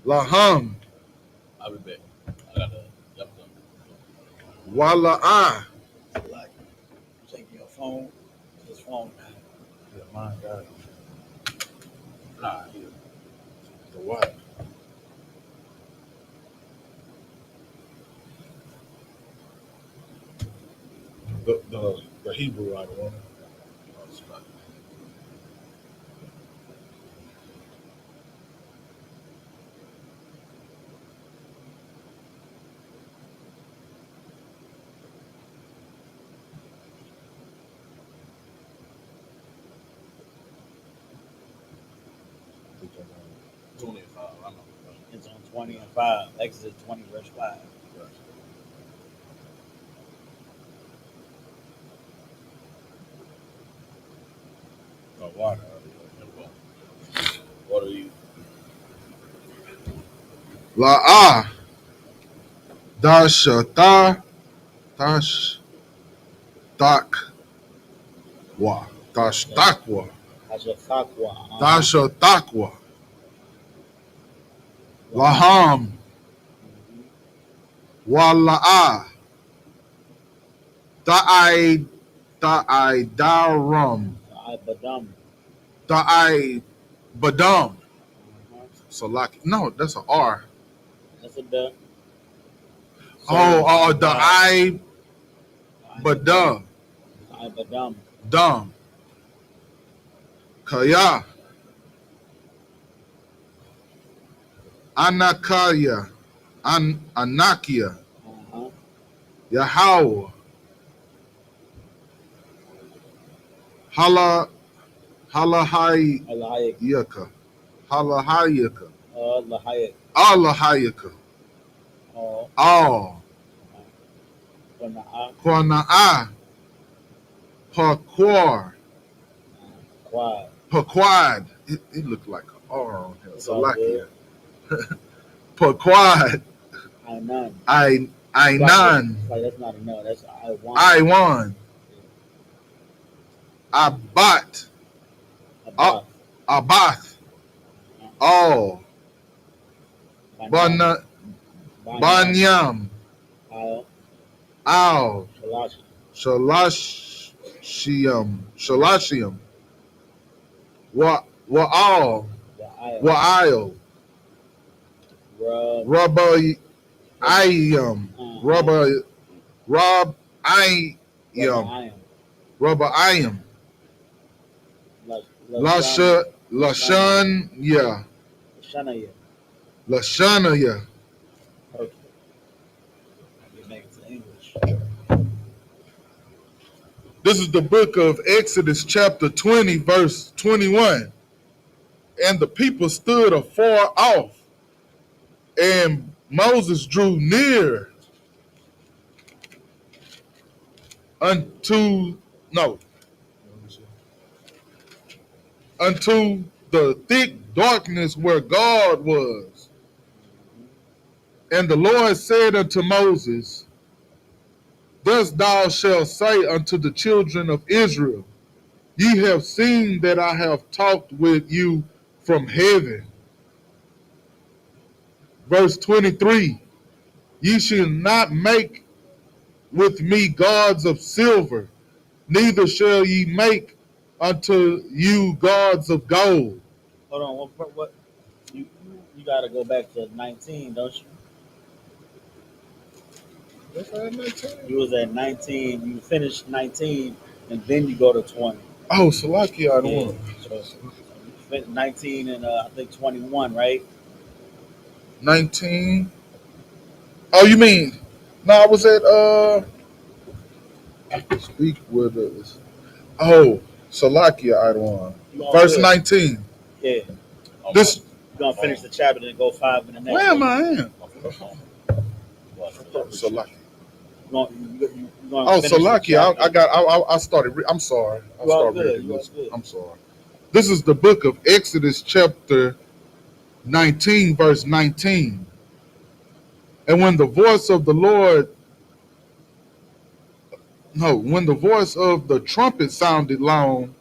Laham. I'll be back. I gotta. Wala'ah. Like, take your phone. His phone. Yeah, mine got it. Nah, yeah. The what? The Hebrew writer one. I 25. I know. It's on 20 and 5. Exodus 20, verse 5. Water. What are you? La'ah. Dasha ta. Dash. Tak. Wa. Dash takwa. Sasha Thakwa. Dasha takwa. Laham. Wala'ah. Ta'ai. Ta'ai darum. Badam. Ta'ai badam. Uh-huh. So like no, that's an R. That's a duh. Oh, Da'ai badam. Badam. Dum. Kaya. Anakaya. Anakia. Uh-huh. Yahweh. Halahayaka. Halahayaka. Lahayat. Allahayaka. All. Quana'a. Kwana'a. Paquar. Quad. Paquad. It looked like an R on here. It's So all like good. Paquad. Ainan. Ainan. Like that's not a no. That's I want. Iwan. Abat. Abath. Abath. All. Banyam. Al. Shalashiam. Wa'al. Wa'il. Rabba Ayam. Rob Ayam. Rabba Ayam. Lashanya. Lashanaya. Perfect. You make it to English. This is the book of Exodus chapter 20, verse 21. And the people stood afar off, and Moses drew near unto the thick darkness where God was. And the Lord said unto Moses, thus thou shalt say unto the children of Israel, ye have seen that I have talked with you from heaven. Verse 23, ye shall not make with me gods of silver, neither shall ye make unto you gods of gold. Hold on. What you got to go back to 19, don't you? That's at 19. You was at 19. You finished 19, and then you go to 20. Oh, Salakia, I don't Yeah. want. So you finished 19 and I think 21, right? 19. Oh, you mean? No, I was at speak with us. Oh, Salakia, I don't want. You all Verse good? 19. Yeah. Okay. This You're gonna finish the chapter and go 5 in the next where am one. I in? Well, Salakia. You're gonna Oh, finish the Salakia, chapter. I started. I'm sorry. I You all started good. reading You all this. good. I'm sorry. This is the book of Exodus, chapter 19, verse 19. And when the voice of the Lord, no, when the voice of the trumpet sounded long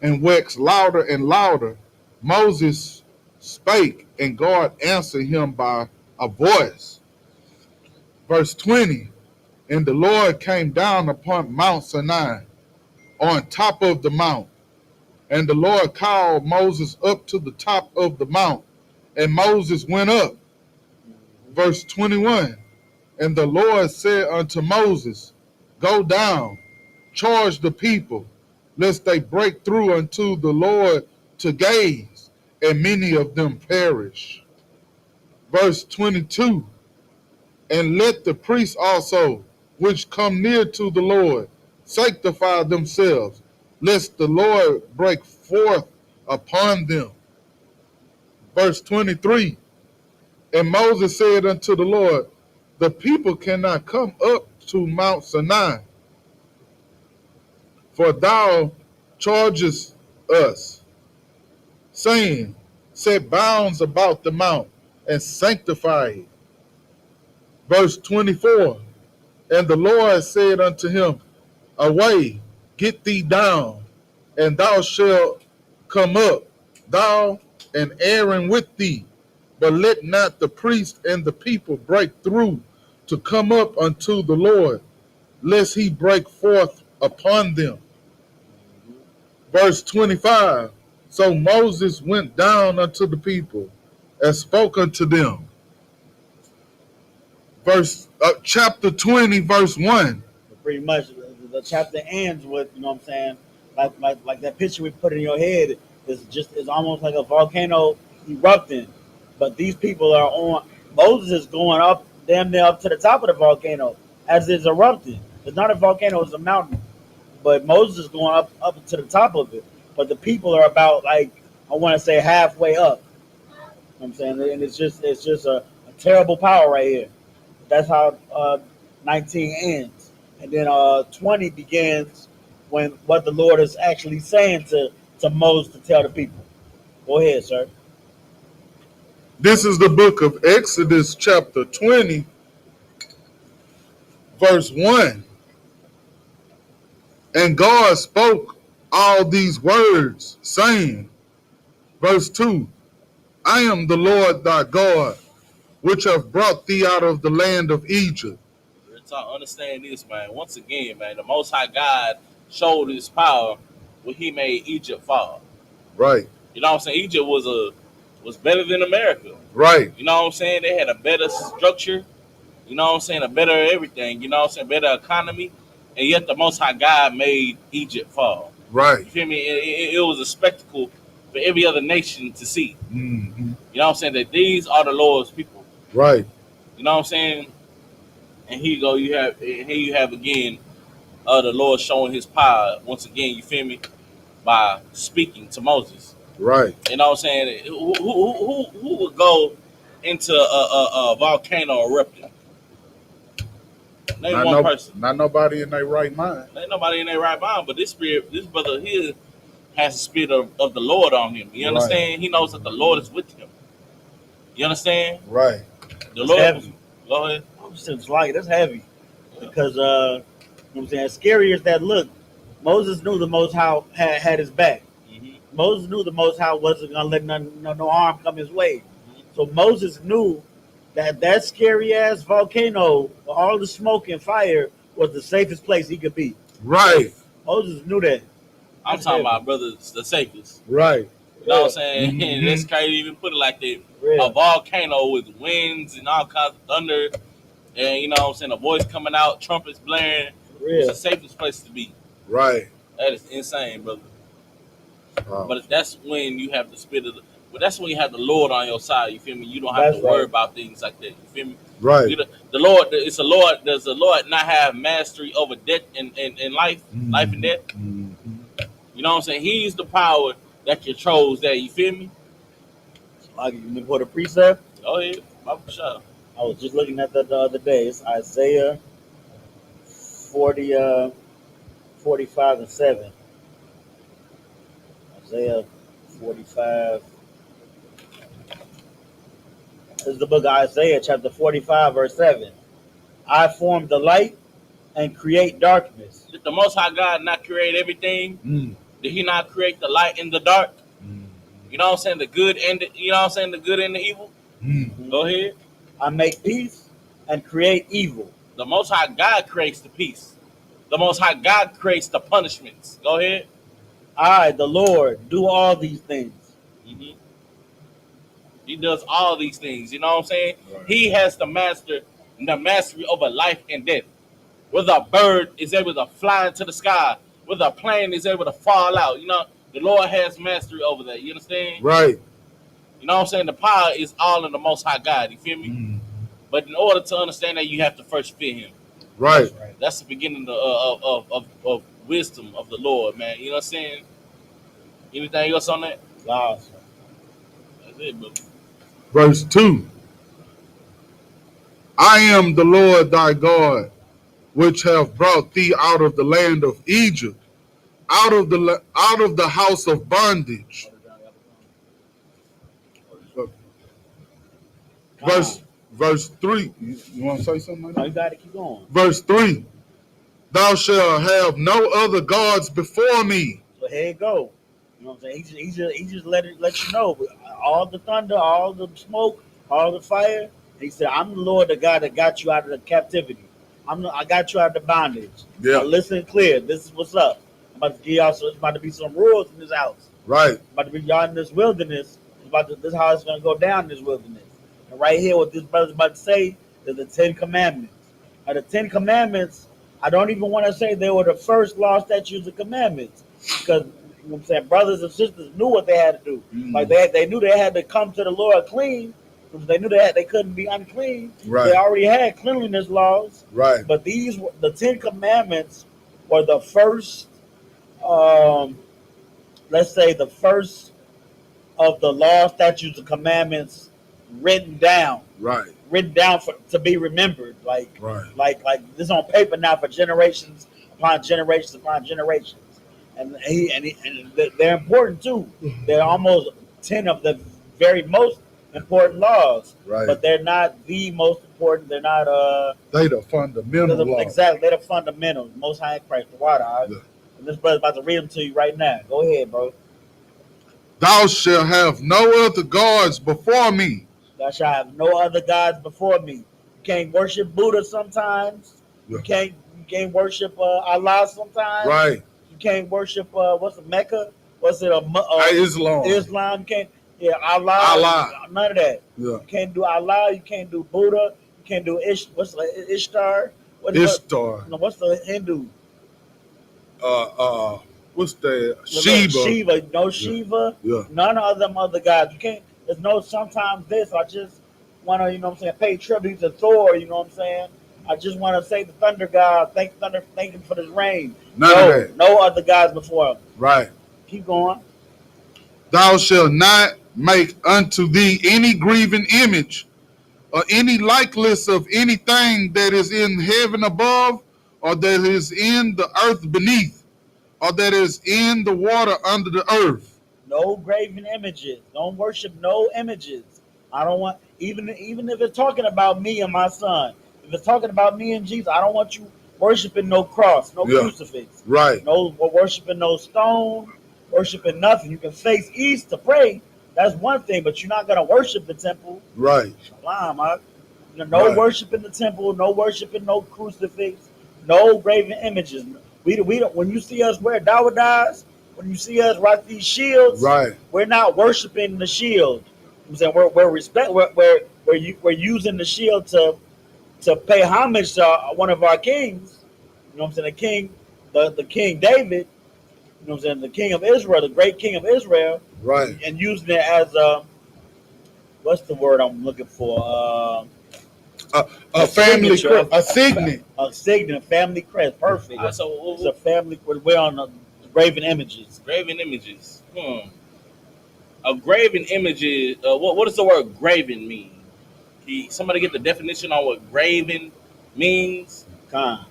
and waxed louder and louder, Moses spake, and God answered him by a voice. Verse 20. And the Lord came down upon Mount Sinai on top of the mount. And the Lord called Moses up to the top of the mount. And Moses went up. Verse 21. And the Lord said unto Moses, Go down, charge the people, lest they break through unto the Lord to gaze, and many of them perish. Verse 22. And let the priests also, which come near to the Lord, sanctify themselves, lest the Lord break forth upon them. Verse 23. And Moses said unto the Lord, The people cannot come up to Mount Sinai, for thou chargest us, saying, Set bounds about the mount and sanctify it. Verse 24. And the Lord said unto him, Away, get thee down, and thou shalt come up, thou and Aaron with thee. But let not the priest and the people break through to come up unto the Lord, lest he break forth upon them. Verse 25. So Moses went down unto the people and spoke unto them. Chapter 20, verse 1. But pretty much, the chapter ends with, you know what I'm saying, like that picture we put in your head is almost like a volcano erupting, but these people are on. Moses is going up, damn near up to the top of the volcano as it's erupting. It's not a volcano; it's a mountain. But Moses is going up to the top of it. But the people are about like I want to say halfway up. You know what I'm saying, and it's just a terrible power right here. That's how 19 ends, and then 20 begins when what the Lord is actually saying to Moses to tell the people. Go ahead, sir. This is the book of Exodus, chapter 20, verse 1. And God spoke all these words, saying, verse 2, I am the Lord thy God, which have brought thee out of the land of Egypt. understand this, man. Once again, man, the Most High God showed His power when He made Egypt fall. Right, You know what I'm saying? Egypt was better than America. right, You know what I'm saying? They had a better structure. You know what I'm saying? A better everything. You know what I'm saying? Better economy. And yet the Most High God made Egypt fall. right. You feel me? It was a spectacle for every other nation to see. Mm-hmm. You know what I'm saying? That these are the Lord's people. Right, You know what I'm saying? And here you go. Here you have again the Lord showing His power once again. You feel me? By speaking to Moses. right. You know what I'm saying? Who would go into a volcano erupting? Name one person. Not nobody in their right mind. Ain't nobody in their right mind, but this brother here has the spirit of the Lord on him. You understand? Right. He knows that the Lord is with him. You understand? Right. The That's Lord. heavy. Go ahead. It's like that's heavy because you know what I'm saying. As scary as that looked, Moses knew the Most High had his back. Mm-hmm. Moses knew the Most High wasn't gonna let no harm come his way. Mm-hmm. So Moses knew that scary ass volcano, with all the smoke and fire, was the safest place he could be. Right. Moses knew that. I'm talking about brothers, the safest. Right. You know what I'm Yeah. saying? Mhm. That's crazy to even put it like that. Real. A volcano with winds and all kinds of thunder, and you know what I'm saying, a voice coming out, trumpets blaring. It's Real. the safest place to be. Right. That is insane, brother. Wow. But that's when you have the spirit of the. But that's when you have the Lord on your side. You feel me? You don't have That's to worry right. about things like that. You feel me? Right. The Lord. It's a Lord. Does the Lord not have mastery over death and life, life and death? Mhm. You know what I'm saying? He's the power that controls that. You feel me? Like you put a precept. Oh yeah, for sure. I was just looking at that the other day. It's Isaiah 40, 45 and 7. Isaiah 45. This is the book of Isaiah, chapter 45, verse 7. I form the light and create darkness. Did the Most High God not create everything? Mm. Did He not create the light and the dark? Mm. You know what I'm saying? The good and the, you know what I'm saying? The good and the evil. Mm. Go ahead. I make peace and create evil. The Most High God creates the peace. The Most High God creates the punishments. Go ahead. I, the Lord, do all these things. Mm-hmm. He does all these things. You know what I'm saying? Right. He has the mastery over life and death. Whether a bird is able to fly into the sky, whether a plane is able to fall out, you know, the Lord has mastery over that. You understand? Right. You know what I'm saying? The power is all in the Most High God. You feel me? Mm. But in order to understand that, you have to first fear Him. Right. That's the beginning of wisdom of the Lord, man. You know what I'm saying? Anything else on that? Awesome. That's it, bro. Verse 2. I am the Lord thy God, which have brought thee out of the land of Egypt, out of the house of bondage. Verse 3. You want to say something like No, that? you got to keep going. Verse 3. Thou shalt have no other gods before me. So here you go. You know what I'm saying? He just let you know. All the thunder, all the smoke, all the fire. He said, I'm the Lord, the God that got you out of the captivity. I got you out of the bondage. Yeah. Now listen clear. This is what's up. I'm about to give y'all. So it's about to be some rules in this house. Right. About to be y'all in this wilderness. This is how it's going to go down in this wilderness. And right here, what this brother's about to say is the 10 Commandments. Now, the 10 Commandments, I don't even want to say they were the first law, statutes, and commandments. Because, you know what I'm saying, brothers and sisters knew what they had to do. Mm. Like, they knew they had to come to the Lord clean. Because they knew they couldn't be unclean. Right. They already had cleanliness laws. Right. But the 10 Commandments were the first, let's say, the first of the law, statutes, and commandments written down. Right. Written down to be remembered. Like this on paper now for generations upon generations upon generations. And they're important too. They're almost 10 of the very most important laws. Right. But they're not the most important. They're not they the fundamental laws. Exactly. They're the fundamentals. Most High in Christ, the water. Right? Yeah. And this brother's about to read them to you right now. Go ahead, bro. Thou shalt have no other gods before me. Thou shalt have no other gods before me. You can't worship Buddha sometimes. Yeah. You can't worship Allah sometimes. Right. You can't worship what's the Mecca? What's it? Islam. Islam. You can't. Yeah, Allah. None of that. Yeah. You can't do Allah. You can't do Buddha. You can't do Ishtar. Ishtar. What's the Hindu? What's that? Shiva. No Shiva. Yeah. None of them other gods. You can't. There's no sometimes this. I just want to, you know what I'm saying, pay tribute to Thor. You know what I'm saying. I just want to say the thunder god. Thank him for this rain. No other gods before him. Right. Keep going. Thou shalt not make unto thee any graven image or any likeness of anything that is in heaven above, or that is in the earth beneath, or that is in the water under the earth. No graven images. Don't worship no images. I don't want, even if it's talking about me and my son. If it's talking about me and Jesus, I don't want you worshiping no cross, no crucifix. Right. No worshiping no stone, worshiping nothing. You can face east to pray. That's one thing, but you're not going to worship the temple. Right. Shalom. No worship in the temple, no worshiping no crucifix, no graven images. We don't, when you see us wear dawadas, when you see us rock these shields, Right. we're not worshiping the shield. I'm saying we're using the shield to pay homage to one of our kings. You know what I'm saying? The king, the King David. You know what I'm saying? The king of Israel, the great king of Israel, Right. and using it as a, what's the word I'm looking for? A family, signature, a signet. a signet, family crest. Perfect. So It's a family. We're on the graven images. graven images. A graven image is what does the word graven mean? Somebody get the definition on what graven means? Con.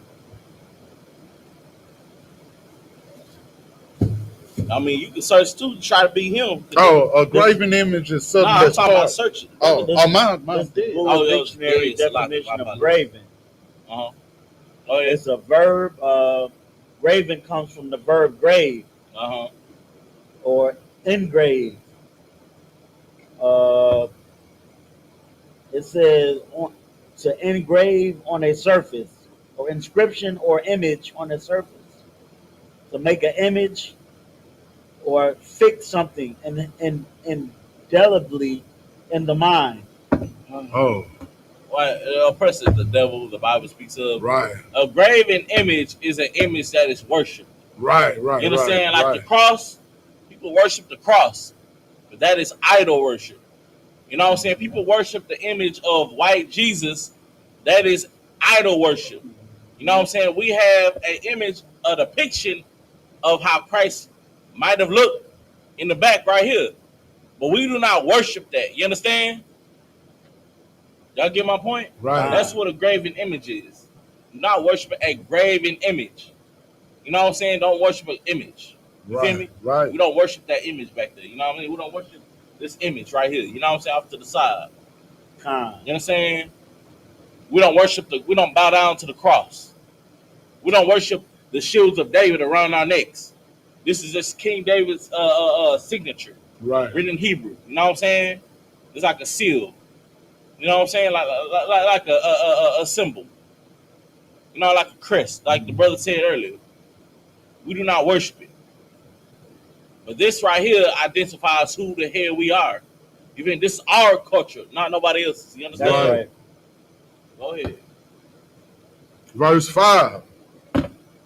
I mean, you can search too to try to be him. Oh, a graven image is something I'm that's talking about part. searching. Mine This did. Google Oh, dictionary there is. definition My of graven. Uh-huh. Oh yeah. It's a verb. Graven comes from the verb grave Uh-huh. or engrave. Uh, it says to engrave on a surface, or inscription or image on a surface. To make an image or fix something indelibly in the mind. Oh, Well, oppressive, the devil, the Bible speaks of. right. A graven image is an image that is worshipped. Right. You understand? Like the cross, people worship the cross, but that is idol worship. You know what I'm saying? People worship the image of white Jesus. That is idol worship. You know what I'm saying? We have an image, a depiction of how Christ might have looked in the back right here. But we do not worship that. You understand? Y'all get my point? Right. That's what a graven image is. Not worshiping a graven image. You know what I'm saying? Don't worship an image. You feel me? Right. We don't worship that image back there. You know what I mean? We don't worship this image right here. You know what I'm saying? Off to the side. Con. You know what I'm saying? We don't bow down to the cross. We don't worship the shields of David around our necks. This is just King David's signature, Right. written in Hebrew. You know what I'm saying? It's like a seal. You know what I'm saying? Like a symbol. You know, like a crest, like the brother said earlier. We do not worship it. But this right here identifies who the hell we are. Even this is our culture, not nobody else's. You understand? That's right. Go ahead. Verse 5.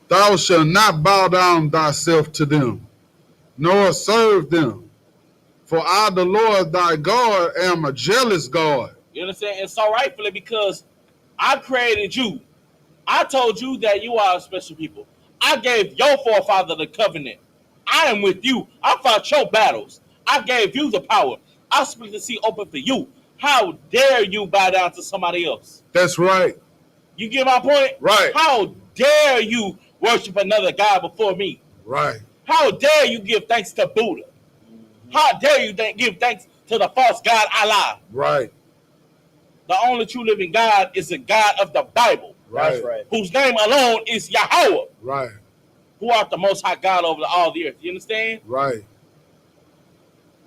Thou shalt not bow down thyself to them, nor serve them. For I, the Lord thy God, am a jealous God. You understand? And so rightfully because I created you. I told you that you are a special people. I gave your forefather the covenant. I am with you. I fought your battles. I gave you the power. I split the sea open for you. How dare you bow down to somebody else? That's right. You get my point? Right. How dare you worship another God before me? Right. How dare you give thanks to Buddha? How dare you give thanks to the false God Allah? Right. The only true living God is the God of the Bible. Right. That's right. Whose name alone is Yahweh. Right. Who art the most high God over all the earth. You understand? Right.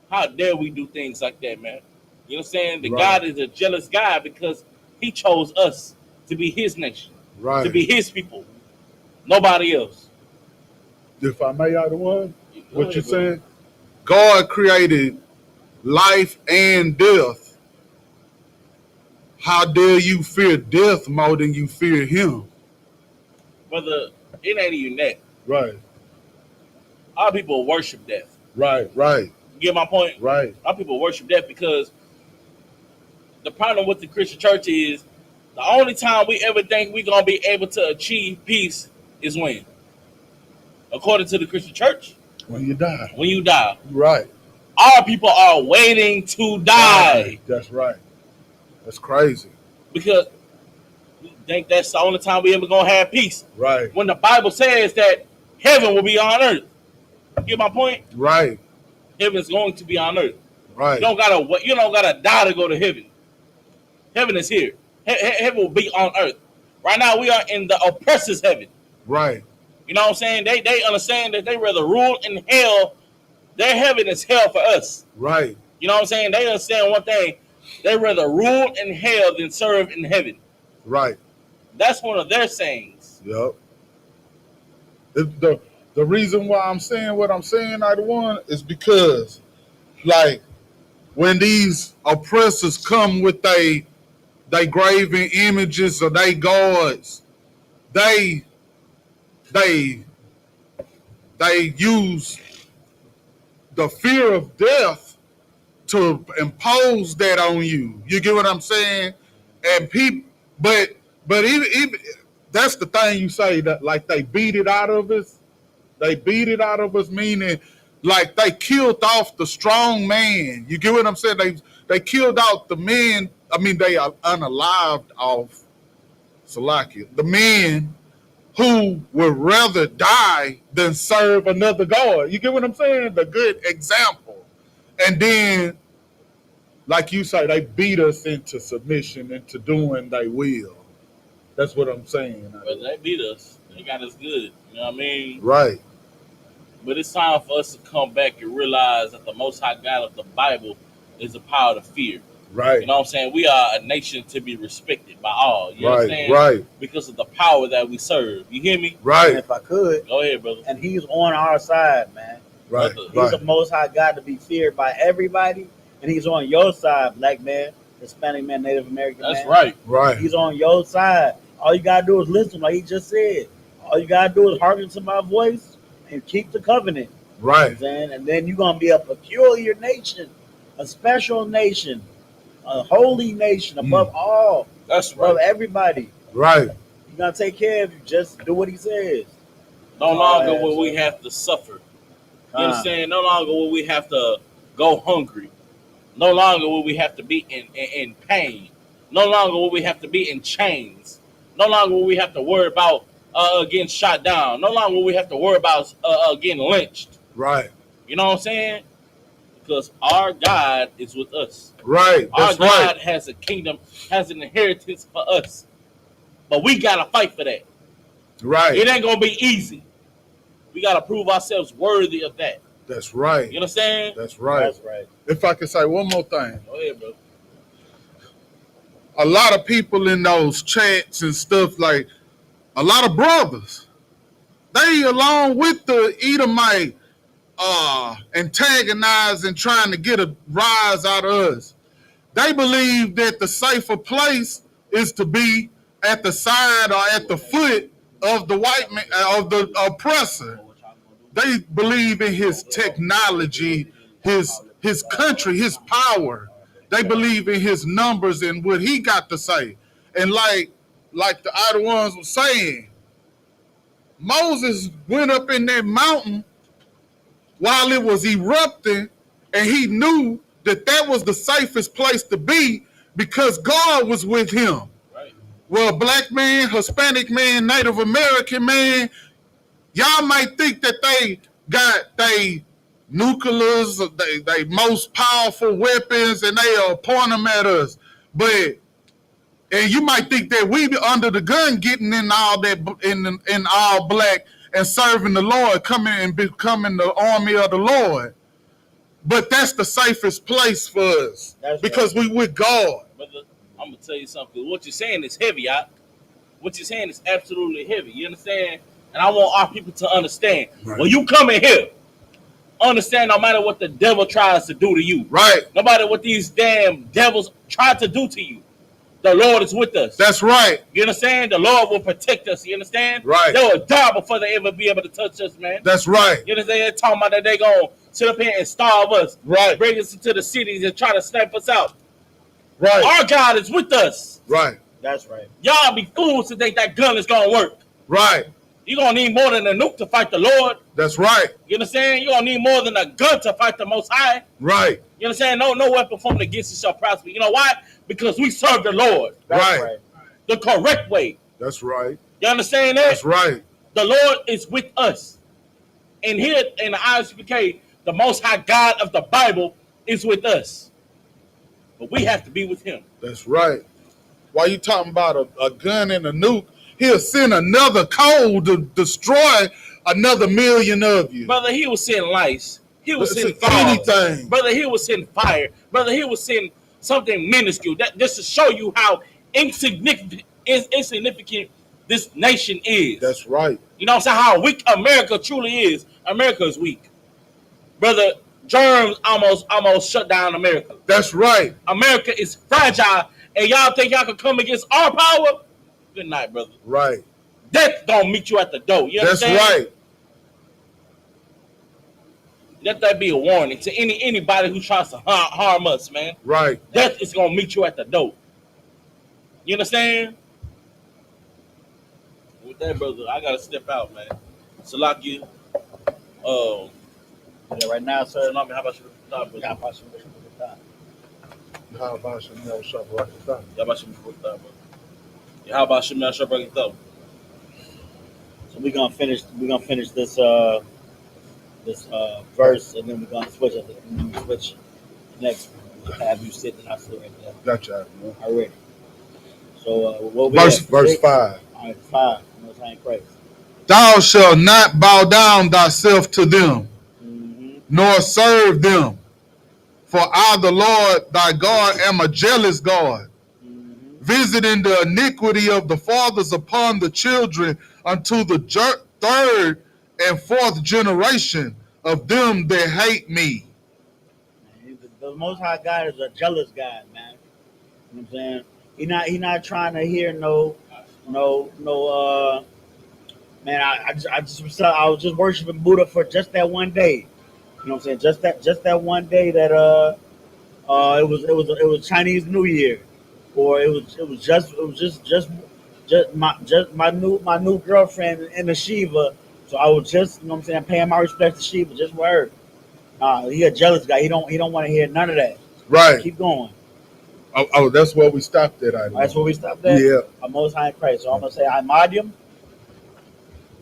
How dare we do things like that, man? You understand? The Right. God is a jealous God because he chose us to be his nation, Right. to be his people. Nobody else. If I may add one, what you Go ahead, bro. saying? God created life and death. How dare you fear death more than you fear him? Brother, it ain't even that. Right. Our people worship death. Right. Right. You get my point? Right. Our people worship death because the problem with the Christian church is the only time we ever think we're going to be able to achieve peace is when? According to the Christian church, When you die. when you die. Right. Our people are waiting to die That's right. That's crazy. because we think that's the only time we ever going to have peace. Right. When the Bible says that heaven will be on earth. You get my point? Right. Heaven's going to be on earth. Right. You don't gotta die to go to heaven. Heaven is here. Heaven will be on earth. Right now we are in the oppressor's heaven. Right. You know what I'm saying? They understand that they rather rule in hell. Their heaven is hell for us. Right. You know what I'm saying? They understand one thing. They rather rule in hell than serve in heaven. Right. That's one of their sayings. Yep. The reason why I'm saying what I'm saying, I one, is because like when these oppressors come with they graven images or they gods, they they they use the fear of death to impose that on you. You get what I'm saying? And people, but even that's the thing you say that like they beat it out of us. They beat it out of us, meaning like they killed off the strong man. You get what I'm saying? They killed out the men. I mean, they are unalived off Salakia. The men who would rather die than serve another God. You get what I'm saying? The good example. And then, like you say, they beat us into submission, into doing their will. That's what I'm saying. But they beat us. They got us good. You know what I mean? Right. But it's time for us to come back and realize that the Most High God of the Bible is a power to fear. Right. You know what I'm saying? We are a nation to be respected by all. You right. understand? Right. Because of the power that we serve. You hear me? Right. And if I could, go ahead, brother. And he's on our side, man. Right. He's right. The Most High God to be feared by everybody, and he's on your side, black man, Hispanic man, Native American That's man. right. Right. He's on your side. All you gotta do is listen, like he just said. All you gotta do is hearken to my voice and keep the covenant. Right. You know, and then you're gonna be a peculiar nation, a special nation, a holy nation above all. That's above right. everybody. Right. He's gonna take care of you. Just do what he says. No longer will we have to suffer. You understand? No longer will we have to go hungry. No longer will we have to be in pain. No longer will we have to be in chains. No longer will we have to worry about getting shot down. No longer will we have to worry about getting lynched. Right. You know what I'm saying? Because our God is with us. Right. That's our God right. has a kingdom, has an inheritance for us. But we got to fight for that. Right. It ain't going to be easy. We got to prove ourselves worthy of that. That's right. You understand? That's right. That's right. If I could say one more thing. Go ahead, bro. A lot of people in those chats and stuff, like a lot of brothers, they along with the Edomite antagonizing, trying to get a rise out of us. They believe that the safer place is to be at the side or at the foot of the white man, of the oppressor. They believe in his technology, his country, his power. They believe in his numbers and what he got to say. And like the other ones were saying, Moses went up in that mountain while it was erupting, and he knew that that was the safest place to be because God was with him. Right. Well, black man, Hispanic man, Native American man, y'all might think that they got they nuclears, they most powerful weapons, and they are point them at us. And you might think that we be under the gun, getting in all that in all black and serving the Lord, coming and becoming the army of the Lord. But that's the safest place for us because we with God. Brother, I'm gonna tell you something. What you're saying is heavy, What you're saying is absolutely heavy. You understand? And I want our people to understand. Right. When you come in here, understand no matter what the devil tries to do to you. Right. No matter what these damn devils try to do to you. The Lord is with us. That's right. You understand? The Lord will protect us. You understand? Right. They will die before they ever be able to touch us, man. That's right. You understand? They're talking about that they going to sit up here and starve us. Right. Bring us into the cities and try to snipe us out. Right. Our God is with us. Right. That's right. Y'all be fools to think that gun is going to work. Right. You're going to need more than a nuke to fight the Lord. That's right. You understand? You're going to need more than a gun to fight the Most High. Right. You understand? No weapon formed against us shall prosper. You know why? Because we serve the Lord. That's right. The correct way. That's right. You understand that? That's right. The Lord is with us. And here in the I.S.U.P.K, the Most High God of the Bible is with us. But we have to be with him. That's right. While you talking about a gun and a nuke, he'll send another code to destroy another million of you. Brother, he will send lice. He will send anything. Brother, he will send fire. Brother, he will send something minuscule. That just to show you how insignificant this this nation is. That's right. You know what I'm saying? How weak America truly is. America is weak. Brother, germs almost shut down America. That's right. America is fragile, and y'all think y'all can come against our power? Good night, brother. Right. Death gonna meet you at the door. You That's understand? right. Let that be a warning to anybody who tries to harm us, man. Right. Death is gonna meet you at the door. You understand? With that, brother, I gotta step out, man. Salaki, Yeah, right now, sir. Salami, how about you? Brother? How about you? How about you know something like that? How about you? Brother? How about you? Not sure about it though. So we're gonna finish this verse, and then we're gonna switch it. And then switch next. Have you sit and I sit right there. Gotcha. Already. So what we Verse 5. All right, 5. Most High in Christ. Thou shalt not bow down thyself to them, nor serve them. For I, the Lord thy God, am a jealous God, visiting the iniquity of the fathers upon the children unto the third and fourth generation of them that hate me. Man, the Most High God is a jealous God, man. You know what I'm saying? He not trying to hear no man, I was just worshiping Buddha for just that one day. You know what I'm saying? Just that one day that it was Chinese New Year, or it was just my new girlfriend in the Shiva. So I was just, you know what I'm saying, paying my respects to Shiva just for her. He a jealous guy. He don't want to hear none of that. Right. Keep going. Oh, that's where we stopped at. That's where we stopped at. Yeah. Our Most High in Christ. So I'm gonna say Imodium,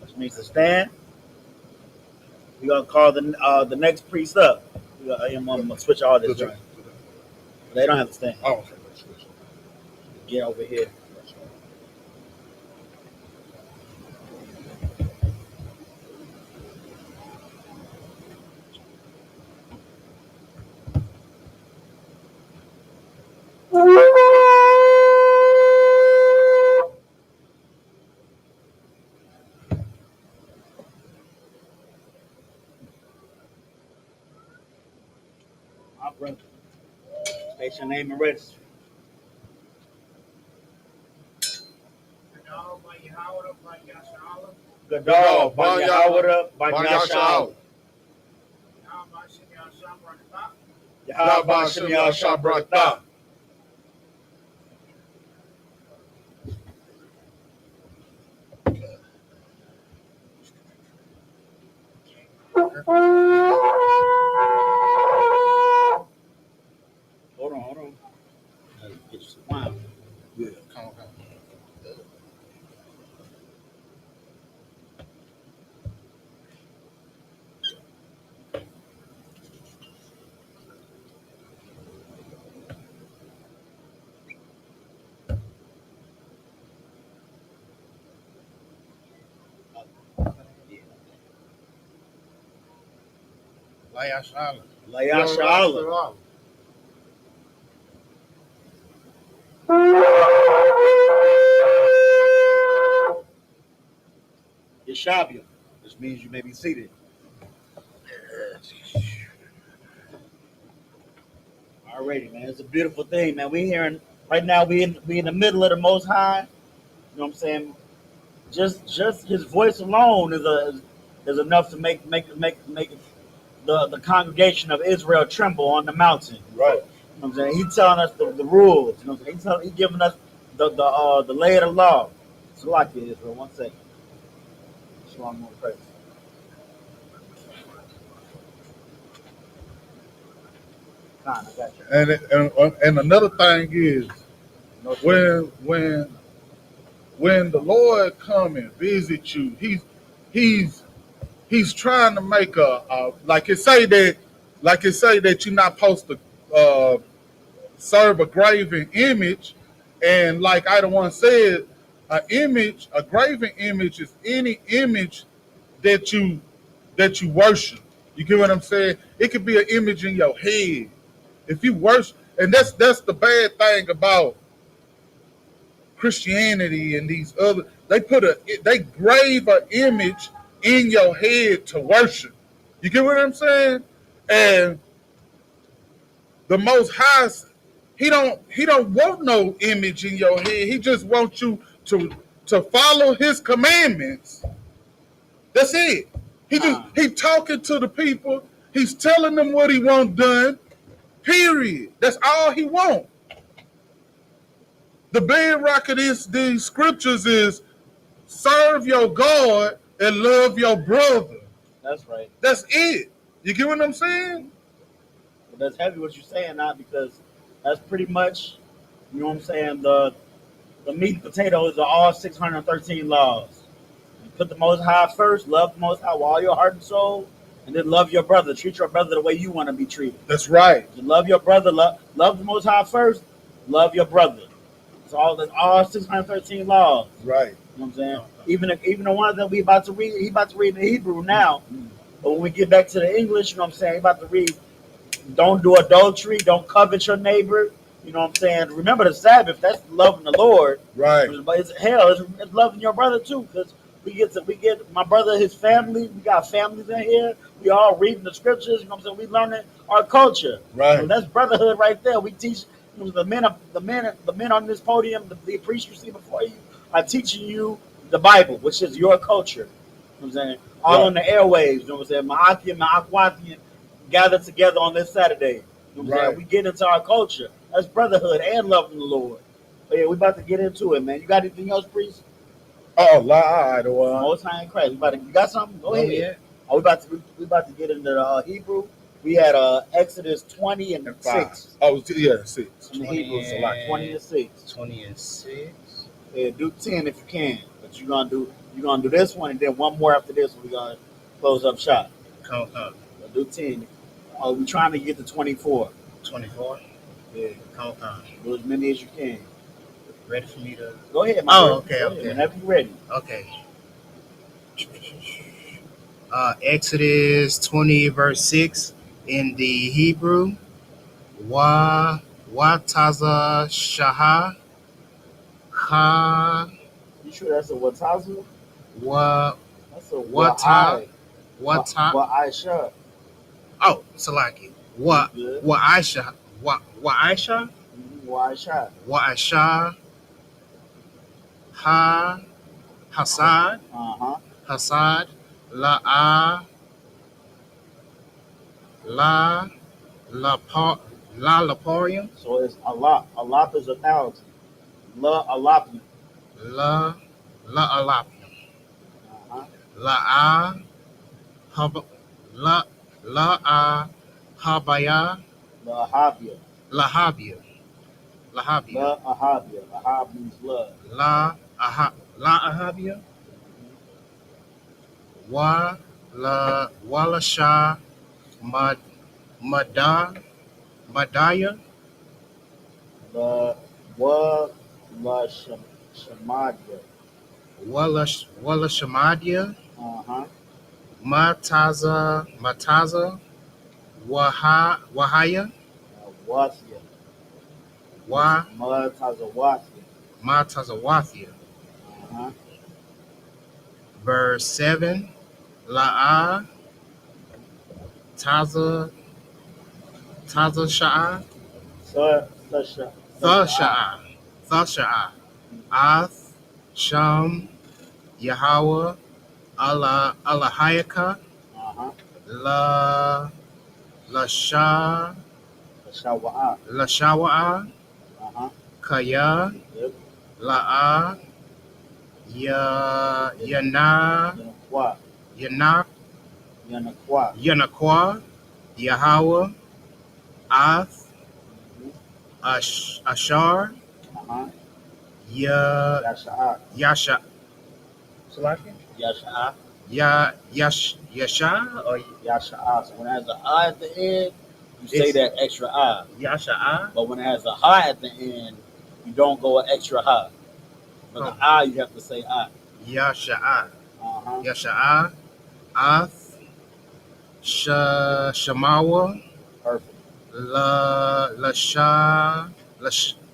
which means to stand. We're gonna call the next priest up. I'm gonna switch all this. Joint. They don't have to stand. Oh, okay. Get over here. My brother. State your name and register. Gadal, Banyahawada, Banyashal. Yahaba Shem Yahshua Barakatah. Hold on. Get you some wine. Yeah, come on. Layashala. Yeshabium, which means you may be seated. Alrighty, man. It's a beautiful thing, man. We hearing right now. We in the middle of the Most High. You know what I'm saying? Just his voice alone is enough to make the congregation of Israel tremble on the mountain. Right. You know what I'm saying? He's telling us the rules. You know what I'm saying? He's giving us the lay of the law. It's like it, Israel. 1 second. Shalom, praise. I got you. And another thing is when the Lord come and visit you, he's trying to make a like it say that you're not supposed to serve a graven image, and like I the one said, a graven image is any image that you worship. You get what I'm saying? It could be an image in your head. If you worship, and that's the bad thing about Christianity and these other, they grave an image in your head to worship. You get what I'm saying? And the Most High, he don't want no image in your head. He just wants you to follow his commandments. That's it. He talking to the people. He's telling them what he wants done. Period. That's all he wants. The bedrock of these scriptures is serve your God and love your brother. That's right. That's it. You get what I'm saying? But that's heavy what you're saying now, because that's pretty much, you know what I'm saying, the meat and potatoes are all 613 laws. You put the Most High first, love the Most High with all your heart and soul, and then love your brother. Treat your brother the way you want to be treated. That's right. You love your brother, love the Most High first, love your brother. That's all 613 laws. Right. You know what I'm saying? Even the ones that we about to read, he about to read in Hebrew now. But when we get back to the English, you know what I'm saying, he about to read, don't do adultery, don't covet your neighbor. You know what I'm saying? Remember the Sabbath, that's loving the Lord. Right. But it's loving your brother too, because we get my brother, his family, we got families in here, we all reading the scriptures, you know what I'm saying? We learning our culture. Right. So that's brotherhood right there. We teach the men on this podium, the priests you see before you are teaching you the Bible, which is your culture. You know what I'm saying? All on the airwaves, you know what I'm saying? Mahaki and Mahakwati gather together on this Saturday. You know what I'm saying? We get into our culture. That's brotherhood and loving the Lord. But yeah, we about to get into it, man. You got anything else, priest? Oh, lie, the one. Most High in Christ. You got something? Go ahead. Yeah. Oh, we about to get into the Hebrew. We had Exodus 20 and 6. Oh, yeah, 6. In the Hebrew, so like 20 and 6. 20 and 6. Yeah, do 10 if you can. But you're gonna do this one and then one more after this. We're gonna close up shop. Come. So do 10. We're trying to get to 24. 24. Yeah. Come. Do as many as you can. Ready for me to? Go ahead, my Oh, friend. okay. Whenever you're ready. Okay. Exodus 20 verse 6 in the Hebrew. Wataza shaha ha. You sure that's a watazu? That's a Wata. I.S.U.P.K. Oh, Salaki. I.S.U.P.K. I.S.U.P.K. Y.S.U.P.K. Ha Hasad. Hasad La Laporium. So it's Allah. Allah is 1,000. La Alapium. La Alapium. La Habaya. La Ahabia. Lahabia. La Ahabia. Ahab means love. La Ahabia. Wala Shah Madaya. La Shamadia. Wala Shamadia. Mataza Wahaya. Wathia. Matazawathia. Verse 7. La'a Taza Sha'a. Thasha'a. Ath Sham Yahweh Allahayaka. La Shawa'a. Kaya. La'a Yanakwa. Yahweh. Ath Ashar. Yasha. Yasha or Yasha. So when it has an I at the end, you say that extra I. Yasha. But when it has a I at the end, you don't go an extra I. But the I, you have to say I. Yasha. Yasha. Ath Shamawa. Perfect.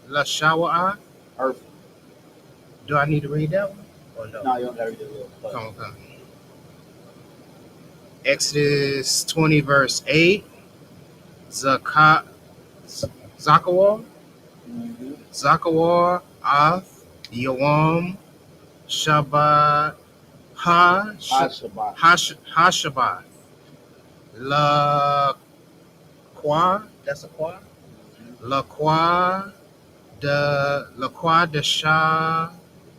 Lashawa. Perfect. Do I need to read that one? Or no? No, you don't gotta read the real. Come on, come. Exodus 20, verse 8. Zakawar, Mm-hmm. Zakawar, Ath, Yawam, Shabbat, Hashabah. Hashabah, La Kwa, that's a Kwa, La Kwa, the Shah,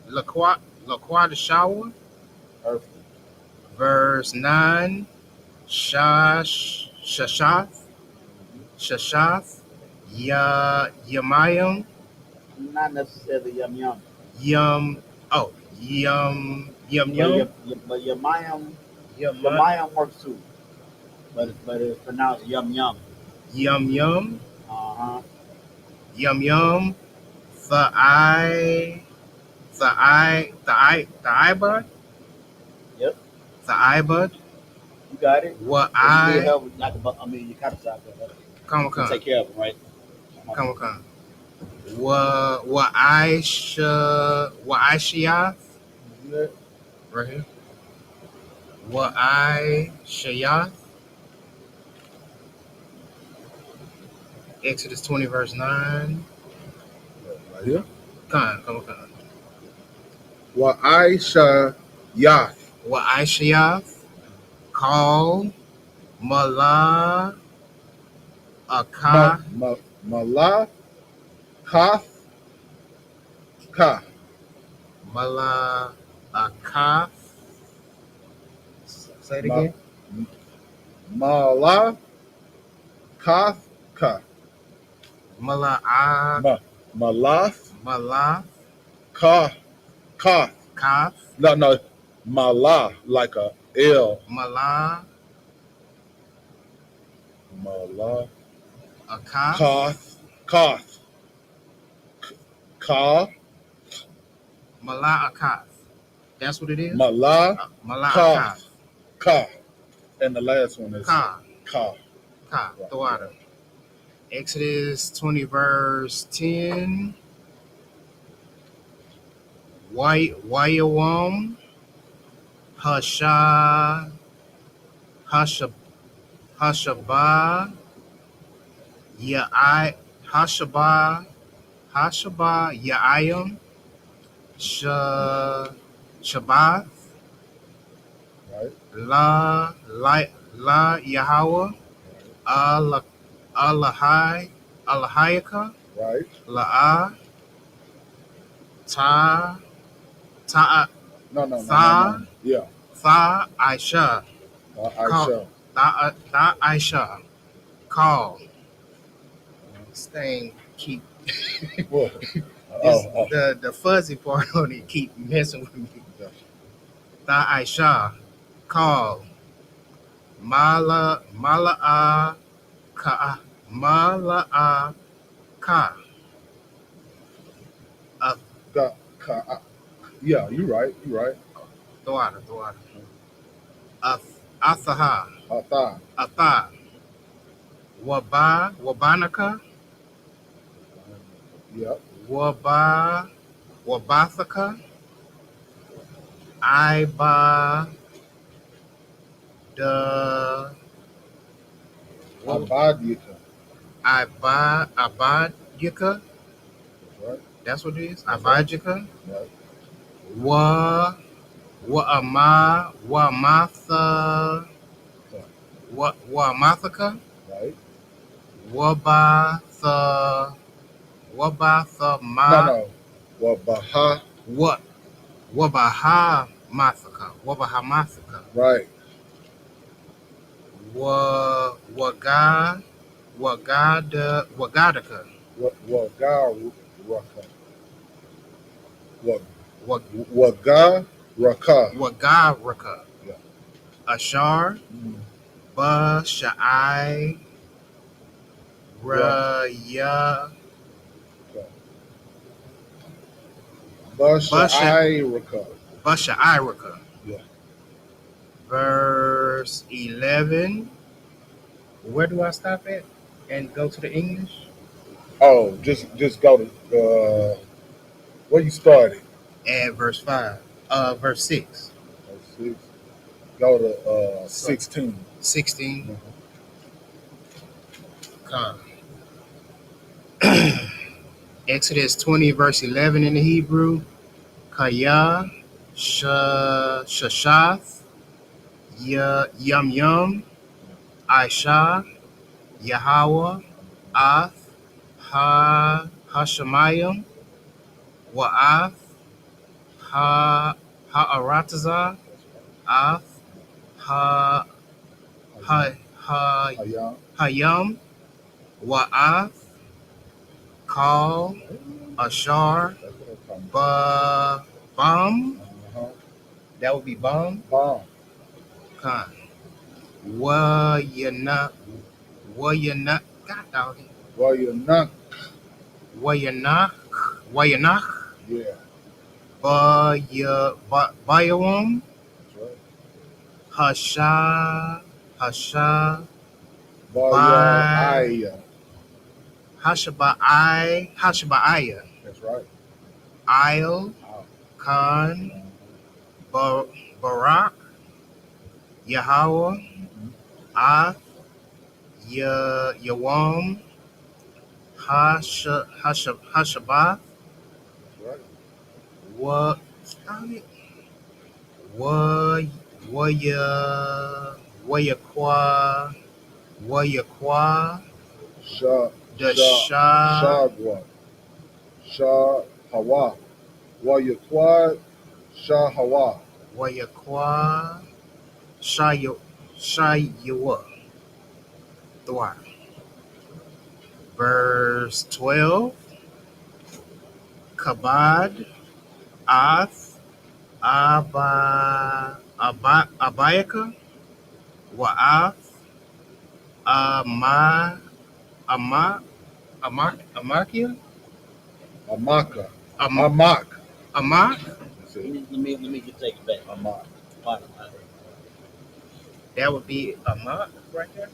La Kwa the Shower, Earthly. verse 9, Shashath, Yamayim, Not necessarily yum yum. Yum, oh, Yum, But your mayam, Yum, the mayam works too. But it's pronounced yum yum. Yum, Uh-huh. Yum, the Yep. Ibud, You got it. what If you need I, help, like I mean, you kind of stop there. come, You take care of them, right? what I Shiath, Good. right here, what I Shayath, Exodus 20, verse 9, Right here. come. Wa Aisha Yath. What I Shayath, call, Mala, Akah, Mala Kath Ka. Mala, Akah, say it Ma- again, Mala Kath Ka. Mala, Malath Mala, Ka Kath. Kaf, No. Mala like a L. Mala, Mala Akaf, Kath. Ka. Mala, Akaf. That's what it is? Mala Mala, Kath. Akaf. Ka. And the last one is Ka, Ka. the water. Exodus 20, verse 10. Wayawam, Hashabah, Hashabah, Yaayam, Shabbath, Right. La Yahweh, Allahayaka, Right. La'ah, Ta, No. Yeah. Tha Aisha, Aisha. Tha Aisha, call. This thing keep What? the fuzzy part on it keep messing with me. Yeah. Tha Aisha, call. Mala'a ka, Yeah, you're right. Dwada, Athaha, Atha. Atha, Wabanaka, Yep. Wabathaka, Iba, the Abadika. Abadika, Right. that's what it is. That's Abadika, Right. Wamatha, Wamathaka, Right. Wabatha No. Wabaha. Wabaha Mathaka, Right. Wagadaka, Wagaraka. Wagaraka. Wagaraka, Yeah. Ashar, Bashai, Raya, Bashairaka. Yeah. Verse 11. Where do I stop at and go to the English? Oh, just go to where you started. At verse 5. verse 6. Verse 6. Go to 16. 16. Come. Exodus 20, verse 11 in the Hebrew. Kaya, Shashath, Yum Yum, Aisha, Yahweh, Ath, Hashemayim, Wa'ath, Ha'aratazah, Ath, Hayam. Hayam, Wa'ath, Kal, Ashar, That's what I'm talking Bam. about. That would be Bam. Bomb. Khan. Wayana, God dog it. Well, you're not. Wayanach, Yeah. Bayawam, That's right. Hasha, Well, By, yeah. Hashaba'aya, That's right. Isle, Oh. Khan, Barak, Yahweh, Ath, Yawam, Hashabath, That's right. Wa, Wa, Wayakwa, the Shagwa. Shah Hawa. Well, you're quiet. Shah Hawa. Wayakwa, Shayawa, Thwa. Verse 12, Kabad, Ath, Abayaka, Wa'ath, Ama, Amakia, Amaka. Am, Amak. Amak. That's Let it. me get take it back. Amak. Pardon, I heard. That would be Amak right there.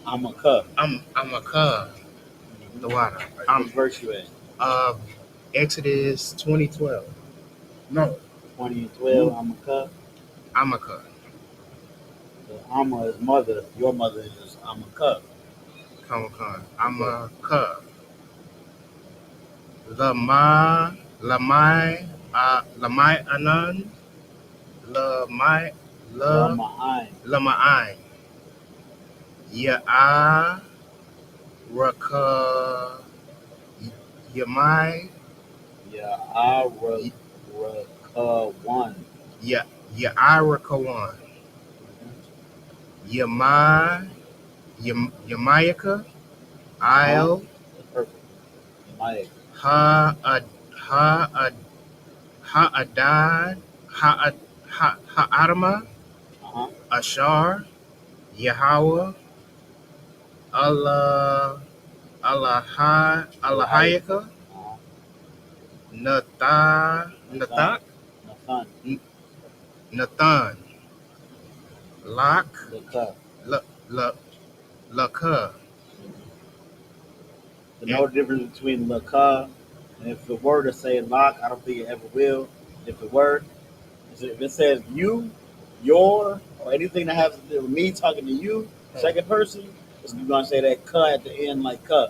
I'm a cup. Amaka, the water. What verse you at? Exodus 20:12. No. 20 and 12. I'm a cup. Amaka. The Amma is mother. Your mother is I'm a cup. Come. Amaka. Lamai Anan. Lamai Lama'ai. Lamai. Ya'a Raka Yamai. Yeah, I one. Ya'arakawan. Yamai Yamayaka. Isle. That's perfect. Maya. Ha'adad, Ha'adama, Uh-huh. Ashar, Yahweh, Allah, Allahayaka, Uh-huh. Nathak, Nathan. Nathan, Lak, The cup. Laka. The no difference between laka and if the word is saying lock, I don't think it ever will. If the word, if it says you, your, or anything that has to do with me talking to you, second person, you're gonna say that ka at the end like ka.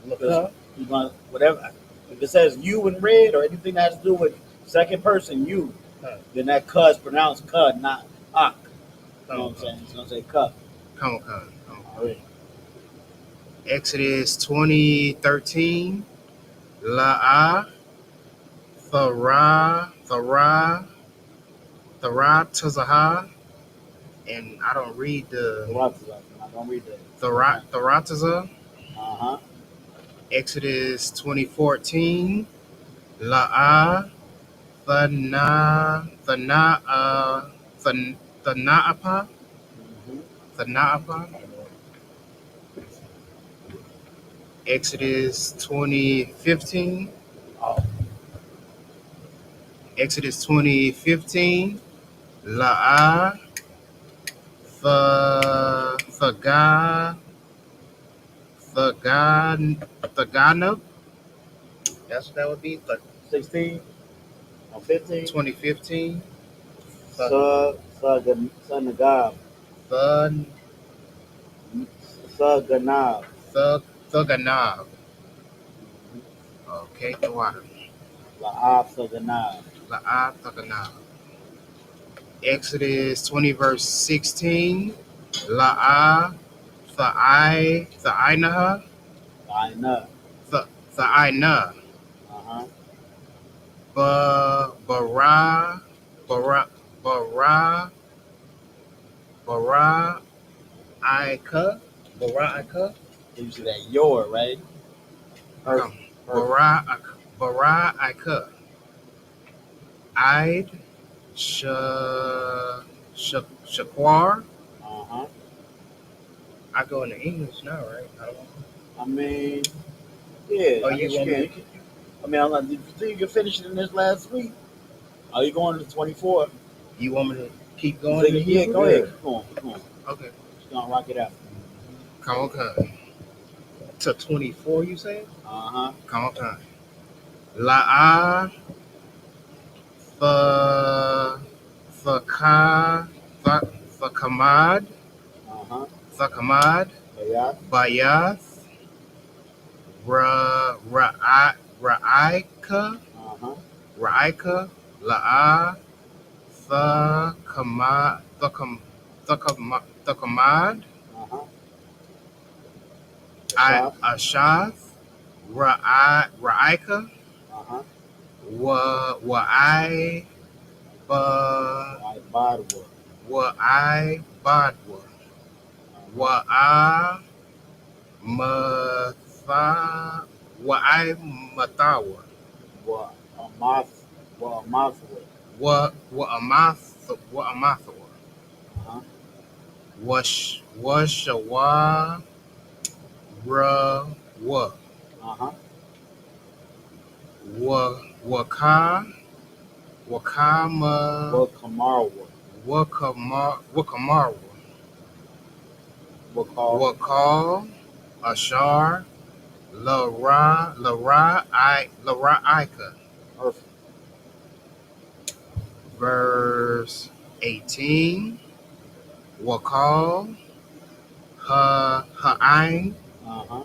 Because you're gonna whatever. If it says you in red or anything that has to do with second person you, then that ka is pronounced ka, not ak. You know what I'm saying? It's gonna say ka. Come. Already. Exodus 20:13. La'ah, Thara Tazahah, and I don't read the I don't read that. Tharatazah. Uh-huh. Exodus 20:14. La'ah, Thana'apa, Thana'apa. Exodus 20:15. Exodus 20:15. La'ah, Thagana. That would be 16. On 15. 2015. Nagab. Thug Ganab. Thuganov. Okay, the water. La'ab Ganab. La'ab Thuganov. Exodus 20 verse 16. La'ah Tha'inaha. Aina. Tha'ina. Uh-huh. Bara Bara Bara Ika. Bara Ika. You see that your, right? Earth. Bara Ika. Id Shaquar. Uh-huh. I go into English now, right? I mean, yeah. Oh, I you guess you want can. me? I mean, did you think you could finish it in this last week? Are you going to 24? You want me to keep You going? think, yeah, go ahead. Keep going. Keep going. Okay. Just gonna rock it out. Come on. To 24, you say? Uh-huh. Come on. La'a Thakamad. Uh-huh. Thakamad. Yeah. Bayath. Ra'ika. Uh-huh. Ra'ika. La'a Thakamad. Thakamad. Uh-huh. Ashath. Ra'ika. Uh-huh. Wa'ai Badwa. Badwa. Wa'a Matha Wa'ai Mathawa. Amath. Amathwa. Wa'amathawa. Uh-huh. Washawa Wa Uh-huh. Wakama Kamarwa. Wakamarwa. Wakal. Wakal Ashar Ika. Earth. Verse 18. Wakal Ha'ain Uh-huh.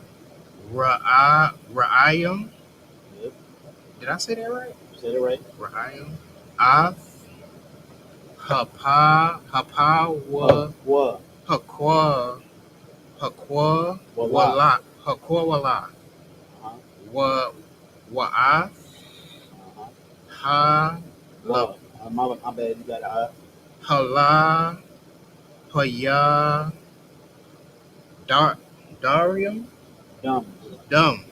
Ra'ayim. Yep. Did I say that right? You said it right. Ra'ayim. Ath Hapa Wa. Hakwa Wala. Wala Uh-huh. Wa'ath Uh-huh. Ha Wa. My bad. You got it. Hala Haya Darium Dumb. Dum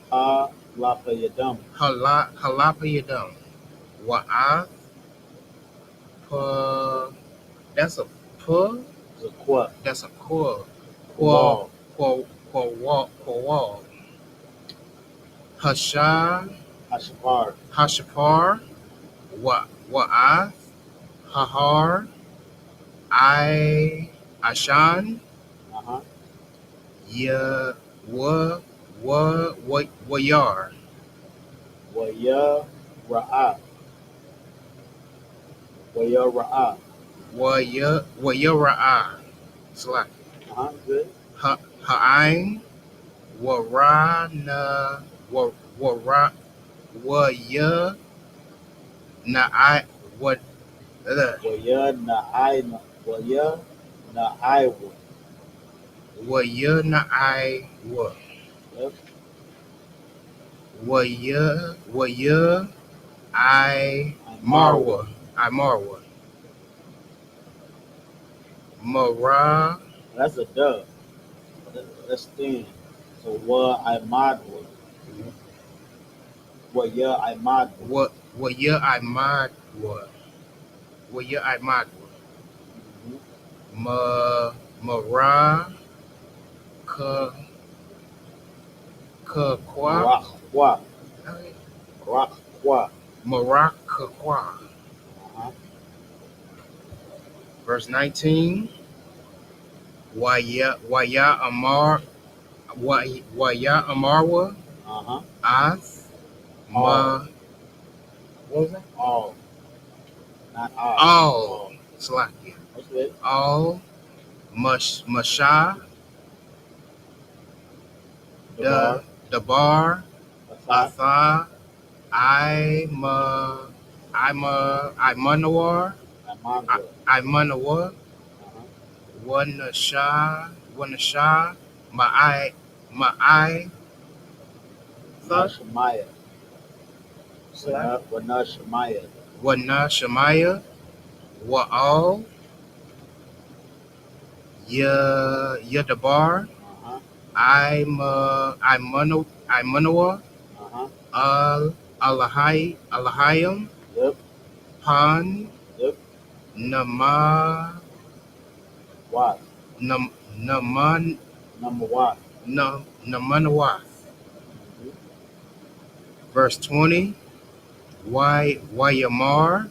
Lapa ya dumb. Halapayadum Wa'ath Pa. That's a pa. It's a qua. That's a qua. Wall. Wall. Hashapar. Hashapar Wa'ath Hahar Ashan Uh-huh. Ya Wayar Waya Ra'a. Waya Ra'a. Wayara'a. Slack. Uh-huh. Good. Ha'ain Warana Waya Na'i what Waya Na'ai. Waya Na'aiwa. Waya Na'i what Yep. Waya I Marwa Mara That's a dub. That's thin. So I Madwa. Waya I Madwa. Waya I Madwa Mara Ka Kwa Rakwa. Rakwa. Marakakwa. Uh-huh. Verse 19. Waya Amarwa Uh-huh. Ath All. Ma. What was that? All. Not I. All. Salakia. What's it? All. Masha. The bar. The bar. Asad. Atha. Imanawar. Amanda. Imanawar. Uh-huh. Wanasha. Ma'ai. Shemaya. Wana Shemaya. Wana Shemaya. Wa'al. Yadabar. Uh-huh. Imanawa. Uh-huh. Alahayim. Yep. Pan. Yep. Nama. What? Naman. Number what? Namanawath. Verse 20. Yamar.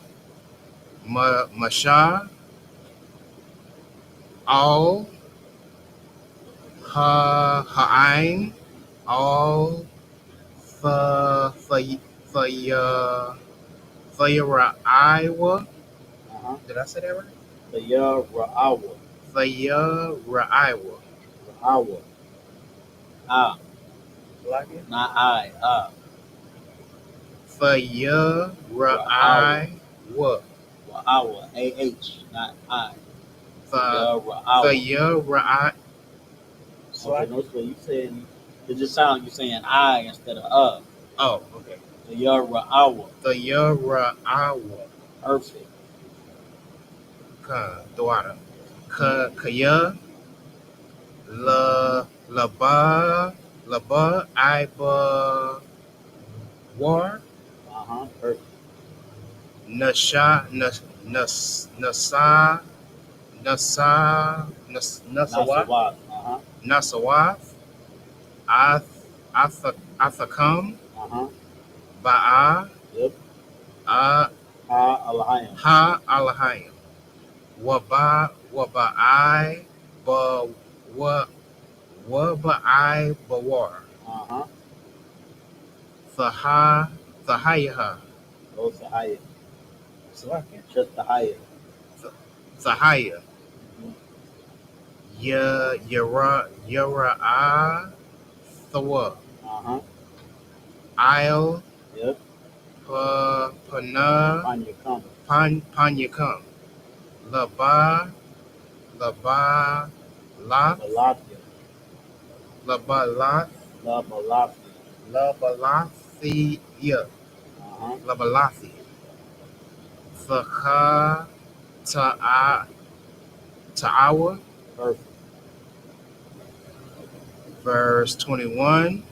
Masha. All. Ha'ain. All. Iowa. Uh-huh. Did I say that right? The Ra'awa. Iowa. Ra'awa. Ah. Like it? Not I. Ah. Iowa. Ra'awa. A-H. Not I. Ra'awa. Iowa. Okay, no, so you saying, it just sounds like you're saying I instead of. Oh, okay. The Ra'awa. Iowa. Perfect. Duada. Kaya. Laba. Iba. War. Uh-huh. Perfect. Nasa. Nasawa. Uh-huh. Nasawath. Athakam. Uh-huh. Ba'a. Yep. Ha Alahayim. Alahayim. Waba'ai. Waba'ai Bawar. Uh-huh. Thahayaha. Those are higher. Just the higher. Thahaya. Yara Thawa. Uh-huh. Isle. Yep. Pana. On your come. Panyakam. Laba. Lath. Balafia. Labalath. La Balafia. Labalathia. Uh-huh. Labalathi. Thaka. Ta'awa. Perfect. Verse 21.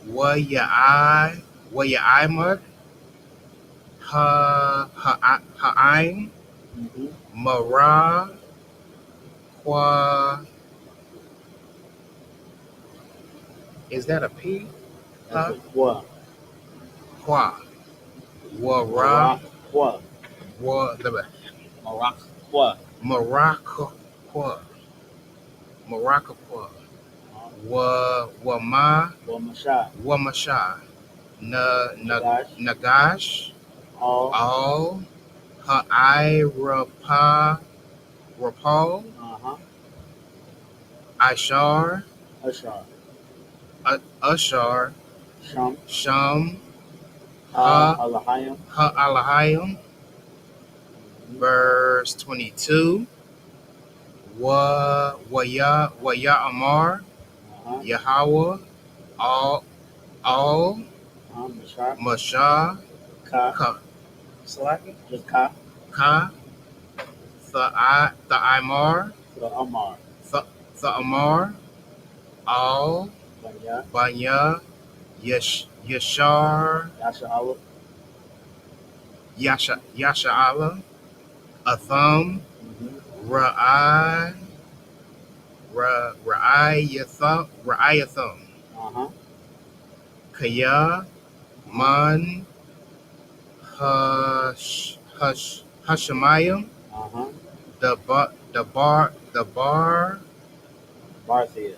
Wa'ya'imad. Ha'aim. Mm-hmm. Mara. Qua. Is that a P? That's a qua. Qua. Wara. Qua. Morocco. Morocco. Wamasha. Nagash. All. Rapal. Uh-huh. Ishar. Ashar. Sham. Alahayim. Alahayim. Verse 22. Amar. Uh-huh. Yahweh. All. Masha. Ka. Salaki. Just Ka. Amar. Amar. Amar. All. Banya. Yashar. Yasha Allah. Atham. Mm-hmm. Ra'ayatham. Uh-huh. Kaya. Man. Hashemayim. Uh-huh. The Barthia. Barthia.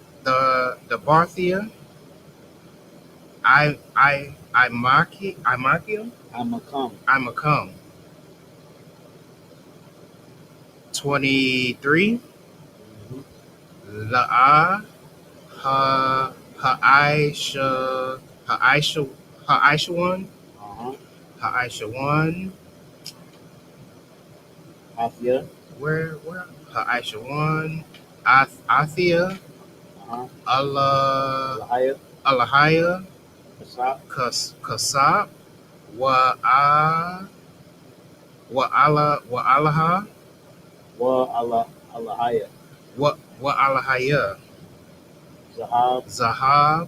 I.M.A.K. I'ma come. I'ma come. 23. Mhm. La'a ha Ha'aisha Ha'aisha Ha'aisha one. Uh-huh. Ha'aisha one. Afia. Where Ha'aisha one. Athia. Uh-huh. Allah Lahaya. Alahaya. Kasap. Kasab. Wa Alaha. Wa Allah. Allahaya. Wa Alahaya. Zahab. Zahab.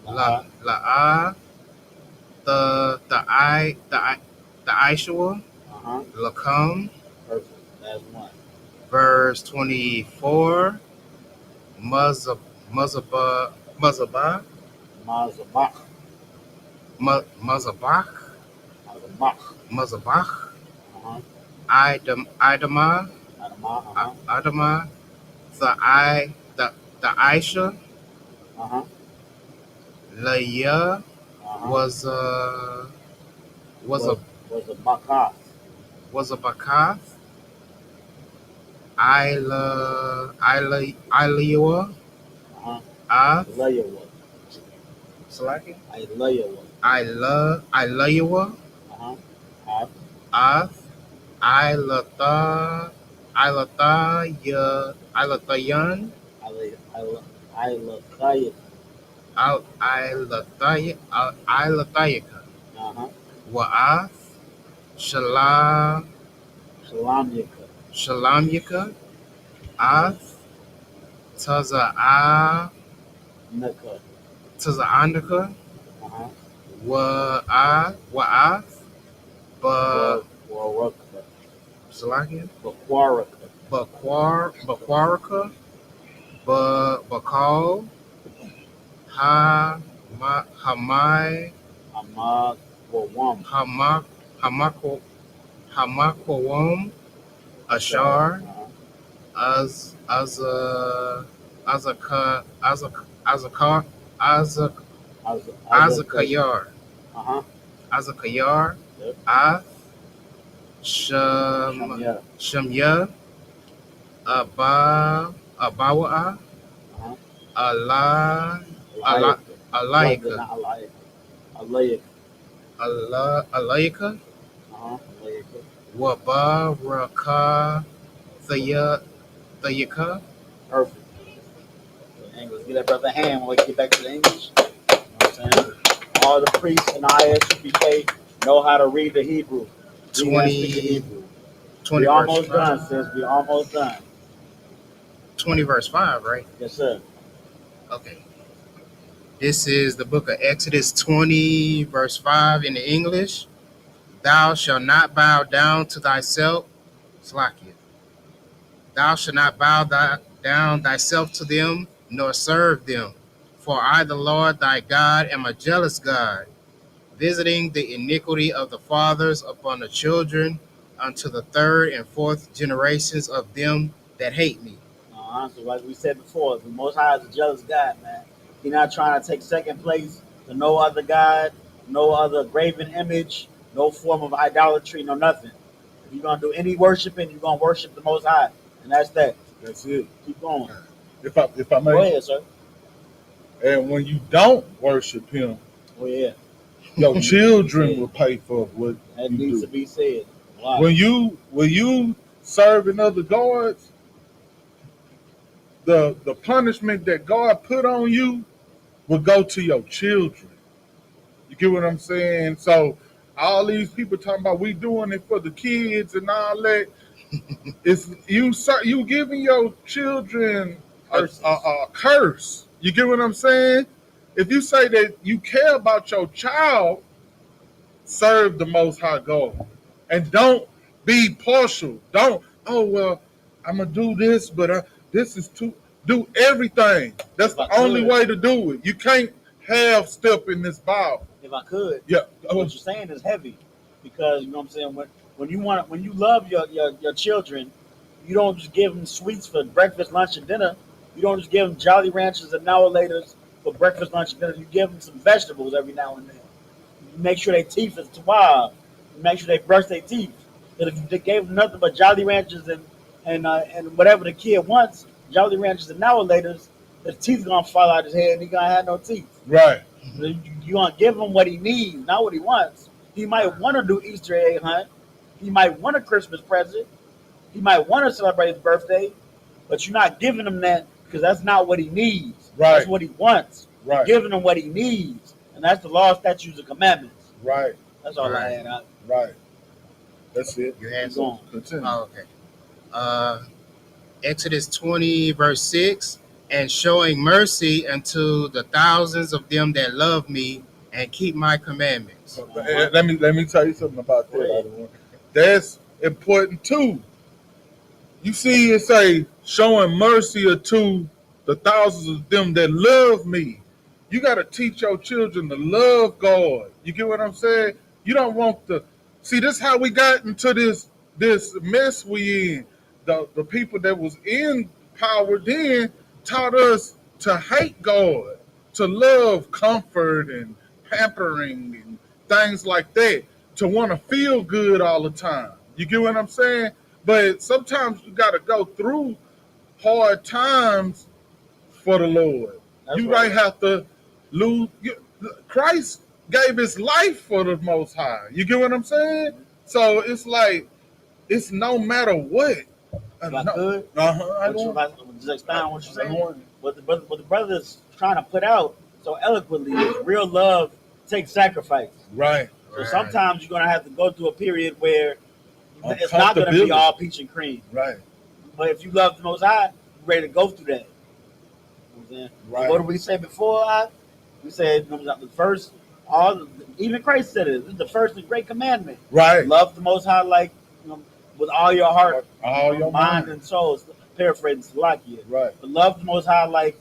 Laha. La'a. The Aishua. Uh-huh. Lakam. Perfect. That's one. Verse 24. Muzabah. Mazabach. Muzabach. Mazabach. Muzabach. Uh-huh. Idama. Adama. Uh-huh. Adama. The Aisha. Uh-huh. Laya Uh-huh. was Was a Bakath. a Bakath. Iliwa. Uh-huh. Ath. Layawa. Salaki. Layawa. Iliwa. Uh-huh. Ath. Ath. Ilatayan. Ilatayat. Ilatayaka. Uh-huh. Wa'ath. Shalamyaka. Shalamyaka. Ath. Taza'ah. Naka. Taza'andaka. Uh-huh. Wa'ath. Waraka. Salakia. Bakwaraka. Bakwaraka. Bakal. Hamai. Amag. Wawam. Hamakwawam. Ashar. Uh-huh. Azakayar. Uh-huh. Azakayar. Yep. Ath. Shamya. Shamya. Abawa. Uh-huh. Alayaka. Not Alayaka. Alayaka. Alayaka. Uh-huh. Alayaka. Wabaraka. Thayaka. Perfect. English. Get that brother a hand when we get back to the English. You know what I'm saying? All the priests in I.S.U.P.K know how to read the Hebrew. 20 We almost verse 5. done, sis. We almost done. 20 verse 5, right? Yes, sir. Okay. This is the book of Exodus 20 verse 5 in the English. Thou shalt not bow down to thyself. Slakia. Thou shalt not bow down thyself to them, nor serve them. For I, the Lord thy God, am a jealous God, visiting the iniquity of the fathers upon the children unto the third and fourth generations of them that hate me. So like we said before, the Most High is a jealous God, man. He's not trying to take second place to no other God, no other graven image, no form of idolatry, no nothing. If you're gonna do any worshiping, you're gonna worship the Most High, and that's that. That's it. Keep going. If I Go may, ahead, sir. and when you don't worship him, Oh yeah, your children will pay for what that you needs do. to be said. Wow. When you serving other gods, the punishment that God put on you will go to your children. You get what I'm saying? So all these people talking about we doing it for the kids and all that. It's you giving your children a curse. You get what I'm saying? If you say that you care about your child, serve the Most High God, and don't be partial. Don't I'm gonna do this, but this is too. Do everything. That's If I the only could. way to do it. You can't half step in this Bible. If I could, Yeah. what you're saying is heavy, because you know what I'm saying. When you love your children, you don't just give them sweets for breakfast, lunch, and dinner. You don't just give them Jolly Ranchers and now and later for breakfast, lunch, and dinner. You give them some vegetables every now and then. make sure their teeth is suave. Make sure they brush their teeth. Because if you gave them nothing but Jolly Ranchers and whatever the kid wants, Jolly Ranchers and now later, his teeth gonna fall out his head and he gonna have no teeth. Right. You gonna give him what he needs, not what he wants. He might want to do Easter egg hunt. He might want a Christmas present. He might want to celebrate his birthday, but you're not giving him that because that's not what he needs. Right. That's what he wants. Right. You're giving him what he needs, and that's the law, statutes, and commandments. Right. That's all I Right. had. Right. That's it. You had Keep going. Continue. Oh, okay. Exodus 20, verse 6, and showing mercy unto the thousands of them that love me and keep my commandments. Let me tell you something about that. Other one. That's important too. You see, it say showing mercy unto the thousands of them that love me. You got to teach your children to love God. You get what I'm saying? You don't want to see. This how we got into this mess we in. The people that was in power then taught us to hate God, to love comfort and pampering and things like that, to want to feel good all the time. You get what I'm saying? But sometimes you got to go through hard times for the Lord. That's you right. might have to lose. Christ gave his life for the Most High. You get what I'm saying? So it's like, it's no matter what. If I could, just expound on what you're saying. What the brother's trying to put out so eloquently is real love takes sacrifice. Right. So sometimes you're gonna have to go through a period where it's not gonna be all peach and cream. Right. But if you love the Most High, you're ready to go through that. You know what I'm saying? Right. What did we say before? We said the first, even Christ said it. This is the first and great commandment. Right. Love the Most High with all your heart, all your mind and soul. Paraphrasing Salakia. Right. But love the Most High like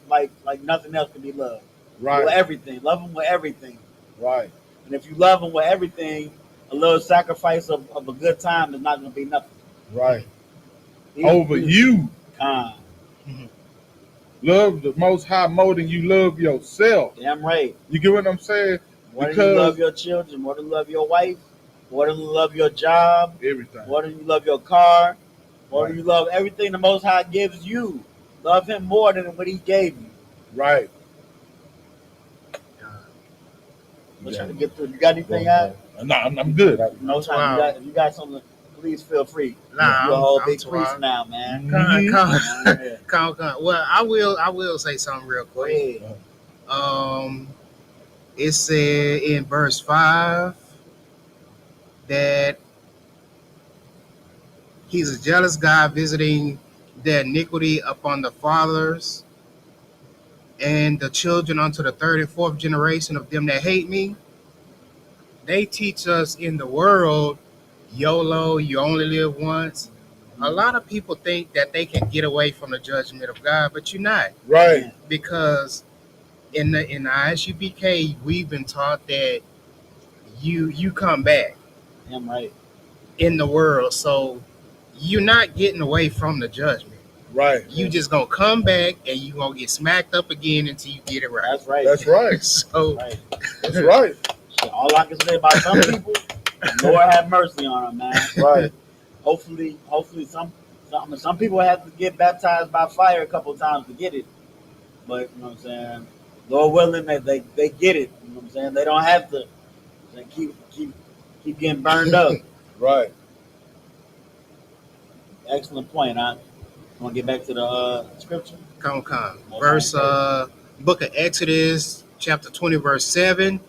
nothing else can be loved. Right. With everything. Love him with everything. Right. And if you love him with everything, a little sacrifice of a good time is not going to be nothing. Right. Over you. Love the Most High more than you love yourself. Damn right. You get what I'm saying? More than you love your children, more than you love your wife, more than you love your job, everything. More than you love your car, more than you love everything the Most High gives you. Love him more than what he gave you. Right. I'm trying to get through. You got anything out? No, I'm good. No time. Wow. If you got something, please feel free. Nah, You're a whole I'm big too priest hard. now, man. Come. Well, I will say something real Go quick. ahead. It said in verse 5 that he's a jealous God, visiting the iniquity upon the fathers and the children unto the third and fourth generation of them that hate me. They teach us in the world, YOLO, you only live once. A lot of people think that they can get away from the judgment of God, but you're not. Right. Because in the I.S.U.P.K, we've been taught that you come back. Damn right. In the world, so you're not getting away from the judgment. Right. You just gonna come back and you gonna get smacked up again until you get it right. That's right. That's right. So Right. That's right. All I can say about some people, Lord have mercy on them, man. Right. Hopefully some people have to get baptized by fire a couple times to get it. But you know what I'm saying? Lord willing, they get it. You know what I'm saying? They don't have to keep getting burned up. Right. Excellent point. I want to get back to the scripture. Come. Verse book of Exodus, chapter 20, verse 7.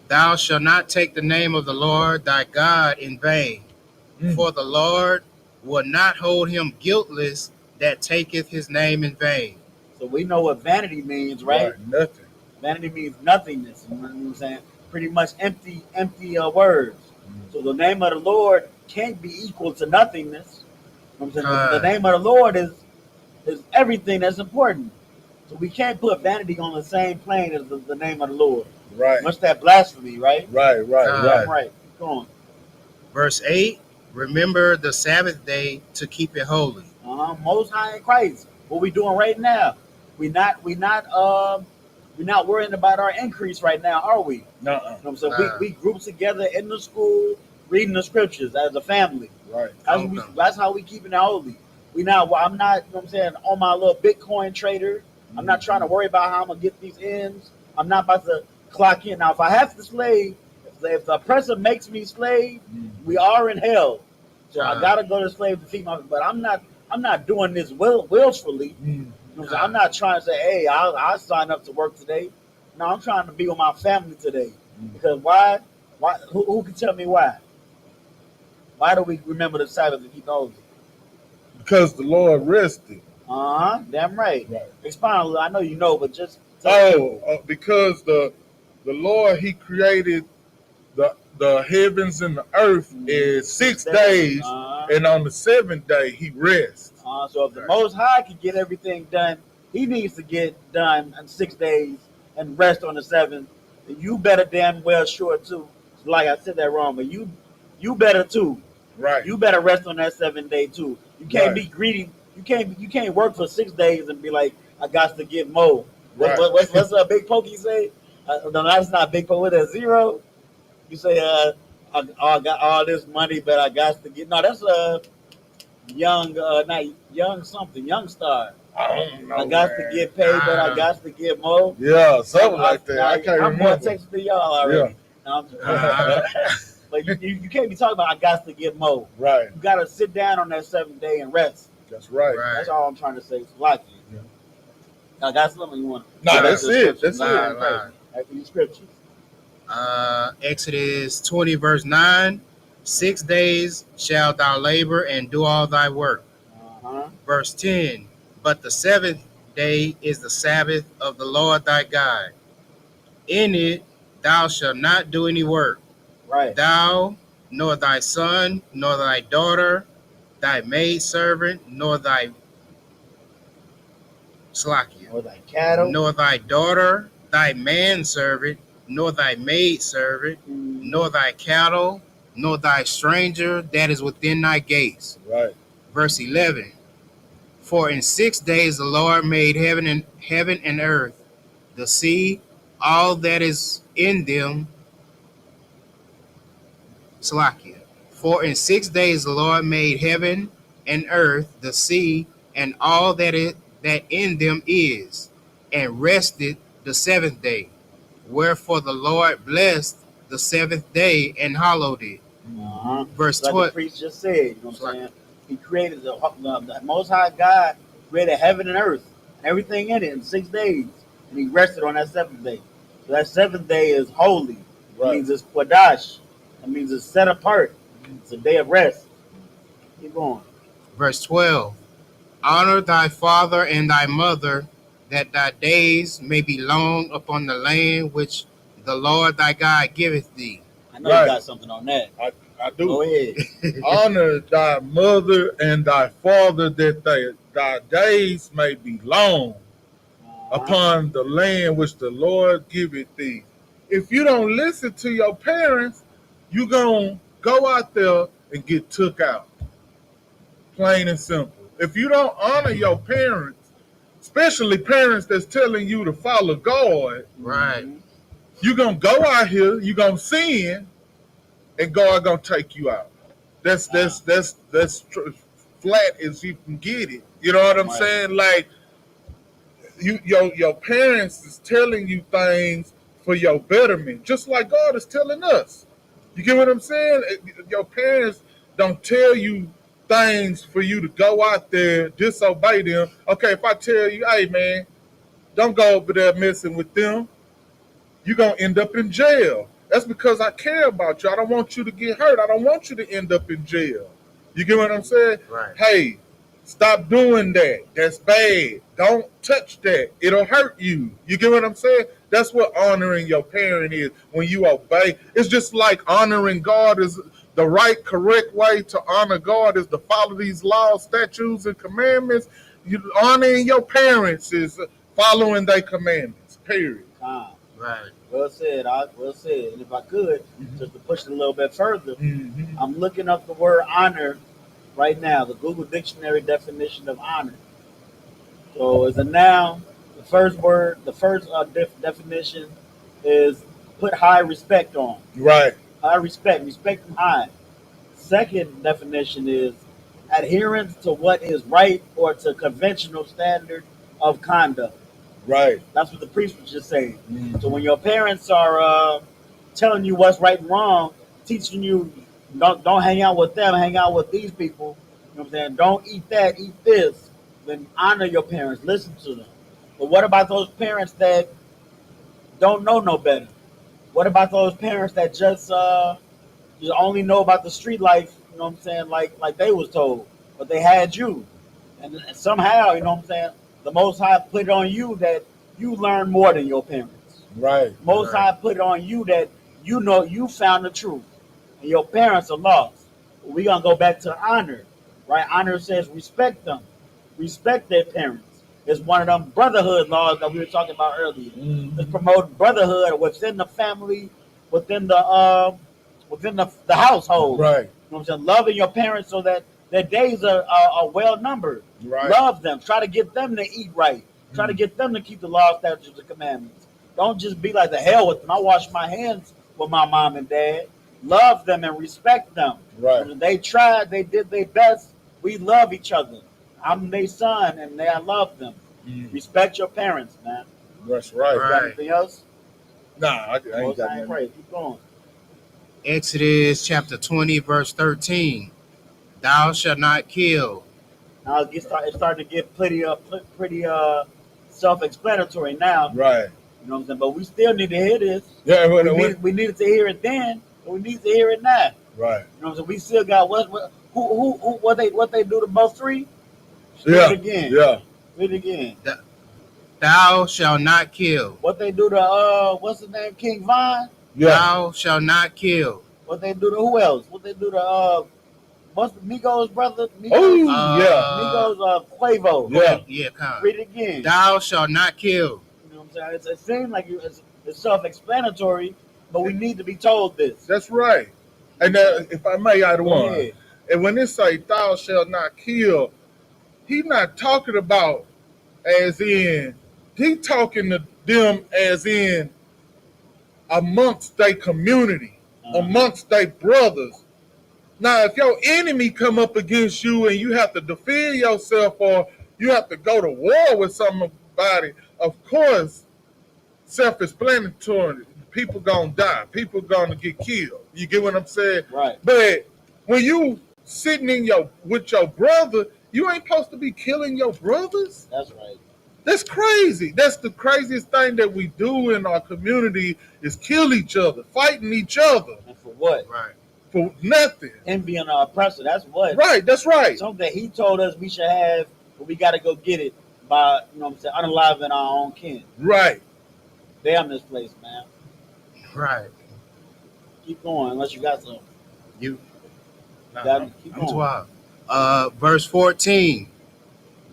Thou shalt not take the name of the Lord thy God in vain, for the Lord will not hold him guiltless that taketh his name in vain. So we know what vanity means, right? Nothing. Vanity means nothingness. You know what I'm saying? Pretty much empty words. So the name of the Lord can't be equal to nothingness. You know what I'm saying? The name of the Lord is everything that's important. So we can't put vanity on the same plane as the name of the Lord. Right. Much that blasphemy, right? Right. Right. Go on. Verse 8. Remember the Sabbath day to keep it holy. Most High in Christ. What we doing right now? We not we're not worrying about our increase right now, are we? No. You know what I'm saying? Nah. We group together in the school, reading the scriptures as a family. Right. That's how we keeping it holy. I'm not, you know what I'm saying, on my little Bitcoin trader. I'm not trying to worry about how I'm gonna get these ends. I'm not about to clock in. Now, if I have to slave, if the oppressor makes me slave, we are in hell. So I gotta go to slave to feed my. But I'm not doing this willfully. You know what I'm saying? I'm not trying to say, hey, I'll sign up to work today. No, I'm trying to be with my family today. Because why? Why? Who can tell me why? Why do we remember the Sabbath and keep holy? Because the Lord rested. Damn right. Right. Expound a little. I know you know, but just Because the Lord, He created the heavens and the earth in 6 days, and on the seventh day He rests. So if the Most High can get everything done, He needs to get done in 6 days and rest on the seventh. And you better damn well sure too. Like I said that wrong, but you better too. Right. You better rest on that 7th day too. You can't be greedy. You can't work for 6 days and be like, I got to get more. Right. What's Big Pokey say? No, that's not Big Pokey. With a zero. You say, I got all this money, but I got to get. No, that's young, not young something, young star. I don't know. I got to get paid, but I got to get more. Yeah, something like that. I can't I'm remember. more Texas than y'all already. Yeah. No, but you can't be talking about I got to get more. Right. You got to sit down on that 7th day and rest. That's right. That's all I'm trying to say. Like you. Yeah. I got something you want. No, that's it. That's it. After these scriptures. Exodus 20 verse 9. 6 days shalt thou labor and do all thy work. Verse 10. But the 7th day is the Sabbath of the Lord thy God. In it thou shalt not do any work. Right. Thou, nor thy son, nor thy daughter, thy maidservant, nor thy or thy cattle, nor thy daughter, thy manservant, nor thy maidservant, nor thy cattle, nor thy stranger that is within thy gates. Right. Verse 11. For in 6 days the Lord made heaven and earth, the sea, all that is in them. Salakia. For in 6 days the Lord made heaven and earth, the sea, and all that in them is, and rested the 7th day. Wherefore the Lord blessed the 7th day and hallowed it. Verse 12. Like the priest just said, you know what I'm saying? He created the Most High God created heaven and earth and everything in it in 6 days, and He rested on that 7th day. So that 7th day is holy. It means it's Quadash. It means it's set apart. It's a day of rest. Keep going. Verse 12. Honor thy father and thy mother, that thy days may be long upon the land which the Lord thy God giveth thee. I know you got something on that. I do. Go ahead. Honor thy mother and thy father, that thy days may be long upon the land which the Lord giveth thee. If you don't listen to your parents, you're going to go out there and get took out. Plain and simple. If you don't honor your parents, especially parents that's telling you to follow God, right, you're going to go out here, you're going to sin, and God going to take you out. That's flat as you can get it. You know what I'm saying? Like, your parents is telling you things for your betterment, just like God is telling us. You get what I'm saying? Your parents don't tell you things for you to go out there, disobey them. Okay, if I tell you, hey man, don't go over there messing with them, you're going to end up in jail. That's because I care about you. I don't want you to get hurt. I don't want you to end up in jail. You get what I'm saying? Right. Hey, stop doing that. That's bad. Don't touch that. It'll hurt you. You get what I'm saying? That's what honoring your parent is. When you obey, it's just like honoring God is the right, correct way to honor God is to follow these laws, statutes, and commandments. You honoring your parents is following their commandments. Period. Right. Well said. Well said. And if I could, just to push it a little bit further, I'm looking up the word honor right now, the Google Dictionary definition of honor. So it's a noun The first word, the first definition is put high respect on. Right. High respect, respect them high. Second definition is adherence to what is right or to conventional standard of conduct. Right. That's what the priest was just saying. Mhm. So when your parents are telling you what's right and wrong, teaching you don't hang out with them, hang out with these people. You know what I'm saying? Don't eat that, eat this. Then honor your parents, listen to them. But what about those parents that don't know no better? What about those parents that just only know about the street life? You know what I'm saying? Like they was told, but they had you, and somehow you know what I'm saying. The Most High put it on you that you learn more than your parents. Right. Most Right. High put it on you that you know you found the truth, and your parents are lost. We gonna go back to honor, right? Honor says respect them, respect their parents. It's one of them brotherhood laws that we were talking about earlier. It's Mhm. promoting brotherhood within the family, within the household. Right. You know what I'm saying? Loving your parents so that their days are well numbered. Right. Love them. Try to get them to eat right. Try to get them to keep the law, statutes, and commandments. Don't just be like the hell with them. I wash my hands with my mom and dad. Love them and respect them. Right. They tried. They did their best. We love each other. I'm their son, and I love them. Mhm. Respect your parents, man. That's right. You got Right. anything else? Nah, I ain't Most got I ain't nothing. pray. Keep going. Exodus chapter 20, verse 13. Thou shalt not kill. Now it's starting to get pretty self-explanatory now. Right. You know what I'm saying? But we still need to hear this. Yeah. We needed to hear it then, but we need to hear it now. Right. You know what I'm saying? We still got who what they do to both three? Read Yeah. it again. Yeah. Read it again. Thou shalt not kill. What they do to what's his name? King Vine? Yeah. Thou shalt not kill. What they do to who else? What they do to what's the Migos brother? Migos, Oh yeah. Migos Quavo. Yeah. Yeah, come. Read it again. Thou shalt not kill. You know what I'm saying? It seems like it's self-explanatory, but we need to be told this. That's right. And if I may add Go one, ahead. and when it say thou shalt not kill, he not talking about as in he talking to them as in amongst their community, amongst their brothers. Now, if your enemy come up against you and you have to defend yourself or you have to go to war with somebody, of course, self-explanatory. People gonna die. People gonna get killed. You get what I'm saying? Right. But when you sitting with your brother, you ain't supposed to be killing your brothers. That's right. That's crazy. That's the craziest thing that we do in our community is kill each other, fighting each other And for what? Right. for nothing. Envy and oppressor. That's what. Right, that's right. Something that he told us we should have, but we got to go get it by, you know what I'm saying, unaliving our own kin. Right. Damn this place, man. Right. Keep going, unless you got something. You. Keep I'm going. 12. Verse 14.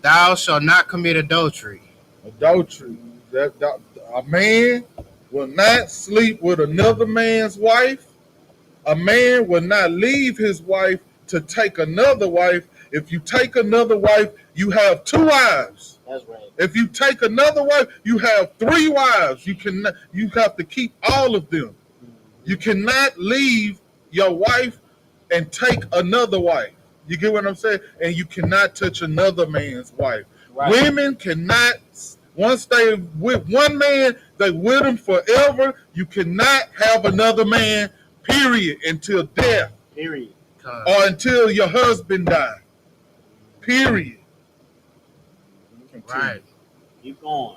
Thou shalt not commit adultery. Adultery. That a man will not sleep with another man's wife. A man will not leave his wife to take another wife. If you take another wife, you have two wives. That's right. If you take another wife, you have three wives. You have to keep all of them. You cannot leave your wife and take another wife. You get what I'm saying? And you cannot touch another man's wife. Right. Women cannot, once they with one man, they with him forever. You cannot have another man, period, until death Period. or until your husband die. Period. Right. Keep going.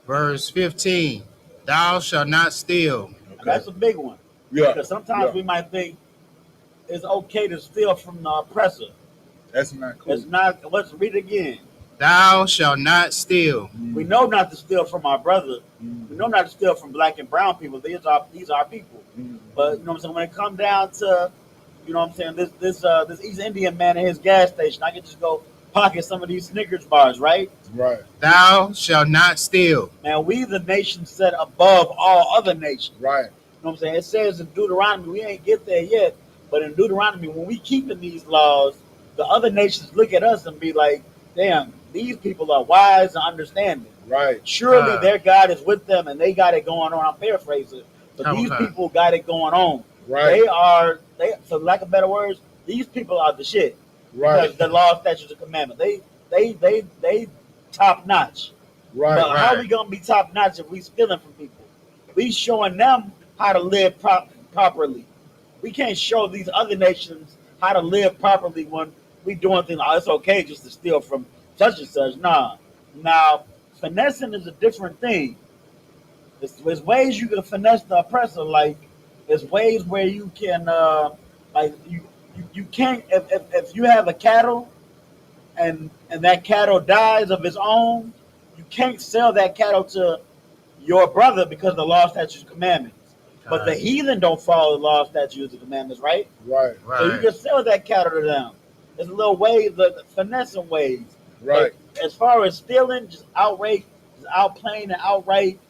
Verse 15. Thou shalt not steal. Okay. That's a big one. Yeah. Because sometimes we might think it's okay to steal from the oppressor. That's not cool. It's not. Let's read it again. Thou shalt not steal. We know not to steal from our brother. We know not to steal from black and brown people. These are people. But you know what I'm saying? When it comes down to, you know what I'm saying, this East Indian man at his gas station, I can just go pocket some of these Snickers bars, right? Right. Thou shalt not steal. Man, we the nation set above all other nations. Right. You know what I'm saying? It says in Deuteronomy, we ain't get there yet, but in Deuteronomy, when we keeping these laws, the other nations look at us and be like, damn, these people are wise and understanding. Right. Surely their God is with them and they got it going on. I'm paraphrasing. But these people got it going on. Right. They for lack of better words, these people are the shit. Right. Because the law, statutes, and commandments. They top notch. Right. But how we gonna be top notch if we stealing from people? We showing them how to live properly. We can't show these other nations how to live properly when we doing things. Oh, it's okay just to steal from such and such. Nah. Now, finessing is a different thing. There's ways you can finesse the oppressor. Like there's ways where you can like you can't if you have a cattle and that cattle dies of its own, you can't sell that cattle to your brother because of the law, statutes, and commandments. But the heathen don't follow the law, statutes, and commandments, right? Right. So you can sell that cattle to them. There's little ways, the finessing ways. Right. But as far as stealing, just outright, just outplaying and outright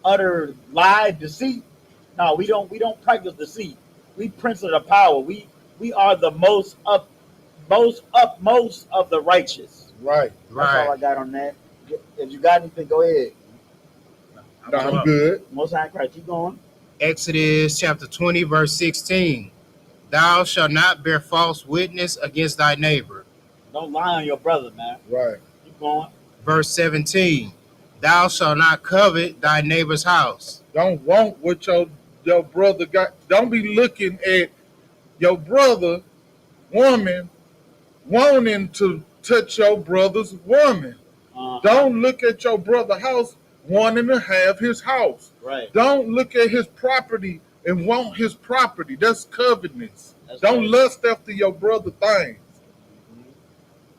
utter lie, deceit. No, we don't practice deceit. We prince of the power. We are the most upmost of the righteous. Right. That's all I got on that. If you got anything, go ahead. No, I'm good. Most High Christ, keep going. Exodus chapter 20, verse 16. Thou shalt not bear false witness against thy neighbor. Don't lie on your brother, man. Right. Keep going. Verse 17. Thou shalt not covet thy neighbor's house. Don't want what your brother got. Don't be looking at your brother woman wanting to touch your brother's woman. Don't look at your brother's house wanting to have his house. Right. Don't look at his property and want his property. That's covetousness. Don't right. lust after your brother things.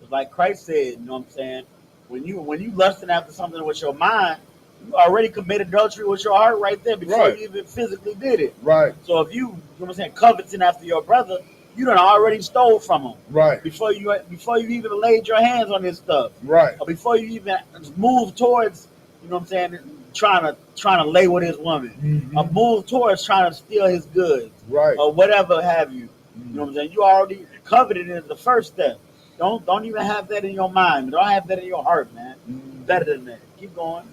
It's like Christ said, you know what I'm saying? When you lusting after something with your mind, you already committed adultery with your heart right there before you even physically did it. Right. So if you know what I'm saying, coveting after your brother, you done already stole from him. Right. Before you even laid your hands on this stuff. Right. Or before you even moved towards, you know what I'm saying, trying to lay with his woman. Mm-hmm. Or move towards trying to steal his goods. Right. Or whatever have you. You know what I'm saying? You already coveted is the first step. Don't even have that in your mind. Don't have that in your heart, man. Better than that. Keep going.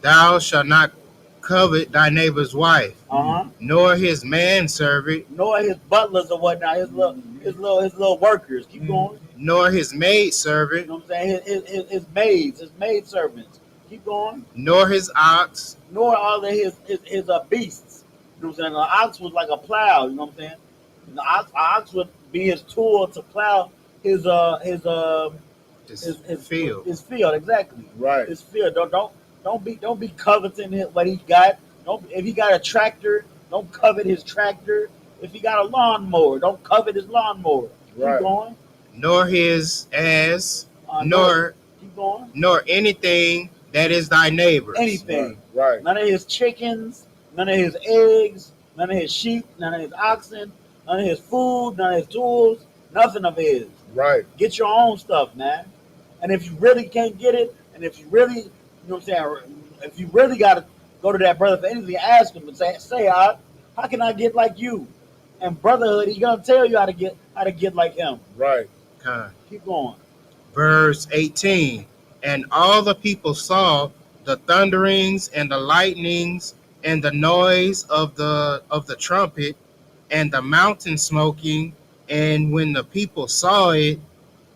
Thou shalt not covet thy neighbor's wife, nor his manservant, nor his butlers or whatnot, his little workers. Keep going. Nor his maidservant. You know what I'm saying? His maids, his maidservants. Keep going. Nor his ox. Nor all of his beasts. You know what I'm saying? The ox was like a plow. You know what I'm saying? The ox would be his tool to plow his field. His field, exactly. Right. His field. Don't be coveting what he got. If he got a tractor, don't covet his tractor. If he got a lawnmower, don't covet his lawnmower. Right. Keep going. Nor his ass, keep going. Nor anything that is thy neighbor's. Anything. Right. None of his chickens, none of his eggs, none of his sheep, none of his oxen, none of his food, none of his tools, nothing of his. Right. Get your own stuff, man. And if you really can't get it, and if you really, you know what I'm saying, if you really got to go to that brother for anything, ask him and say, how can I get like you? And brotherhood, he's gonna tell you how to get like him. Right. Keep going. Verse 18. And all the people saw the thunderings and the lightnings and the noise of the trumpet and the mountain smoking. And when the people saw it,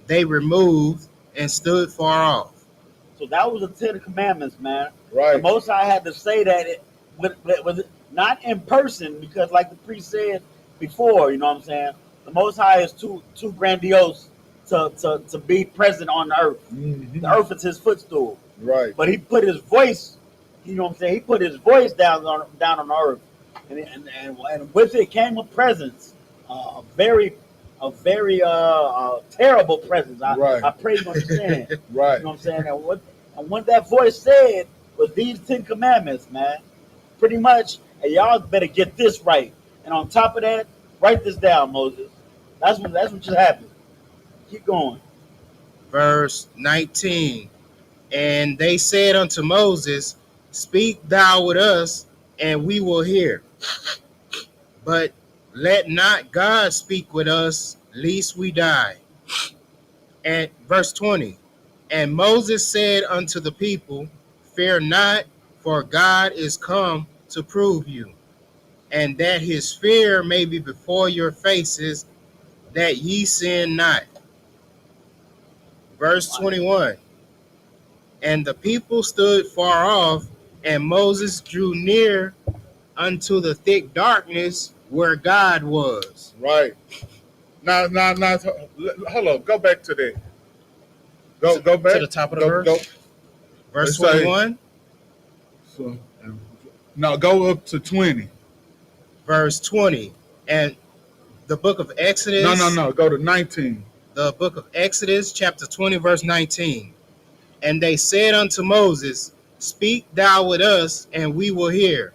they removed and stood far off. So that was the Ten Commandments, man. Right. The Most High had to say that it was not in person because, like the priest said before, you know what I'm saying. The Most High is too grandiose to be present on the earth. Mm-hmm. The earth is his footstool. Right. But he put his voice, you know what I'm saying. He put his voice down on the earth, and with it came a presence. A very terrible presence. I pray you understand. Right. You know what I'm saying? And what that voice said was these 10 commandments, man. Pretty much, and y'all better get this right. And on top of that, write this down, Moses. That's what just happened. Keep going. Verse 19. And they said unto Moses, Speak thou with us, and we will hear. But let not God speak with us, lest we die. And verse 20. And Moses said unto the people, Fear not, for God is come to prove you, and that his fear may be before your faces, that ye sin not. Verse 21. And the people stood far off, and Moses drew near unto the thick darkness where God was. Right. Now, hold on. Go back to that. Go back. To the top of the Go, verse. go. Verse Let's say, 21. so, no, go up to 20. Verse 20. And the book of Exodus. No. Go to 19. The book of Exodus, chapter 20, verse 19. And they said unto Moses, Speak thou with us, and we will hear.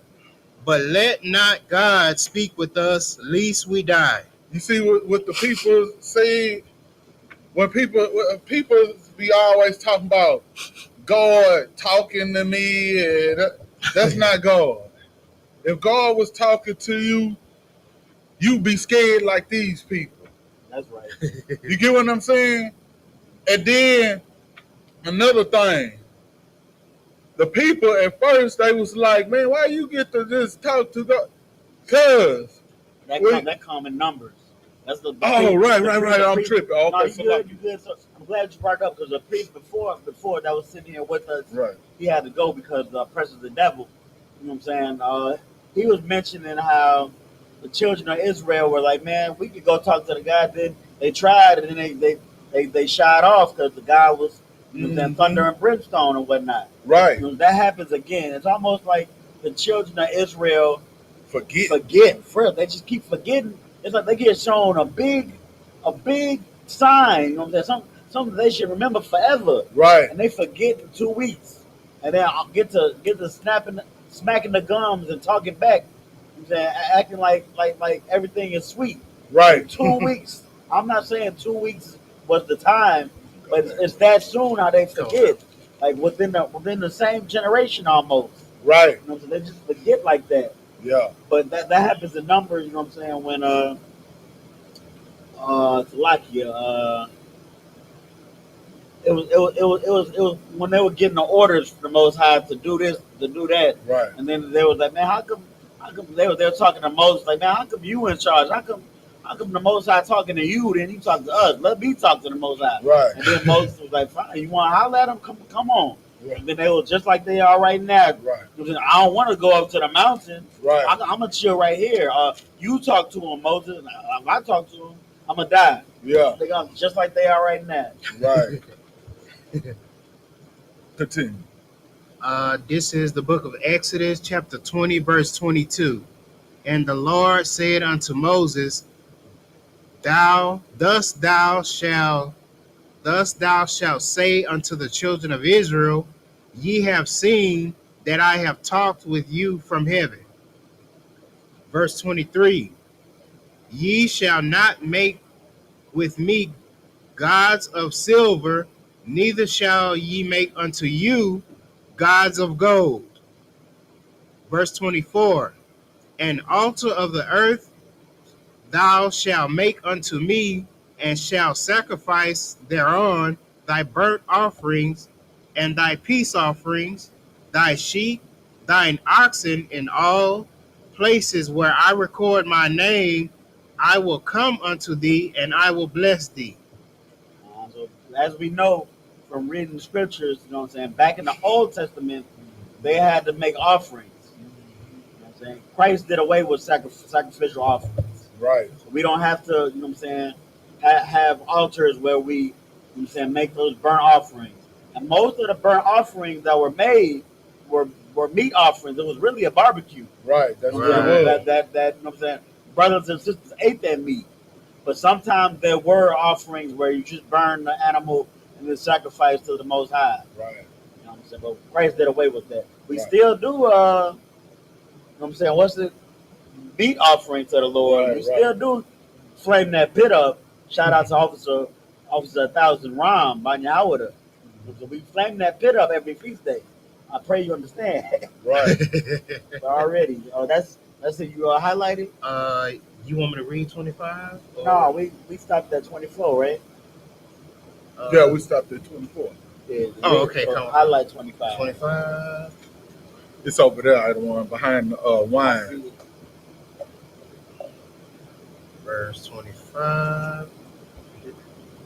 But let not God speak with us, lest we die. You see what the people say when people be always talking about God talking to me, and that's not God. If God was talking to you, you'd be scared like these people. That's right. You get what I'm saying? And then another thing, the people at first they was like, "Man, why you get to just talk to God?" Cause that common numbers. That's the right. I'm tripping. Okay, no, you good. So I'm glad you brought it up because the priest before that was sitting here with us, right. He had to go because presses the devil. You know what I'm saying? He was mentioning how the children of Israel were like, man, we could go talk to the God. Then they tried, and then they shied off because the God was, you know what I'm saying, thunder and brimstone and whatnot. Right. You know, that happens again. It's almost like the children of Israel forget. They just keep forgetting. It's like they get shown a big sign. You know what I'm saying? Something they should remember forever. Right. And they forget in 2 weeks, and then I'll get to smacking the gums and talking back. You know what I'm saying, acting like everything is sweet. Right. In 2 weeks. I'm not saying 2 weeks was the time, but it's that soon how they forget. Like within the same generation almost. Right. You know what I'm saying? They just forget like that. Yeah. But that happens in numbers, you know what I'm saying, when it was when they were getting the orders from the Most High to do this, to do that. Right. And then they was like, man, how come they were talking to Moses like, man, how come you in charge? How come the Most High talking to you, then you talk to us? Let me talk to the Most High. Right. And then Moses was like, fine, you want to holler at him? Come on. Right. And then they were just like they are right now. Right. I don't want to go up to the mountain. Right. I'm gonna chill right here. You talk to him, Moses. If I talk to him, I'm gonna die. Yeah. They gonna just like they are right now. Right. Continue. This is the book of Exodus, chapter 20, verse 22. And the Lord said unto Moses, Thus thou shalt say unto the children of Israel, Ye have seen that I have talked with you from heaven. Verse 23. Ye shall not make with me gods of silver, neither shall ye make unto you gods of gold. Verse 24. An altar of the earth thou shalt make unto me, and shalt sacrifice thereon thy burnt offerings and thy peace offerings, thy sheep, thine oxen, in all places where I record my name. I will come unto thee, and I will bless thee. So as we know from reading the scriptures, you know what I'm saying, back in the Old Testament, they had to make offerings. You know what I'm saying? Christ did away with sacrificial offerings. Right. So we don't have to, you know what I'm saying, have altars where we, you know what I'm saying, make those burnt offerings. And most of the burnt offerings that were made were meat offerings. It was really a barbecue. Right. That's what it was. That you know what I'm saying, brothers and sisters ate that meat. But sometimes there were offerings where you just burn the animal and then sacrifice to the Most High. Right. You know what I'm saying? But Christ did away with that. We Right. still do, you know what I'm saying, what's the meat offering to the Lord? Right, We still do flame that pit up. Shout out to Officer 1000 Ram, Banyawada. So we flame that pit up every feast day. I pray you understand. Right. Already. That's it. You highlighted? You want me to read 25? No, we stopped at 24, right? Yeah, we stopped at 24. Yeah, Oh, okay, So come on. highlight 25. 25. It's over there, the one behind the I wine. see it. Verse 25.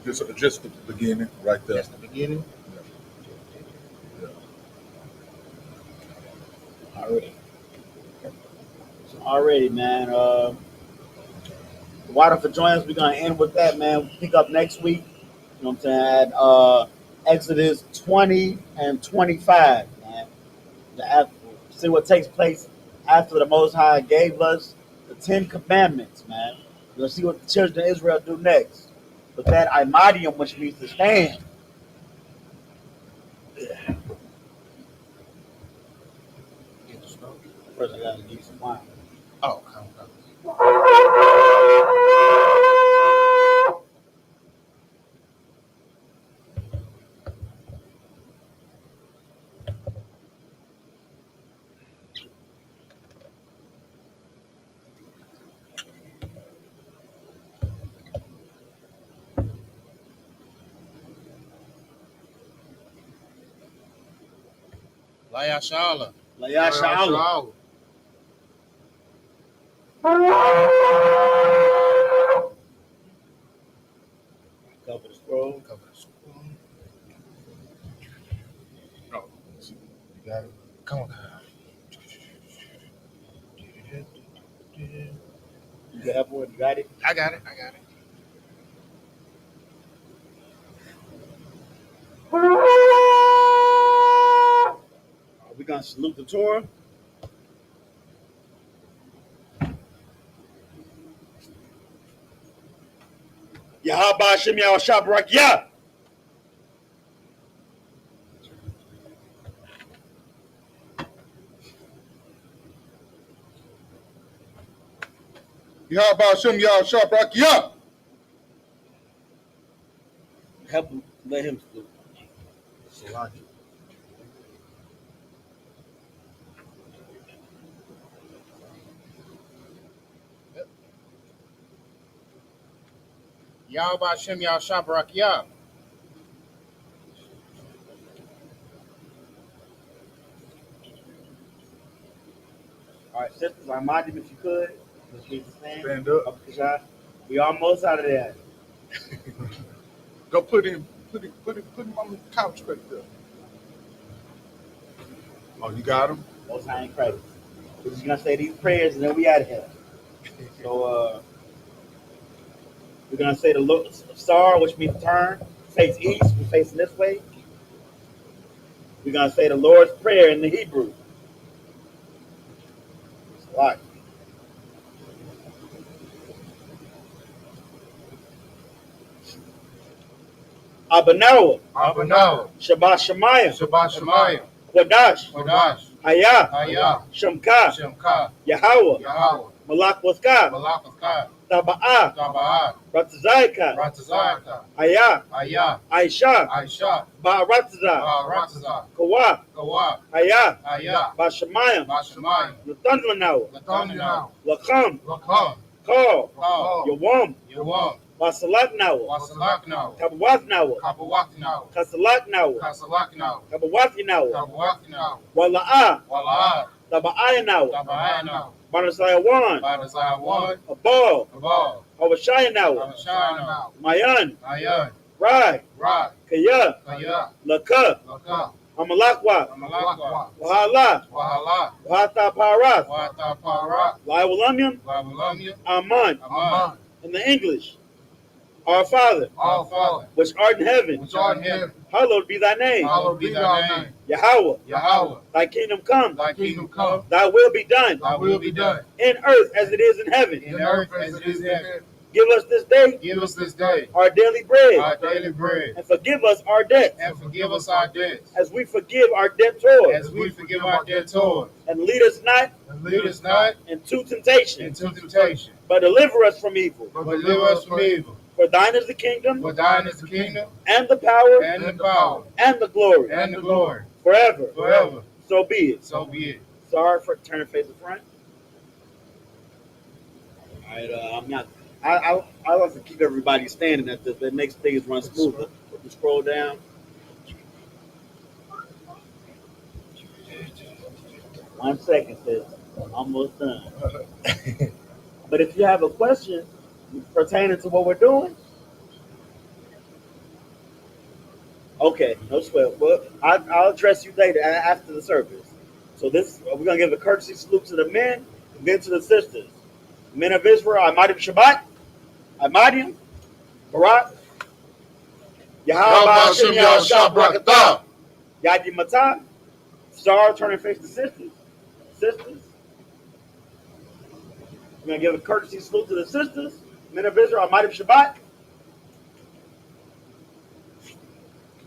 Just the beginning, right there. That's the beginning. Already. So already, man. Water for join us. We're gonna end with that, man. We'll pick up next week. You know what I'm saying? At Exodus 20 and 25, man. See what takes place after the Most High gave us the 10 Commandments, man. We'll see what the children of Israel do next. But that imodium, which means to stand. Get the smoke. First, I gotta give you some wine. Oh, come. Layashala. Layashala. Cover the scroll. Cover the scroll. Oh, You got it. Come on. You have one, you got it? I got it. We're gonna salute the Torah. Yahaba Shem Yahshua Barak Yah. Yahaba Shem Yahshua Barak. Help him, let him salute. Salaki. Yahweh Shem Yahshua Barak Yah. All right, sisters, I remind you if you could. Let's get the Stand up. Up. We almost out of there. Go put him on the couch right there. Oh, you got him? Most high in Christ. We're just gonna say these prayers and then we out of here. So we're gonna say the star, which means turn, face east. We're facing this way. We're gonna say the Lord's Prayer in the Hebrew. It's a lot. Abanawa, Shabbat Shemayim, Quadash, Hayah, Shemka, Yahweh, Malak Waskah, Taba'ah, Ratzaika, Hayah, Aisha, Ba'aratzah, Kawah, Hayah, Bashamayim, Nathanawa, Lakam, Kal, Yawam, Basalaknawa, Kabawatnawa, Kasalaknawa, Kabawatinawa, Wala'ah, Taba'ayanawa, Banasayawan, Abal, Awashayanawa, Mayan, Rai, Kaya, Laka, Amalakwa, Wahala, Wahata Paras, Laiwalamyam, Aman, in the English, Our Father, which art in heaven, hallowed be thy name. Yahweh, thy kingdom come, thy will be done, in earth as it is in heaven. Give us this day our daily bread, and forgive us our debts, as we forgive our debtors, and lead us not into temptation, but deliver us from evil. For thine is the kingdom, and the power, and the glory, forever. So be it. Sorry for turning face to front. All right, I'm not. I like to keep everybody standing at this. That makes things run smoother. Put the scroll down. 1 second, sis. Almost done. But if you have a question pertaining to what we're doing, okay, no sweat. Well, I'll address you later after the service. So this, we're gonna give a courtesy salute to the men, and then to the sisters. Men of Israel, Ahmadim Shabbat, Ahmadim, Barak, Yahweh Hashem Yahushua Barakatah, Yadi Matah, Star, turn and face the sisters. Sisters. We're gonna give a courtesy salute to the sisters. Men of Israel, Ahmadim Shabbat.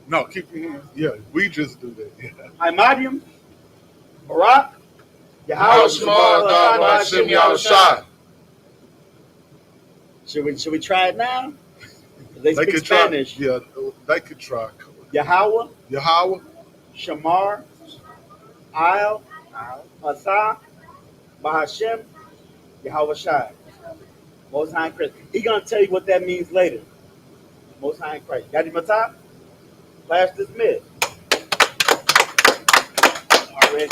No, keep your hands. Yeah, we just do that. Yeah. Ahmadim, Barak, Yahweh Hashem Yahushua. Should we try it now? They speak could Spanish. Try. Yeah, they could try. Yahweh, Yahweh, Shamar, Al, Asa, Bahashem, Yahweh Shai. Most High in Christ. He's going to tell you what that means later. Most High in Christ. Yadi Matah, class dismissed. Already.